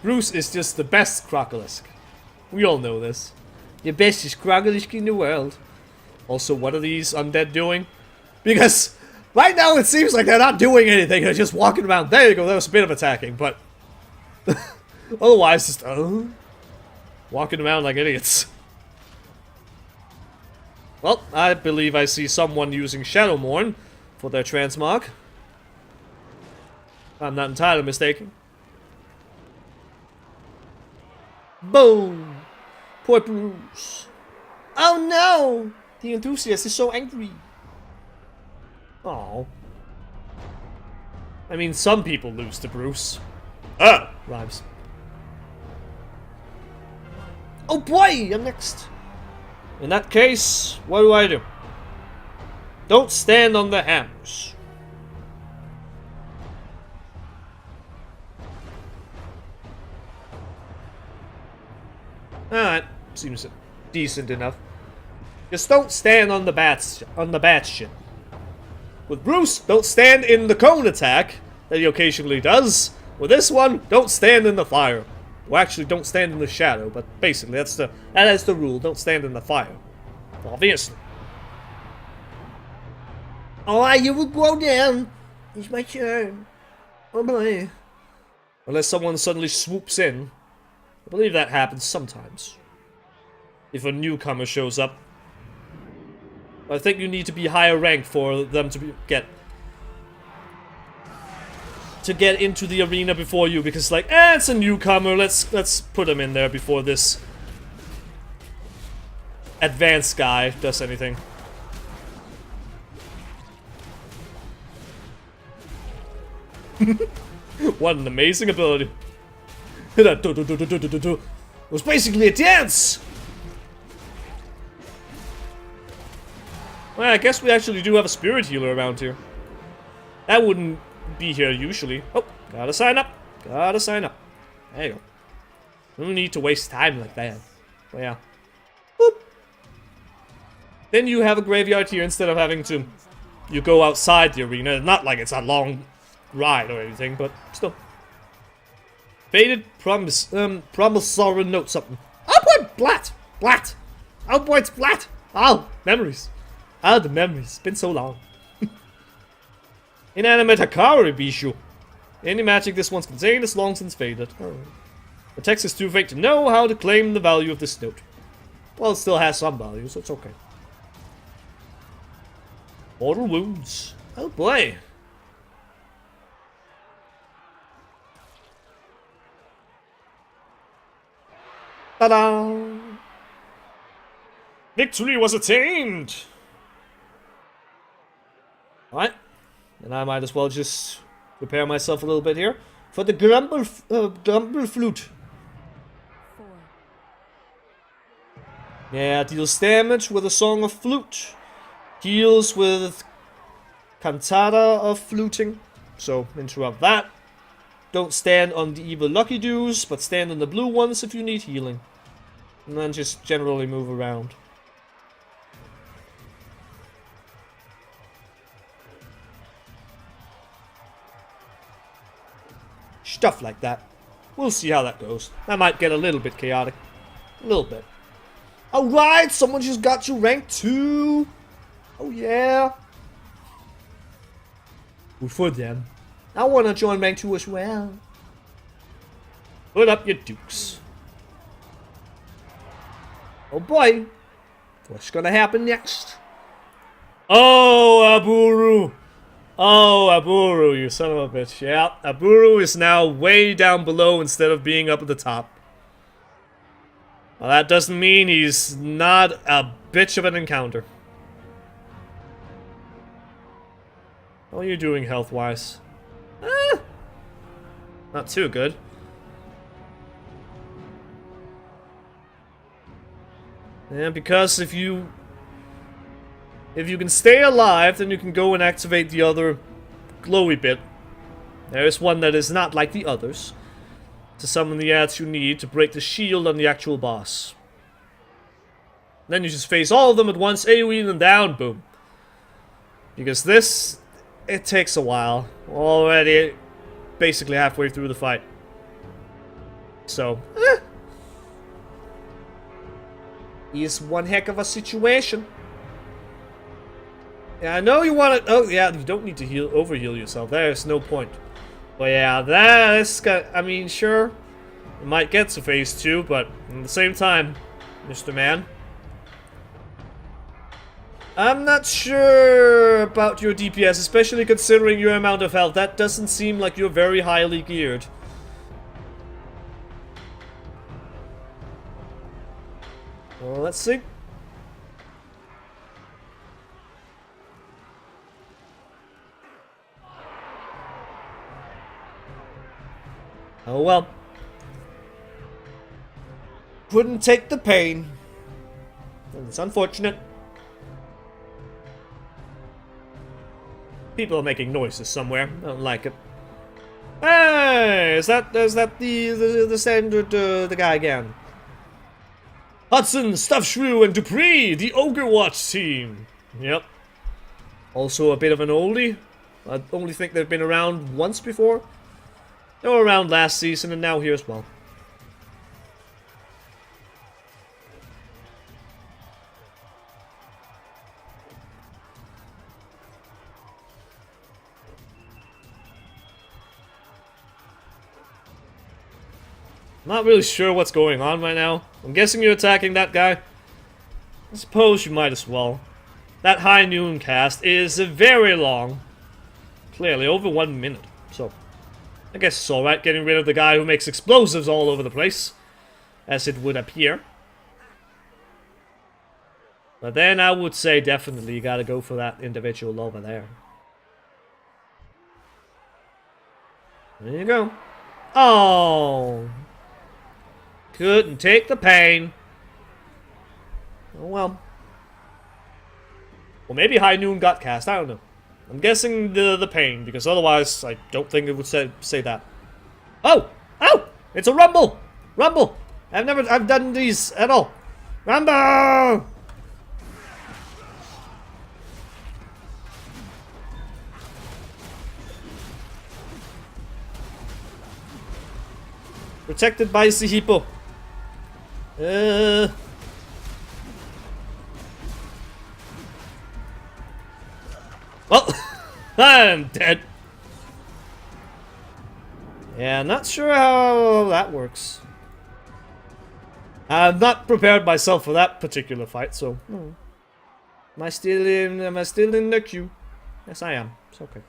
[SPEAKER 1] Bruce is just the best Crocolisk. We all know this. The bestest Crocolisk in the world. Also, what are these undead doing? Because right now it seems like they're not doing anything. They're just walking around. There you go. That was a bit of attacking, but otherwise, just walking around like idiots. Well, I believe I see someone using Shadowmourne for their transmog. I'm not entirely mistaken. Boom! Poor Bruce. Oh no! The enthusiast is so angry. Oh. I mean, some people lose to Bruce. Ah! Rhymes. Oh boy! I'm next. In that case, what do? Don't stand on the hammers. Alright, seems decent enough. Just don't stand on the bat shit. With Bruce, don't stand in the cone attack that he occasionally does. With this one, don't stand in the fire. Well, actually, don't stand in the shadow, but basically that is the rule. Don't stand in the fire. Obviously. Alright, you will go down. It's my turn. Oh boy. Unless someone suddenly swoops in. I believe that happens sometimes. If a newcomer shows up. I think you need to be higher ranked for them to get into the arena before you, because like, it's a newcomer, let's put him in there before this advanced guy does anything. What an amazing ability. It was basically a dance! Well, I guess we actually do have a spirit healer around here. That wouldn't be here usually. Oh, gotta sign up. Gotta sign up. There you go. No need to waste time like that. So yeah. Boop. Then you have a graveyard here instead of having to... You go outside the arena. Not like it's a long ride or anything, but still. Faded promissory note something. Oh boy, Blat! Blat! Oh boy, it's Blat! Oh, memories. Ah, the memories. It's been so long. Inanimate Hakari Bishu. Any magic this one's contained is long since faded. Right. The text is too vague to know how to claim the value of this note. Well, it still has some value, so it's okay. Mortal wounds. Oh boy. Ta-da! Victory was attained! Alright. And I might as well just prepare myself a little bit here for the grumble flute.
[SPEAKER 15] 4.
[SPEAKER 1] Yeah, deals damage with a song of flute. Heals with cantata of fluting. So interrupt that. Don't stand on the evil lucky dews, but stand on the blue ones if you need healing. And then just generally move around. Stuff like that. We'll see how that goes. That might get a little bit chaotic. A little bit. Alright, someone just got you rank 2. Oh yeah. Good for them. I want to join rank 2 as well. Put up your dukes. Oh boy. What's gonna happen next? Oh, Aburu. Oh, Aburu, you son of a bitch. Yeah, Aburu is now way down below instead of being up at the top. Well, that doesn't mean he's not a bitch of an encounter. How are you doing health-wise? Not too good. Yeah, because if you can stay alive, then you can go and activate the other glowy bit. There is one that is not like the others. To summon the ads you need to break the shield on the actual boss. Then you just face all of them at once, AoE them down, boom. Because this, it takes a while. Already basically halfway through the fight. So, is one heck of a situation. Yeah, I know you want to. Oh, yeah, you don't need to overheal yourself. There's no point. But yeah, that's got. I mean, sure, it might get to phase 2, but at the same time, Mr. Man, I'm not sure about your DPS, especially considering your amount of health. That doesn't seem like you're very highly geared. Well, let's see. Oh well. Couldn't take the pain. And it's unfortunate. People are making noises somewhere. I don't like it. Hey, is that the standard the guy again? Hudson, Stuffshrew, and Dupree, the Ogre Watch team. Yep. Also a bit of an oldie. I only think they've been around once before. They were around last season and now here as well. Not really sure what's going on right now. I'm guessing you're attacking that guy. I suppose you might as well. That high noon cast is very long. Clearly over 1 minute. So, I guess it's alright getting rid of the guy who makes explosives all over the place. As it would appear. But then I would say definitely you gotta go for that individual over there. There you go. Oh! Couldn't take the pain. Oh well. Well, maybe High Noon got cast. I don't know. I'm guessing the pain, because otherwise I don't think it would say that. Oh! Oh! It's a rumble! Rumble! I've done these at all. Rumble! Protected by the hippo. Well, I'm dead. Yeah, not sure how that works. I've not prepared myself for that particular fight, so am I still in the queue? Yes, I am. It's okay.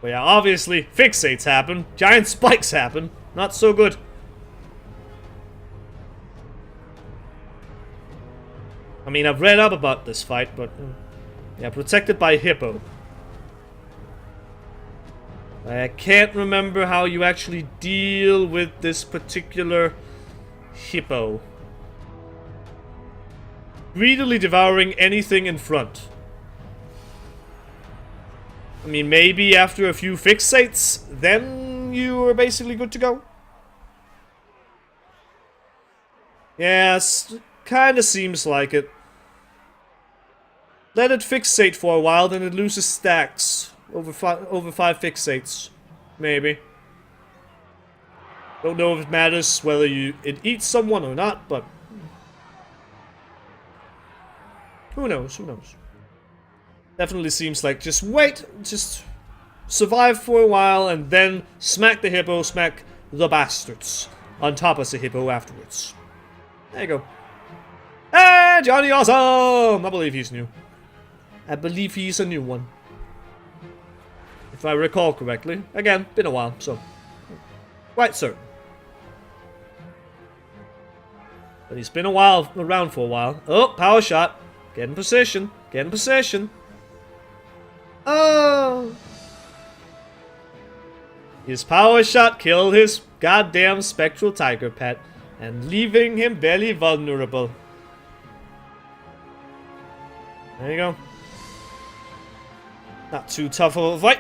[SPEAKER 1] But yeah, obviously, fixates happen. Giant spikes happen. Not so good. I mean, I've read up about this fight, but... yeah, protected by Hippo. I can't remember how you actually deal with this particular Hippo. Greedily devouring anything in front. I mean, maybe after a few fixates, then you are basically good to go. Yes, kinda seems like it. Let it fixate for a while, then it loses stacks. Over five fixates. Maybe. Don't know if it matters whether it eats someone or not, but... who knows, who knows. Definitely seems like just wait, just survive for a while, and then smack the hippo, smack the bastards on top of the hippo afterwards. There you go. Hey, Johnny Awesome! I believe he's new. I believe he's a new one. If I recall correctly. Again, been a while, so... quite certain. But he's been around for a while. Oh, power shot. Get in position. Get in position. Oh! His power shot killed his goddamn spectral tiger pet, and leaving him barely vulnerable. There you go. Not too tough of a fight.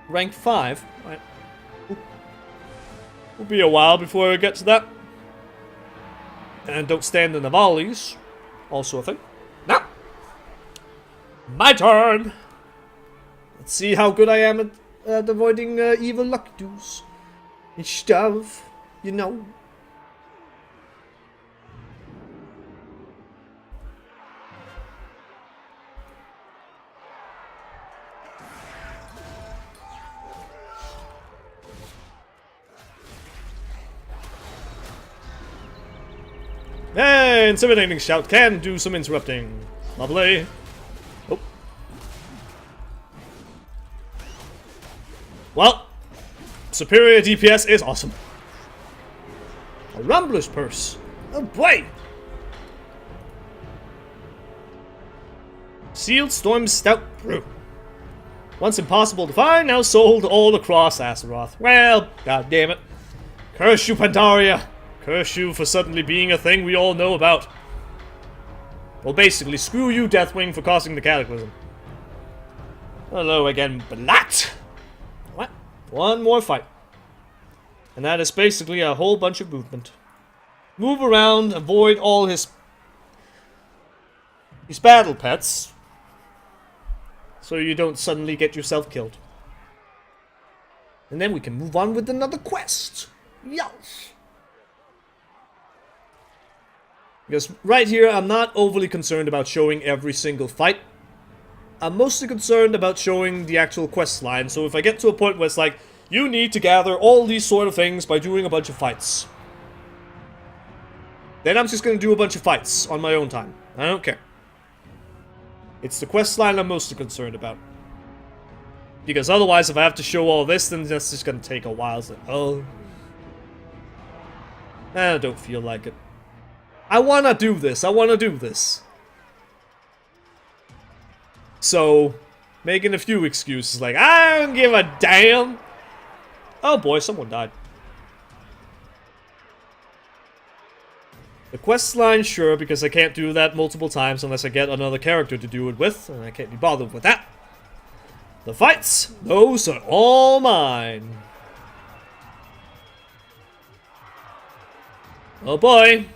[SPEAKER 1] Rank 5. Right. Will be a while before I get to that. And don't stand in the volleys. Also a thing. Now! My turn! Let's see how good I am at avoiding evil lucky doos. And stuff, you know. Hey, intimidating shout can do some interrupting. Lovely. Oh. Well, superior DPS is awesome. A Rumbler's Purse. Oh boy! Sealed Storm Stout Brew. Once impossible to find, now sold all across Azeroth. Well, god damn it. Curse you, Pandaria! Curse you for suddenly being a thing we all know about. Well, basically, screw you, Deathwing, for causing the Cataclysm. Hello again, Blat! What? One more fight. And that is basically a whole bunch of movement. Move around, avoid all his battle pets, so you don't suddenly get yourself killed. And then we can move on with another quest. Yes! Because right here, I'm not overly concerned about showing every single fight. I'm mostly concerned about showing the actual quest line, so if I get to a point where it's like, you need to gather all these sort of things by doing a bunch of fights, then I'm just going to do a bunch of fights on my own time. I don't care. It's the quest line I'm mostly concerned about. Because otherwise, if I have to show all this, then that's just going to take a while. It's like, oh. I don't feel like it. I wanna do this. I wanna do this. So, making a few excuses like, I don't give a damn. Oh boy, someone died. The quest line, sure, because I can't do that multiple times unless I get another character to do it with, and I can't be bothered with that. The fights, those are all mine. Oh boy.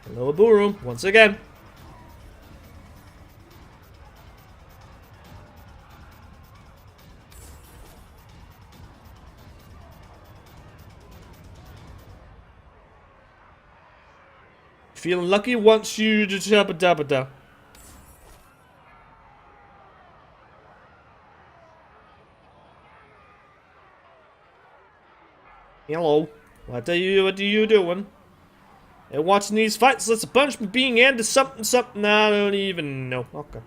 [SPEAKER 1] Hello, Buru, once again. Feeling lucky once you jabba dabba da. Hello. What are you doing? And watching these fights, let's a bunch me being into something I don't even know. Okay.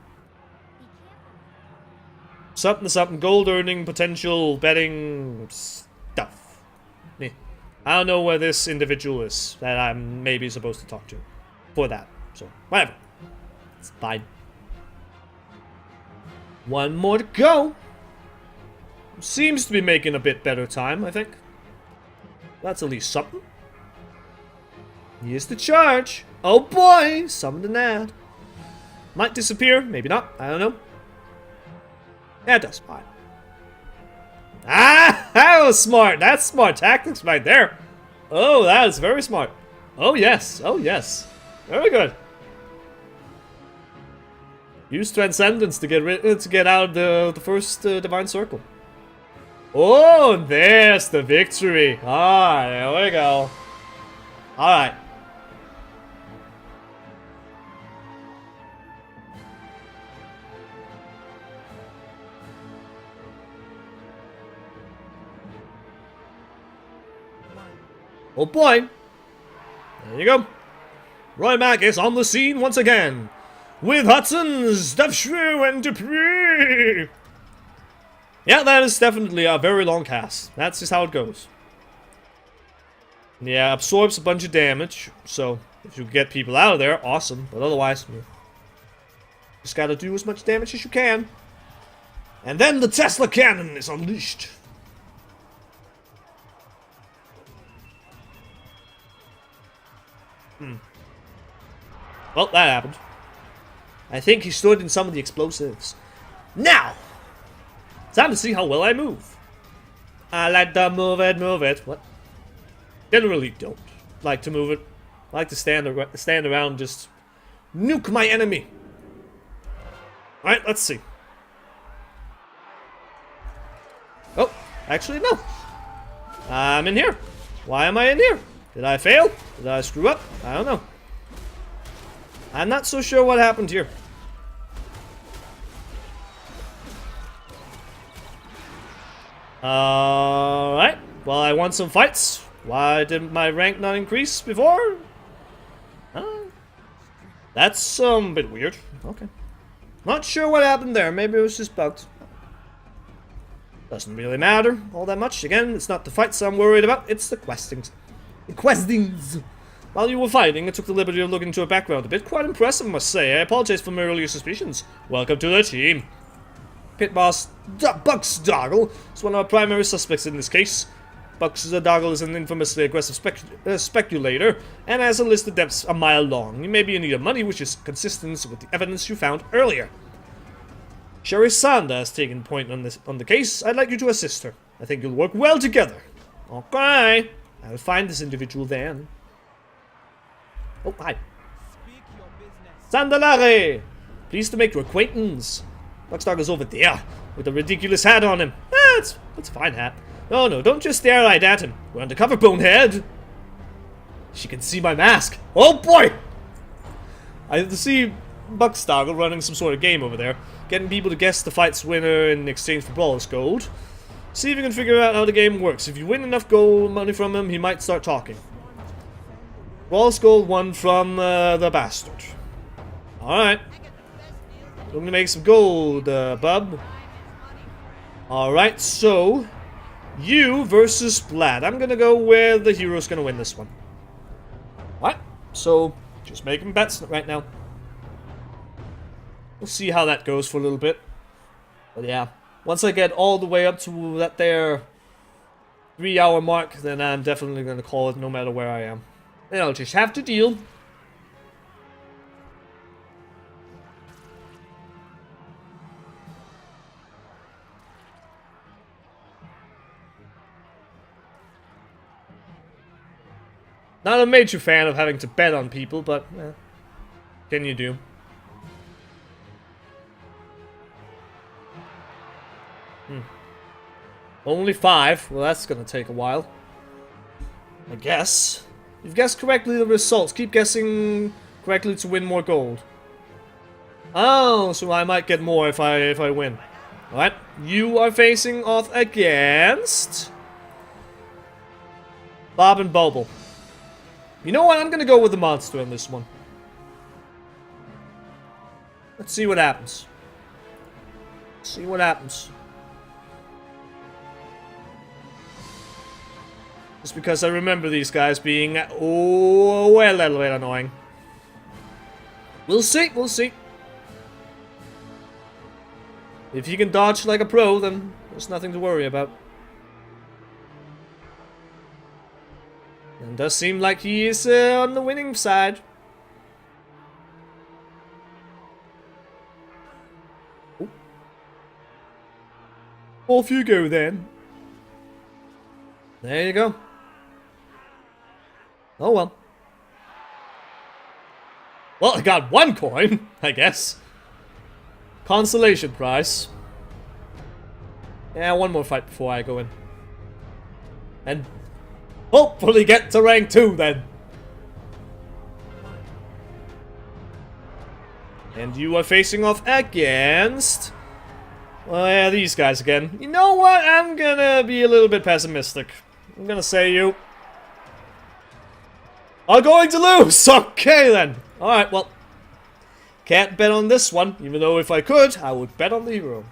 [SPEAKER 1] Something gold earning potential betting stuff. Yeah. I don't know where this individual is that I'm maybe supposed to talk to for that. So, whatever. It's fine. One more to go. Seems to be making a bit better time, I think. That's at least something. Here's the charge. Oh boy, something to add. Might disappear, maybe not, I don't know. Yeah, it does, fine. Ah, that was smart. That's smart tactics right there. Oh, that is very smart. Oh yes, very good. Use Transcendence to get out of the first Divine Circle. Oh, there's the victory. Ah, there we go. All right. Oh boy! There you go. Roy Mack is on the scene once again, with Hudson's Duffshrew and Dupree! Yeah, that is definitely a very long cast. That's just how it goes. Yeah, absorbs a bunch of damage, so if you get people out of there, awesome. But otherwise, just gotta do as much damage as you can. And then the Tesla Cannon is unleashed. Well, that happened. I think he stood in some of the explosives. Now! Time to see how well I move. I like to move it, move it. What? Generally don't like to move it. I like to stand around and just nuke my enemy. Alright, let's see. Oh, actually no. I'm in here. Why am I in here? Did I fail? Did I screw up? I don't know. I'm not so sure what happened here. Alright. Well, I won some fights. Why didn't my rank not increase before? That's a bit weird. Okay. Not sure what happened there. Maybe it was just bugged. Doesn't really matter all that much. Again, it's not the fights I'm worried about. It's the questings. The questings! While you were fighting, I took the liberty of looking into your background a bit. Quite impressive, I must say. I apologize for my earlier suspicions. Welcome to the team. Pit boss Buxdoggle is one of our primary suspects in this case. Buxdoggle is an infamously aggressive speculator, and has a list of depths a mile long. You may be in need of money, which is consistent with the evidence you found earlier. Sherry Sanda has taken point on the case. I'd like you to assist her. I think you'll work well together. Okay. I'll find this individual then. Oh, hi. Sandalare! Pleased to make your acquaintance. Buxdoggle is over there, with a ridiculous hat on him. It's a fine hat. No, don't just stare right at him. We're undercover, bonehead. She can see my mask. Oh boy! I see Buxdoggle running some sort of game over there, getting people to guess the fight's winner in exchange for Brawler's gold. See if you can figure out how the game works. If you win enough gold money from him, he might start talking. Brawler's gold won from the bastard. Alright. I'm gonna make some gold, bub. Alright, so you versus Splat. I'm gonna go where the hero's gonna win this one. What? So, just making bets right now. We'll see how that goes for a little bit. But yeah, once I get all the way up to that there 3-hour mark, then I'm definitely gonna call it no matter where I am. And I'll just have to deal. Not a major fan of having to bet on people, but can you do? Only 5? Well, that's gonna take a while. I guess. You've guessed correctly the results. Keep guessing correctly to win more gold. Oh, so I might get more if I win. Alright. You are facing off against Bob and Bobble. You know what? I'm gonna go with the monster in this one. Let's see what happens. See what happens. Just because I remember these guys being, oh, well, a little bit annoying. We'll see, we'll see. If you can dodge like a pro, then there's nothing to worry about. And it does seem like he is on the winning side. Ooh. Off you go then. There you go. Oh well. Well, I got 1 coin, I guess. Consolation prize. Yeah, 1 more fight before I go in. And hopefully get to rank 2 then. And you are facing off against... well, yeah, these guys again. You know what? I'm gonna be a little bit pessimistic. I'm gonna say you are going to lose! Okay then! Alright, well. Can't bet on this one, even though if I could, I would bet on the hero.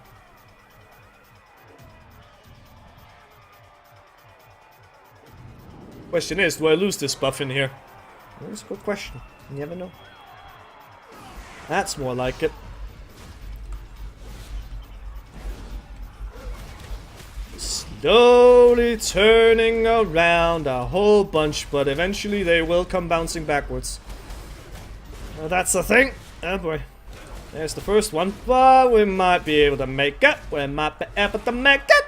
[SPEAKER 1] Question is, do I lose this buff in here? Well, that's a good question. You never know. That's more like it. Slowly turning around a whole bunch, but eventually they will come bouncing backwards. That's the thing. Oh boy. There's the first one, but we might be able to make it. We might be able to make it.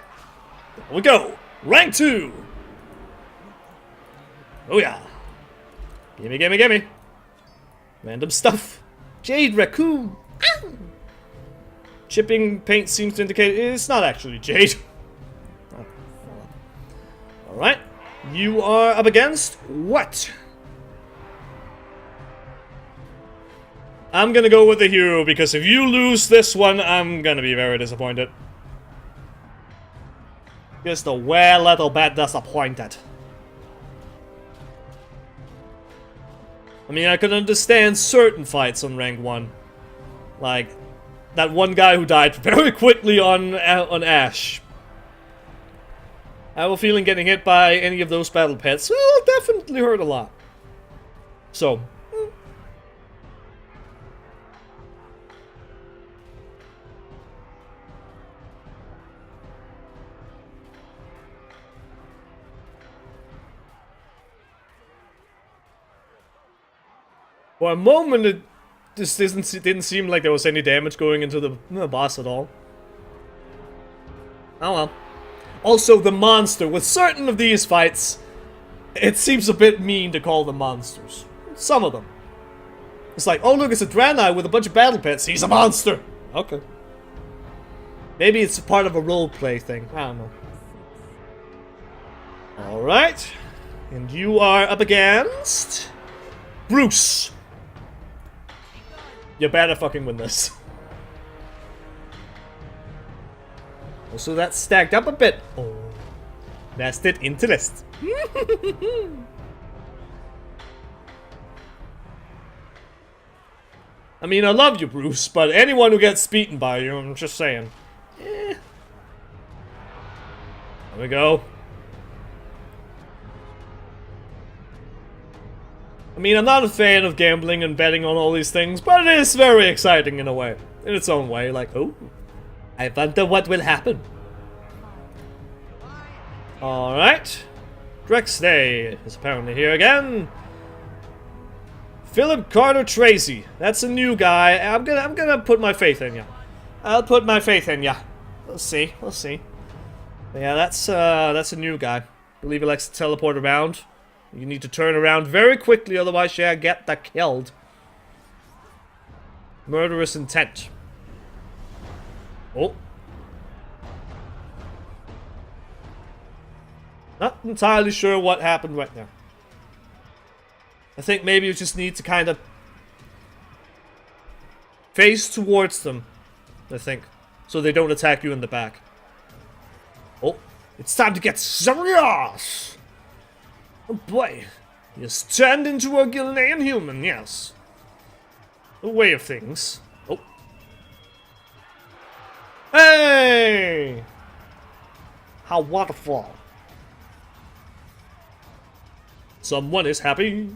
[SPEAKER 1] There we go. Rank 2. Oh yeah. Gimme, gimme, gimme. Random stuff. Jade raccoon. Ow! Chipping paint seems to indicate it's not actually jade. Alright. You are up against what? I'm gonna go with the hero because if you lose this one, I'm gonna be very disappointed. Just a well little bit disappointed. I mean, I can understand certain fights on rank 1. Like, that one guy who died very quickly on Ash. I have a feeling getting hit by any of those battle pets will definitely hurt a lot. So. For a moment, it just didn't seem like there was any damage going into the boss at all. Oh well. Also, the monster. With certain of these fights, it seems a bit mean to call them monsters. Some of them. It's like, oh look, it's a Draenei with a bunch of battle pets. He's a monster! Okay. Maybe it's part of a roleplay thing. I don't know. Alright. And you are up against... Bruce! You better fucking win this. Also, that's stacked up a bit. Oh, vested interest. I mean, I love you, Bruce, but anyone who gets beaten by you, I'm just saying. There we go. I mean, I'm not a fan of gambling and betting on all these things, but it is very exciting in a way. In its own way, like, oh, I wonder what will happen. Alright. Drexday is apparently here again. Philip Carter Tracy. That's a new guy. I'm gonna put my faith in ya. I'll put my faith in ya. We'll see. We'll see. But yeah, that's a new guy. I believe he likes to teleport around. You need to turn around very quickly, otherwise you get that killed. Murderous intent. Oh. Not entirely sure what happened right there. I think maybe you just need to kind of face towards them, I think, so they don't attack you in the back. Oh, it's time to get serious! Oh boy, you turned into a Gilnean human, yes. A way of things. Oh. Hey! How wonderful. Someone is happy.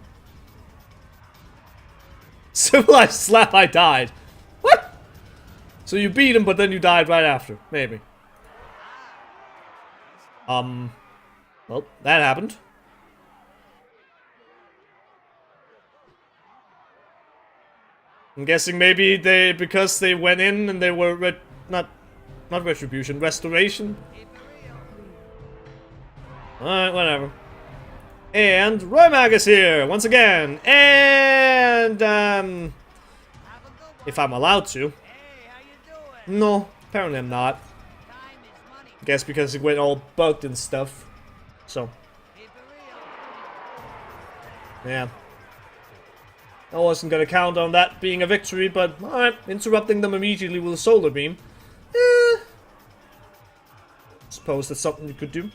[SPEAKER 1] Civilized slap, I died. What? So you beat him, but then you died right after. Maybe. Well, that happened. I'm guessing maybe because they went in and they were not retribution, restoration. Alright, whatever. And Roymag is here once again, and if I'm allowed to. No, apparently I'm not. I guess because it went all bugged and stuff. So, yeah. I wasn't gonna count on that being a victory, but alright, interrupting them immediately with a solar beam. Suppose that's something you could do.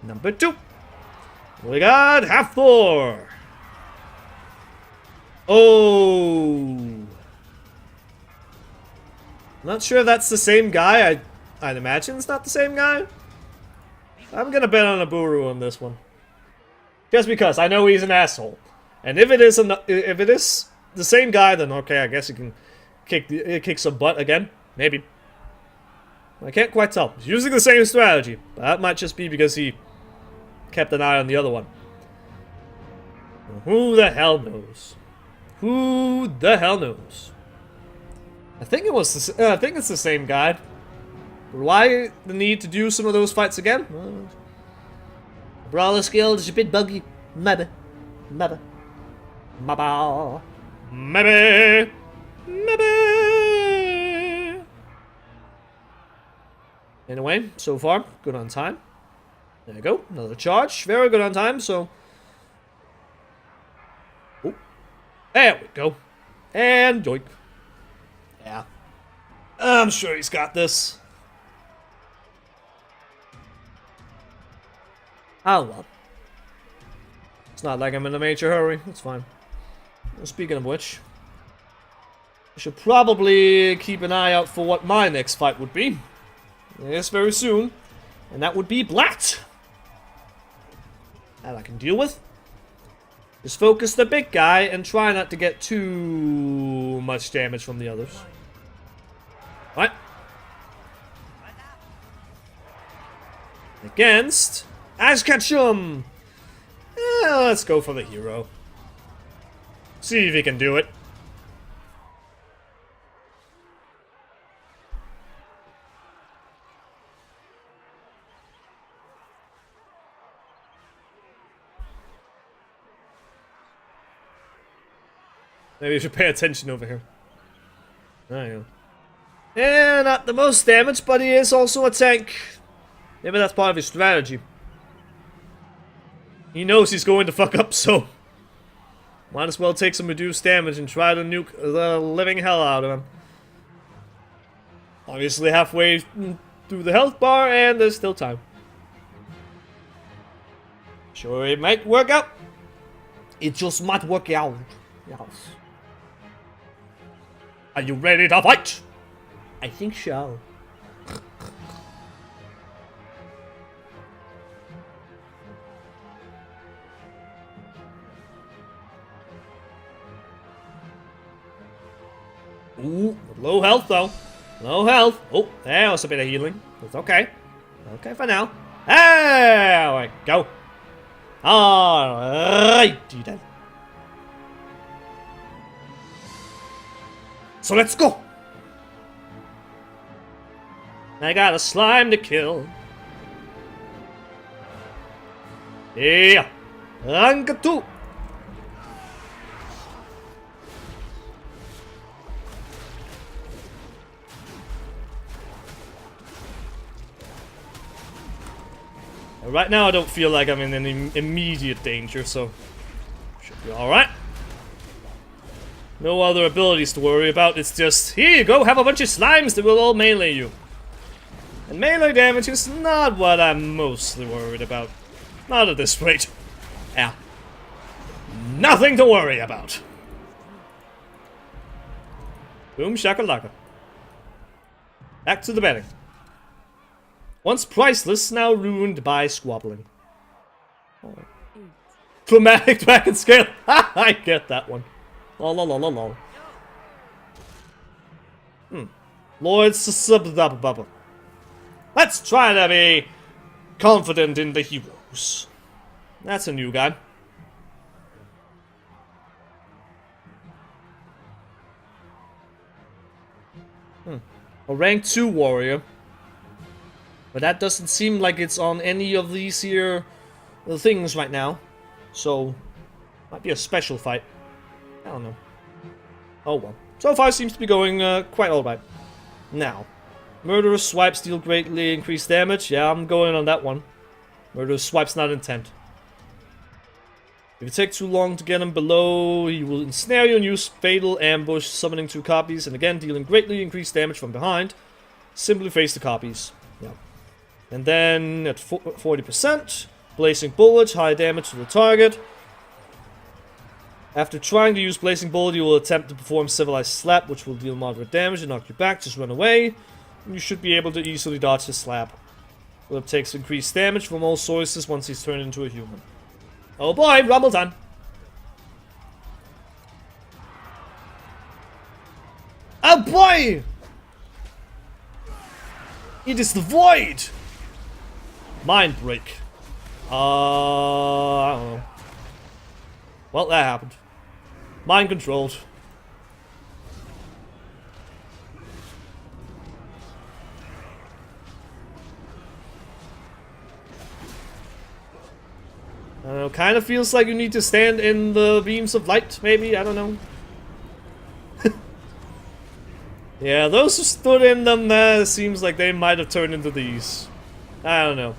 [SPEAKER 1] Number 2. We got Hathor. Oh. Not sure that's the same guy. I'd imagine it's not the same guy. I'm gonna bet on a Buru on this one. Just because I know he's an asshole. And if it is the same guy, then okay, I guess he can kick some butt again. Maybe. I can't quite tell. He's using the same strategy. But that might just be because he kept an eye on the other one. Who the hell knows? Who the hell knows? I think it was. I think it's the same guy. Why the need to do some of those fights again? Brawler skill is a bit buggy. Maybe. Maybe. Maybe. Maybe. Maybe. Anyway, so far, good on time. There you go. Another charge. Very good on time, so... Oh. There we go. And yoink. Yeah. I'm sure he's got this. Oh well. It's not like I'm in a major hurry. It's fine. Speaking of which, I should probably keep an eye out for what my next fight would be. Yes, very soon. And that would be Blatt. That I can deal with. Just focus the big guy and try not to get too much damage from the others. Right. Against Ashkatchum. Let's go for the hero. See if he can do it. Maybe you should pay attention over here. There you go. Yeah, not the most damage, but he is also a tank. Maybe that's part of his strategy. He knows he's going to fuck up, so... might as well take some reduced damage and try to nuke the living hell out of him. Obviously halfway through the health bar, and there's still time. Sure, it might work out. It just might work out. Yes. Are you ready to fight? I think so. Ooh, low health though. Low health. Oh, there was a bit of healing. It's okay. Okay for now. There we go. Alright, then. So let's go. I got a slime to kill. Yeah. Rank 2. Right now I don't feel like I'm in any immediate danger, so should be alright. No other abilities to worry about, it's just, here you go, have a bunch of slimes that will all melee you. And melee damage is not what I'm mostly worried about. Not at this rate. Yeah. Nothing to worry about. Boom shakalaka. Back to the betting. Once priceless, now ruined by squabbling. Oh. Chromatic back and scale. I get that one. Lol. Lord Subdububba. Let's try to be confident in the heroes. That's a new guy. A rank 2 warrior. But that doesn't seem like it's on any of these here things right now. So, might be a special fight. I don't know. Oh well. So far seems to be going quite alright. Now, Murderous Swipes deal greatly increased damage. Yeah, I'm going on that one. Murderous Swipes not intent. If it takes too long to get him below, he will ensnare you and use Fatal Ambush, summoning 2 copies, and again dealing greatly increased damage from behind. Simply face the copies. Yeah. And then at 40%, Blazing Bullet, high damage to the target. After trying to use Blazing Bullet, you will attempt to perform Civilized Slap, which will deal moderate damage and knock you back. Just run away. You should be able to easily dodge his slap. Philip takes increased damage from all sources once he's turned into a human. Oh boy, rumble time! Oh boy! It is the void! Mind break. I don't know. Well, that happened. Mind controlled. I don't know, kind of feels like you need to stand in the beams of light, maybe? I don't know. Yeah, those who stood in them, seems like they might have turned into these. I don't know.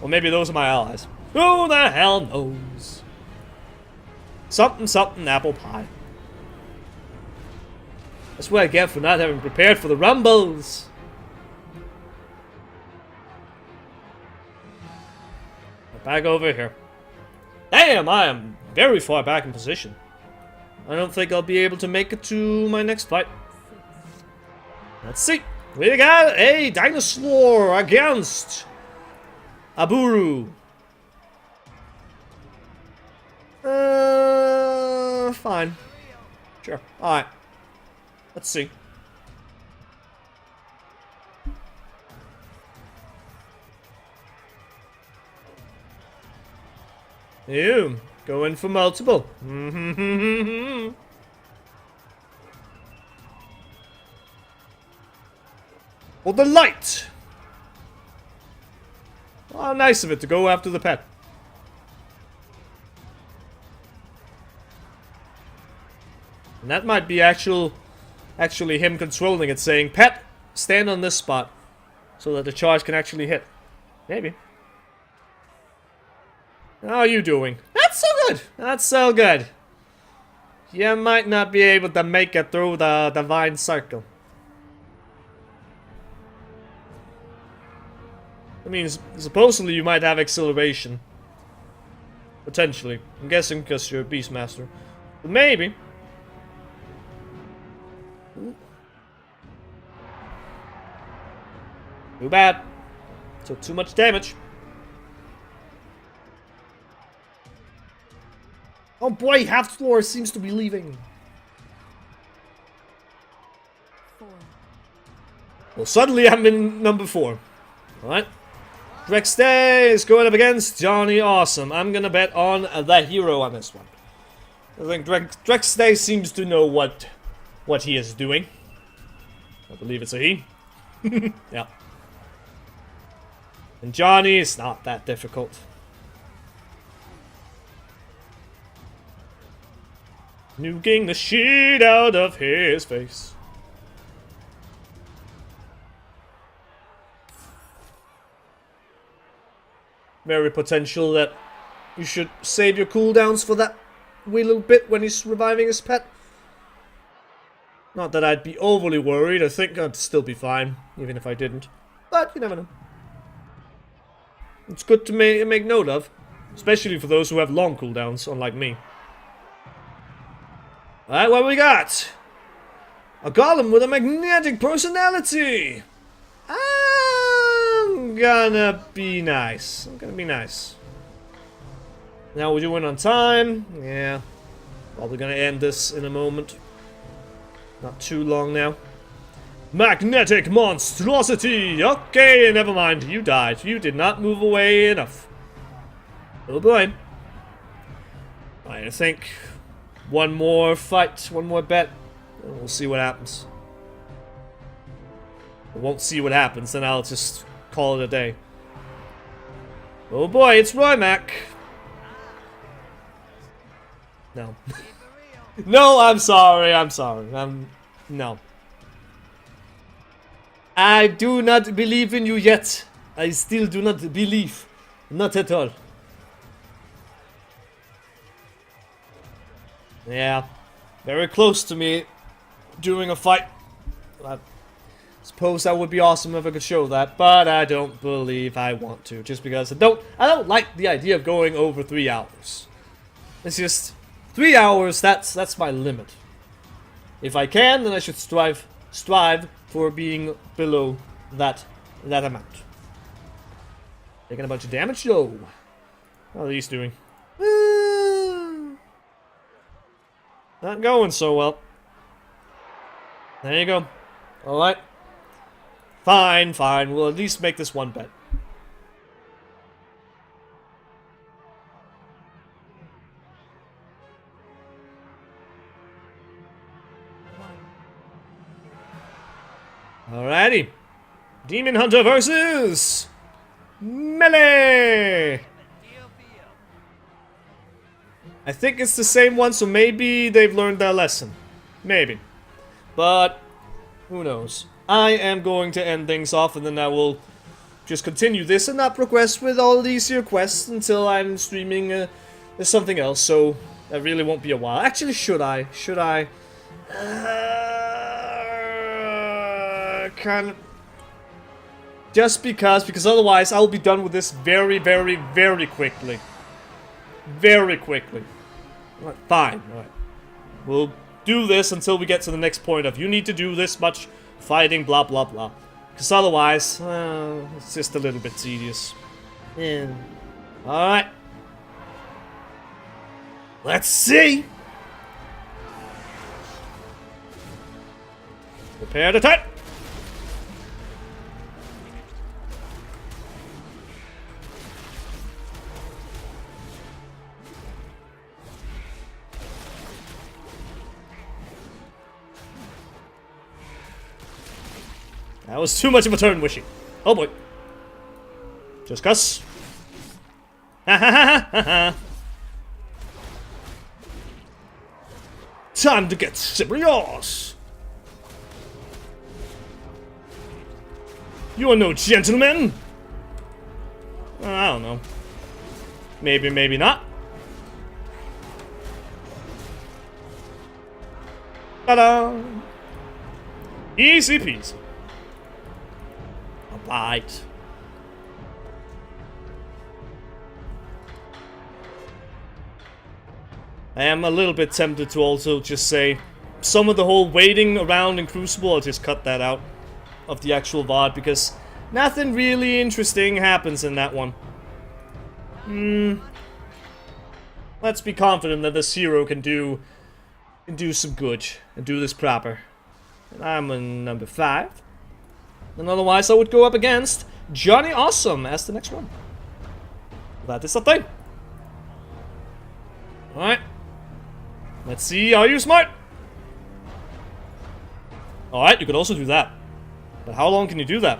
[SPEAKER 1] Or maybe those are my allies. Who the hell knows? Something, something, apple pie. That's what I get for not having prepared for the rumbles. Back over here. Damn, I am very far back in position. I don't think I'll be able to make it to my next fight. Let's see. We got a dinosaur against Aburu. Fine. Sure. Alright. Let's see. Ew. Going for multiple. Or the light. Oh, nice of it to go after the pet. And that might be actually him controlling it, saying, "Pet, stand on this spot," so that the charge can actually hit. Maybe. How are you doing? That's so good. That's so good. You might not be able to make it through the divine circle. I mean, supposedly you might have acceleration. Potentially. I'm guessing because you're a Beastmaster. But maybe. Too bad. Took too much damage. Oh boy, half floor seems to be leaving. Well, suddenly I'm in number 4. Alright. Drexday is going up against Johnny Awesome. I'm gonna bet on the hero on this one. I think Drexday seems to know what he is doing. I believe it's a he. Yeah. And Johnny is not that difficult. Nuking the shit out of his face. Very potential that you should save your cooldowns for that wee little bit when he's reviving his pet. Not that I'd be overly worried. I think I'd still be fine, even if I didn't. But you never know. It's good to make note of, especially for those who have long cooldowns, unlike me. Alright, what we got? A golem with a magnetic personality! I'm gonna be nice. Now we're doing on time. Yeah. Probably gonna end this in a moment. Not too long now. Magnetic monstrosity! Okay, never mind. You died. You did not move away enough. Oh boy. I think one more fight, one more bet, and we'll see what happens. I won't see what happens, then I'll just call it a day. Oh boy, it's Roymac. No. No, I'm sorry. No. I do not believe in you yet. I still do not believe. Not at all. Yeah. Very close to me during a fight. I suppose that would be awesome if I could show that, but I don't believe I want to, just because I don't like the idea of going over 3 hours. It's just 3 hours, that's my limit. If I can, then I should strive for being below that amount. Taking a bunch of damage though. How are these doing? Not going so well. There you go. Alright. Fine. We'll at least make this one bet. Alrighty. Demon Hunter versus Melee. I think it's the same one, so maybe they've learned their lesson. Maybe. But, who knows. I am going to end things off, and then I will just continue this and not progress with all these here quests until I'm streaming something else, so that really won't be a while. Actually, should I? Should I? Kind of. Just because otherwise I'll be done with this very, very, very quickly. Very quickly. Alright, fine. Alright. We'll do this until we get to the next point of you need to do this much fighting, blah, blah, blah. Because otherwise, it's just a little bit tedious. Yeah. Alright. Let's see! Prepare to attack! That was too much of a turn, Wishy. Oh boy. Just cuss. Ha ha ha ha ha. Time to get serious. You are no gentleman. I don't know. Maybe, maybe not. Ta-da! Easy peasy. Alright. I am a little bit tempted to also just say some of the whole waiting around in Crucible, I'll just cut that out of the actual VOD because nothing really interesting happens in that one. Let's be confident that this hero can do some good and do this proper. And I'm on number 5. And otherwise I would go up against Johnny Awesome as the next one. That is the thing. Alright. Let's see, are you smart? Alright, you could also do that. But how long can you do that?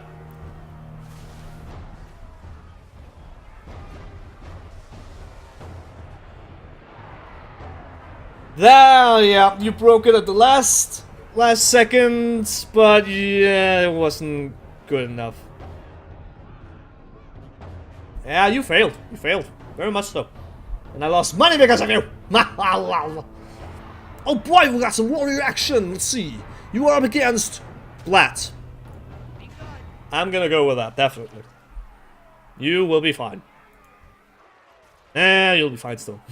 [SPEAKER 1] There, yeah, you broke it at the last second, but yeah, it wasn't good enough. Yeah, you failed. You failed. Very much so. And I lost money because of you! Oh boy, we got some warrior action! Let's see. You are up against Blat. I'm gonna go with that, definitely. You will be fine. You'll be fine still.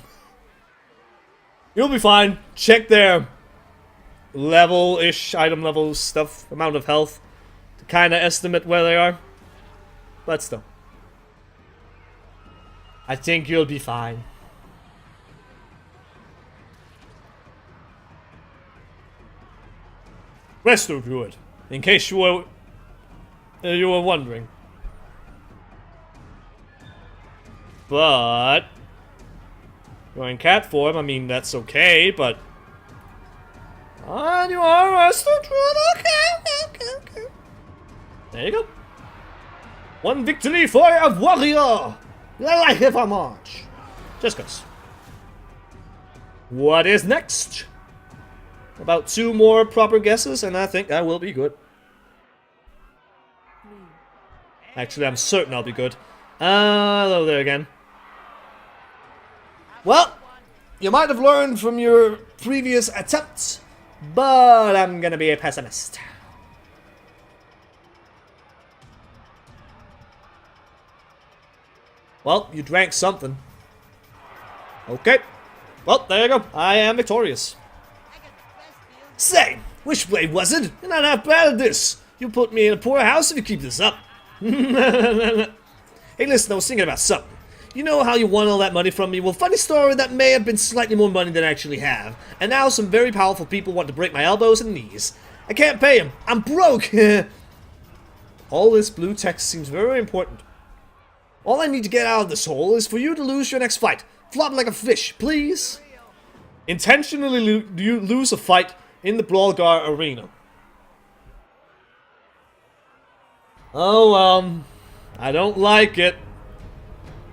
[SPEAKER 1] You'll be fine. Check their level-ish, item level stuff, amount of health, to kind of estimate where they are. But still. I think you'll be fine. Resto Druid, in case you were wondering. But you're in cat form, I mean that's okay, but you are Resto Druid, okay. There you go. One victory for a warrior! Like if I march. Just cause. What is next? About 2 more proper guesses, and I think I will be good. Actually, I'm certain I'll be good. Hello there again. Well, you might have learned from your previous attempts, but I'm gonna be a pessimist. Well, you drank something. Okay. Well, there you go. I am victorious. Say, which way was it? You're not half bad at this. You'll put me in a poor house if you keep this up. Hey, listen, I was thinking about something. You know how you won all that money from me? Well, funny story, that may have been slightly more money than I actually have. And now some very powerful people want to break my elbows and knees. I can't pay them. I'm broke. All this blue text seems very important. All I need to get out of this hole is for you to lose your next fight. Flop like a fish, please. Intentionally you lose a fight in the Brawler arena. Oh, I don't like it.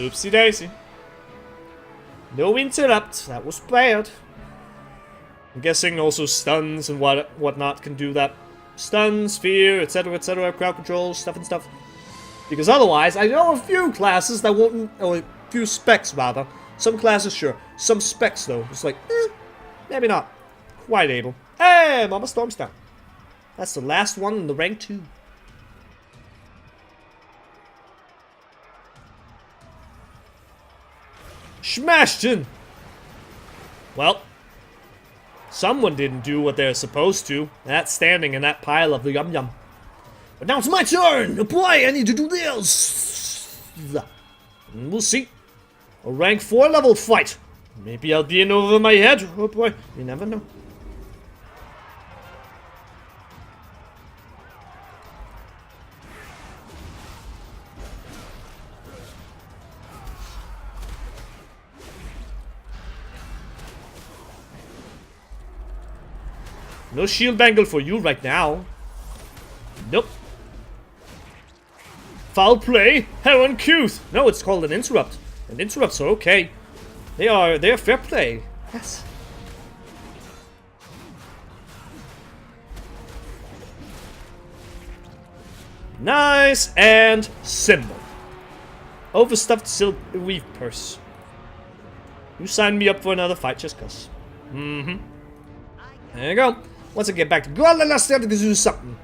[SPEAKER 1] Oopsie daisy. No interrupt. That was bad. I'm guessing also stuns and whatnot can do that. Stuns, fear, etc., crowd control, stuff and stuff. Because otherwise, I know a few classes that won't, or a few specs rather. Some classes, sure. Some specs, though. It's like, maybe not. Quite able. Hey, Mama Storm's down. That's the last one in the rank 2. Smashed in! Well, someone didn't do what they're supposed to. That's standing in that pile of the yum-yum. But now it's my turn! Oh boy, I need to do this! And we'll see. A rank 4 level fight. Maybe I'll be in over my head. Oh boy, you never know. No shield bangle for you right now. Nope. Foul play. How uncouth. No, it's called an interrupt. And interrupts are okay. They're fair play. Yes. Nice and simple. Overstuffed silk weave purse. You signed me up for another fight just cause. There you go. Once I get back to gold, I still have to do something.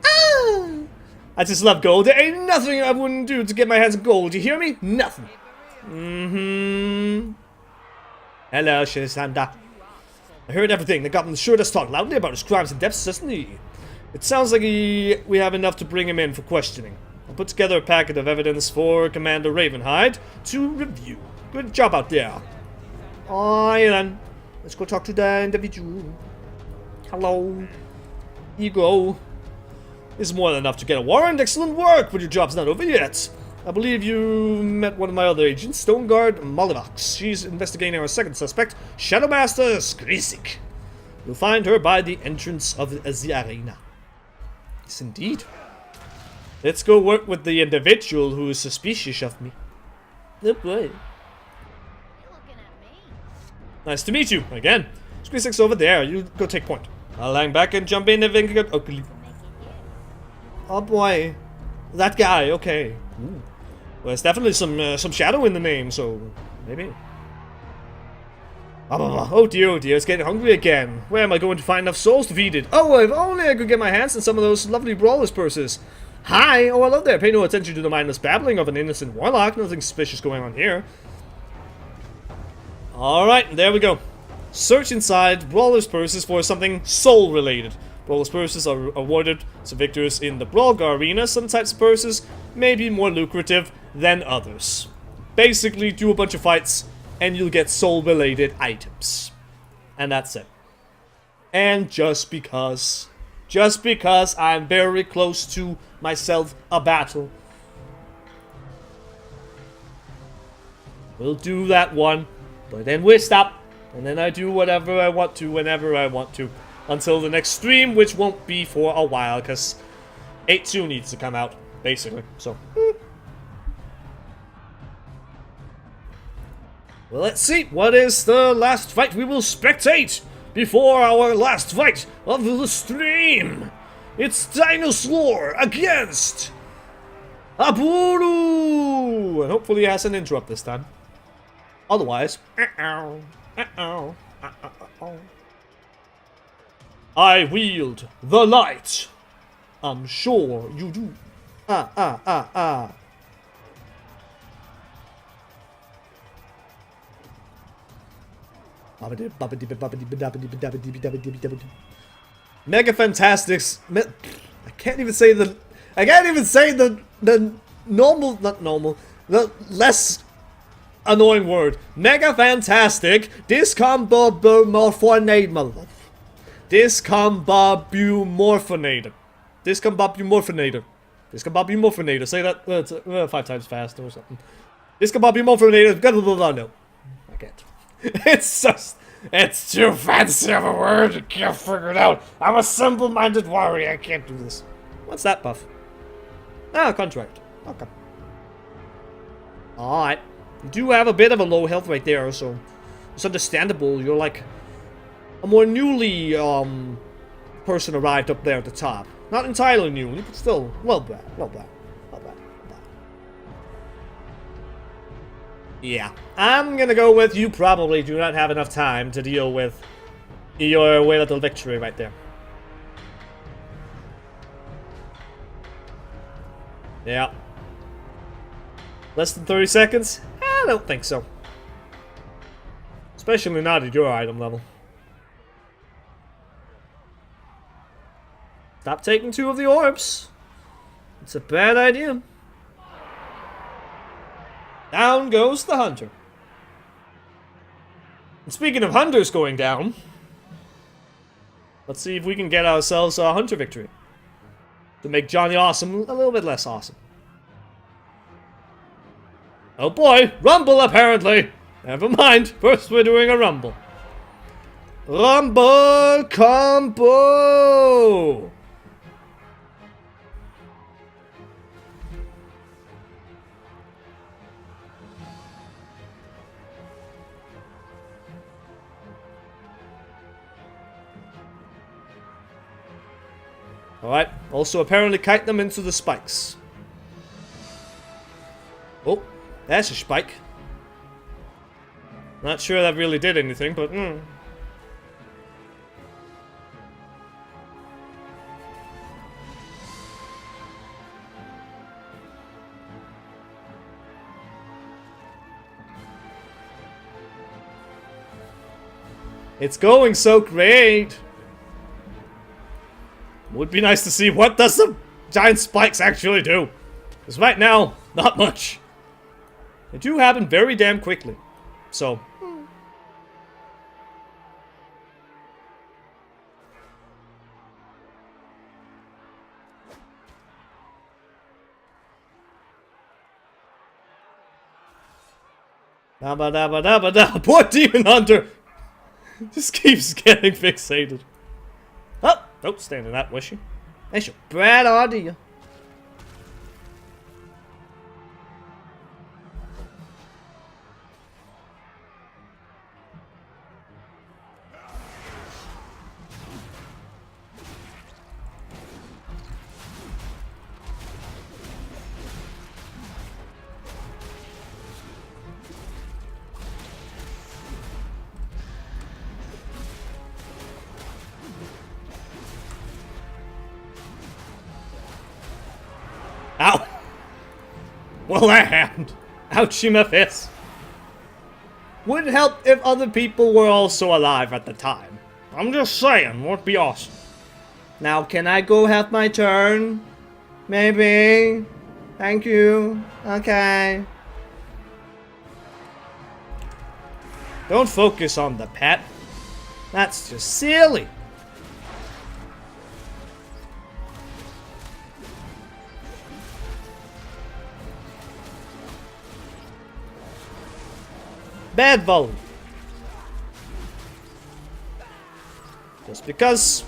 [SPEAKER 1] Ah! I just love gold. There ain't nothing I wouldn't do to get my hands on gold. You hear me? Nothing. Hello, Shisanda. I heard everything. The goblin sure does talk loudly about his crimes and depths, doesn't he? It sounds like we have enough to bring him in for questioning. I'll put together a packet of evidence for Commander Ravenhide to review. Good job out there. Alright then. Let's go talk to the individual. Hello. Ego. This is more than enough to get a warrant. Excellent work, but your job's not over yet. I believe you met one of my other agents, Stoneguard Mollivox. She's investigating our second suspect, Shadowmaster Skrisik. You'll find her by the entrance of the arena. Yes, indeed. Let's go work with the individual who is suspicious of me. Oh boy. Nice to meet you, again. Skrisik's over there. You go take point. I'll hang back and jump in if I can get ugly. Oh boy. That guy, okay. Ooh. Well, there's definitely some shadow in the name, so maybe. Oh dear, it's getting hungry again. Where am I going to find enough souls to feed it? Oh, if only I could get my hands on some of those lovely Brawler's purses. Hi! Oh, hello there. Pay no attention to the mindless babbling of an innocent warlock. Nothing suspicious going on here. Alright, there we go. Search inside Brawler's purses for something soul-related. Brawler's purses are awarded to victors in the Brawler arena. Some types of purses may be more lucrative than others. Basically, do a bunch of fights, and you'll get soul-related items. And that's it. And just because I'm very close to myself a battle, we'll do that one, but then we stop, and then I do whatever I want to, whenever I want to, until the next stream, which won't be for a while, because 8.2 needs to come out, basically, so. Well, let's see, what is the last fight we will spectate before our last fight of the stream? It's Dinosaur against Aburu! And hopefully he has an interrupt this time. Otherwise, I wield the light. I'm sure you do. Mega Fantastics. I can't even say the normal, not normal, the less annoying word. Mega Fantastic Discombobumorphonator. Discombobumorphonator. Discombobumorphonator. Discombobumorphonator. Say that 5 times fast or something. Discombobumorphonator. Blah, blah, blah, blah. No. I can't. It's just, it's too fancy of a word. I can't figure it out. I'm a simple-minded warrior. I can't do this. What's that buff? Ah, contract. Okay. Alright. You do have a bit of a low health right there, so it's understandable. You're like a more newly person arrived up there at the top. Not entirely newly, but still, well bad, well bad, well bad, well bad. Yeah, I'm gonna go with you probably do not have enough time to deal with your way to victory right there. Yeah. Less than 30 seconds? I don't think so. Especially not at your item level. Stop taking 2 of the orbs. It's a bad idea. Down goes the hunter. And speaking of hunters going down, let's see if we can get ourselves a hunter victory. To make Johnny Awesome a little bit less awesome. Oh boy, Rumble apparently! Never mind, first we're doing a Rumble. Rumble combo! Alright, also apparently kite them into the spikes. Oh, that's a spike. Not sure that really did anything, but It's going so great! Would be nice to see what does the giant spikes actually do. Because right now, not much. They do happen very damn quickly. So. Da-ba-da-ba-da-ba-da. Poor Demon Hunter! Just keeps getting fixated. Oh! Don't stand in that, Wishy. That's your bad idea. Ow! Well, that happened. Ouchie my face. Would help if other people were also alive at the time. I'm just saying, would be awesome. Now, can I go have my turn? Maybe. Thank you. Okay. Don't focus on the pet. That's just silly. Bad volley. Just because.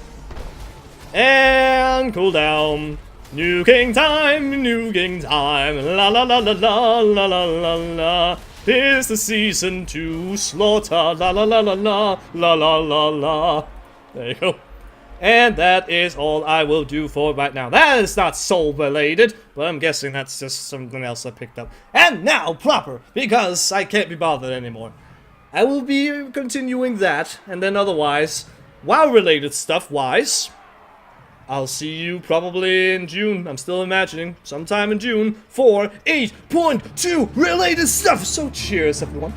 [SPEAKER 1] And cool down. Nuking time, nuking time. La la la la la la la la la. Tis the season to slaughter. La la la la la la la la la. There you go. And that is all I will do for right now. That is not soul related, but I'm guessing that's just something else I picked up. And now, proper, because I can't be bothered anymore. I will be continuing that, and then otherwise, WoW related stuff wise, I'll see you probably in June. I'm still imagining sometime in June for 8.2 related stuff. So cheers, everyone.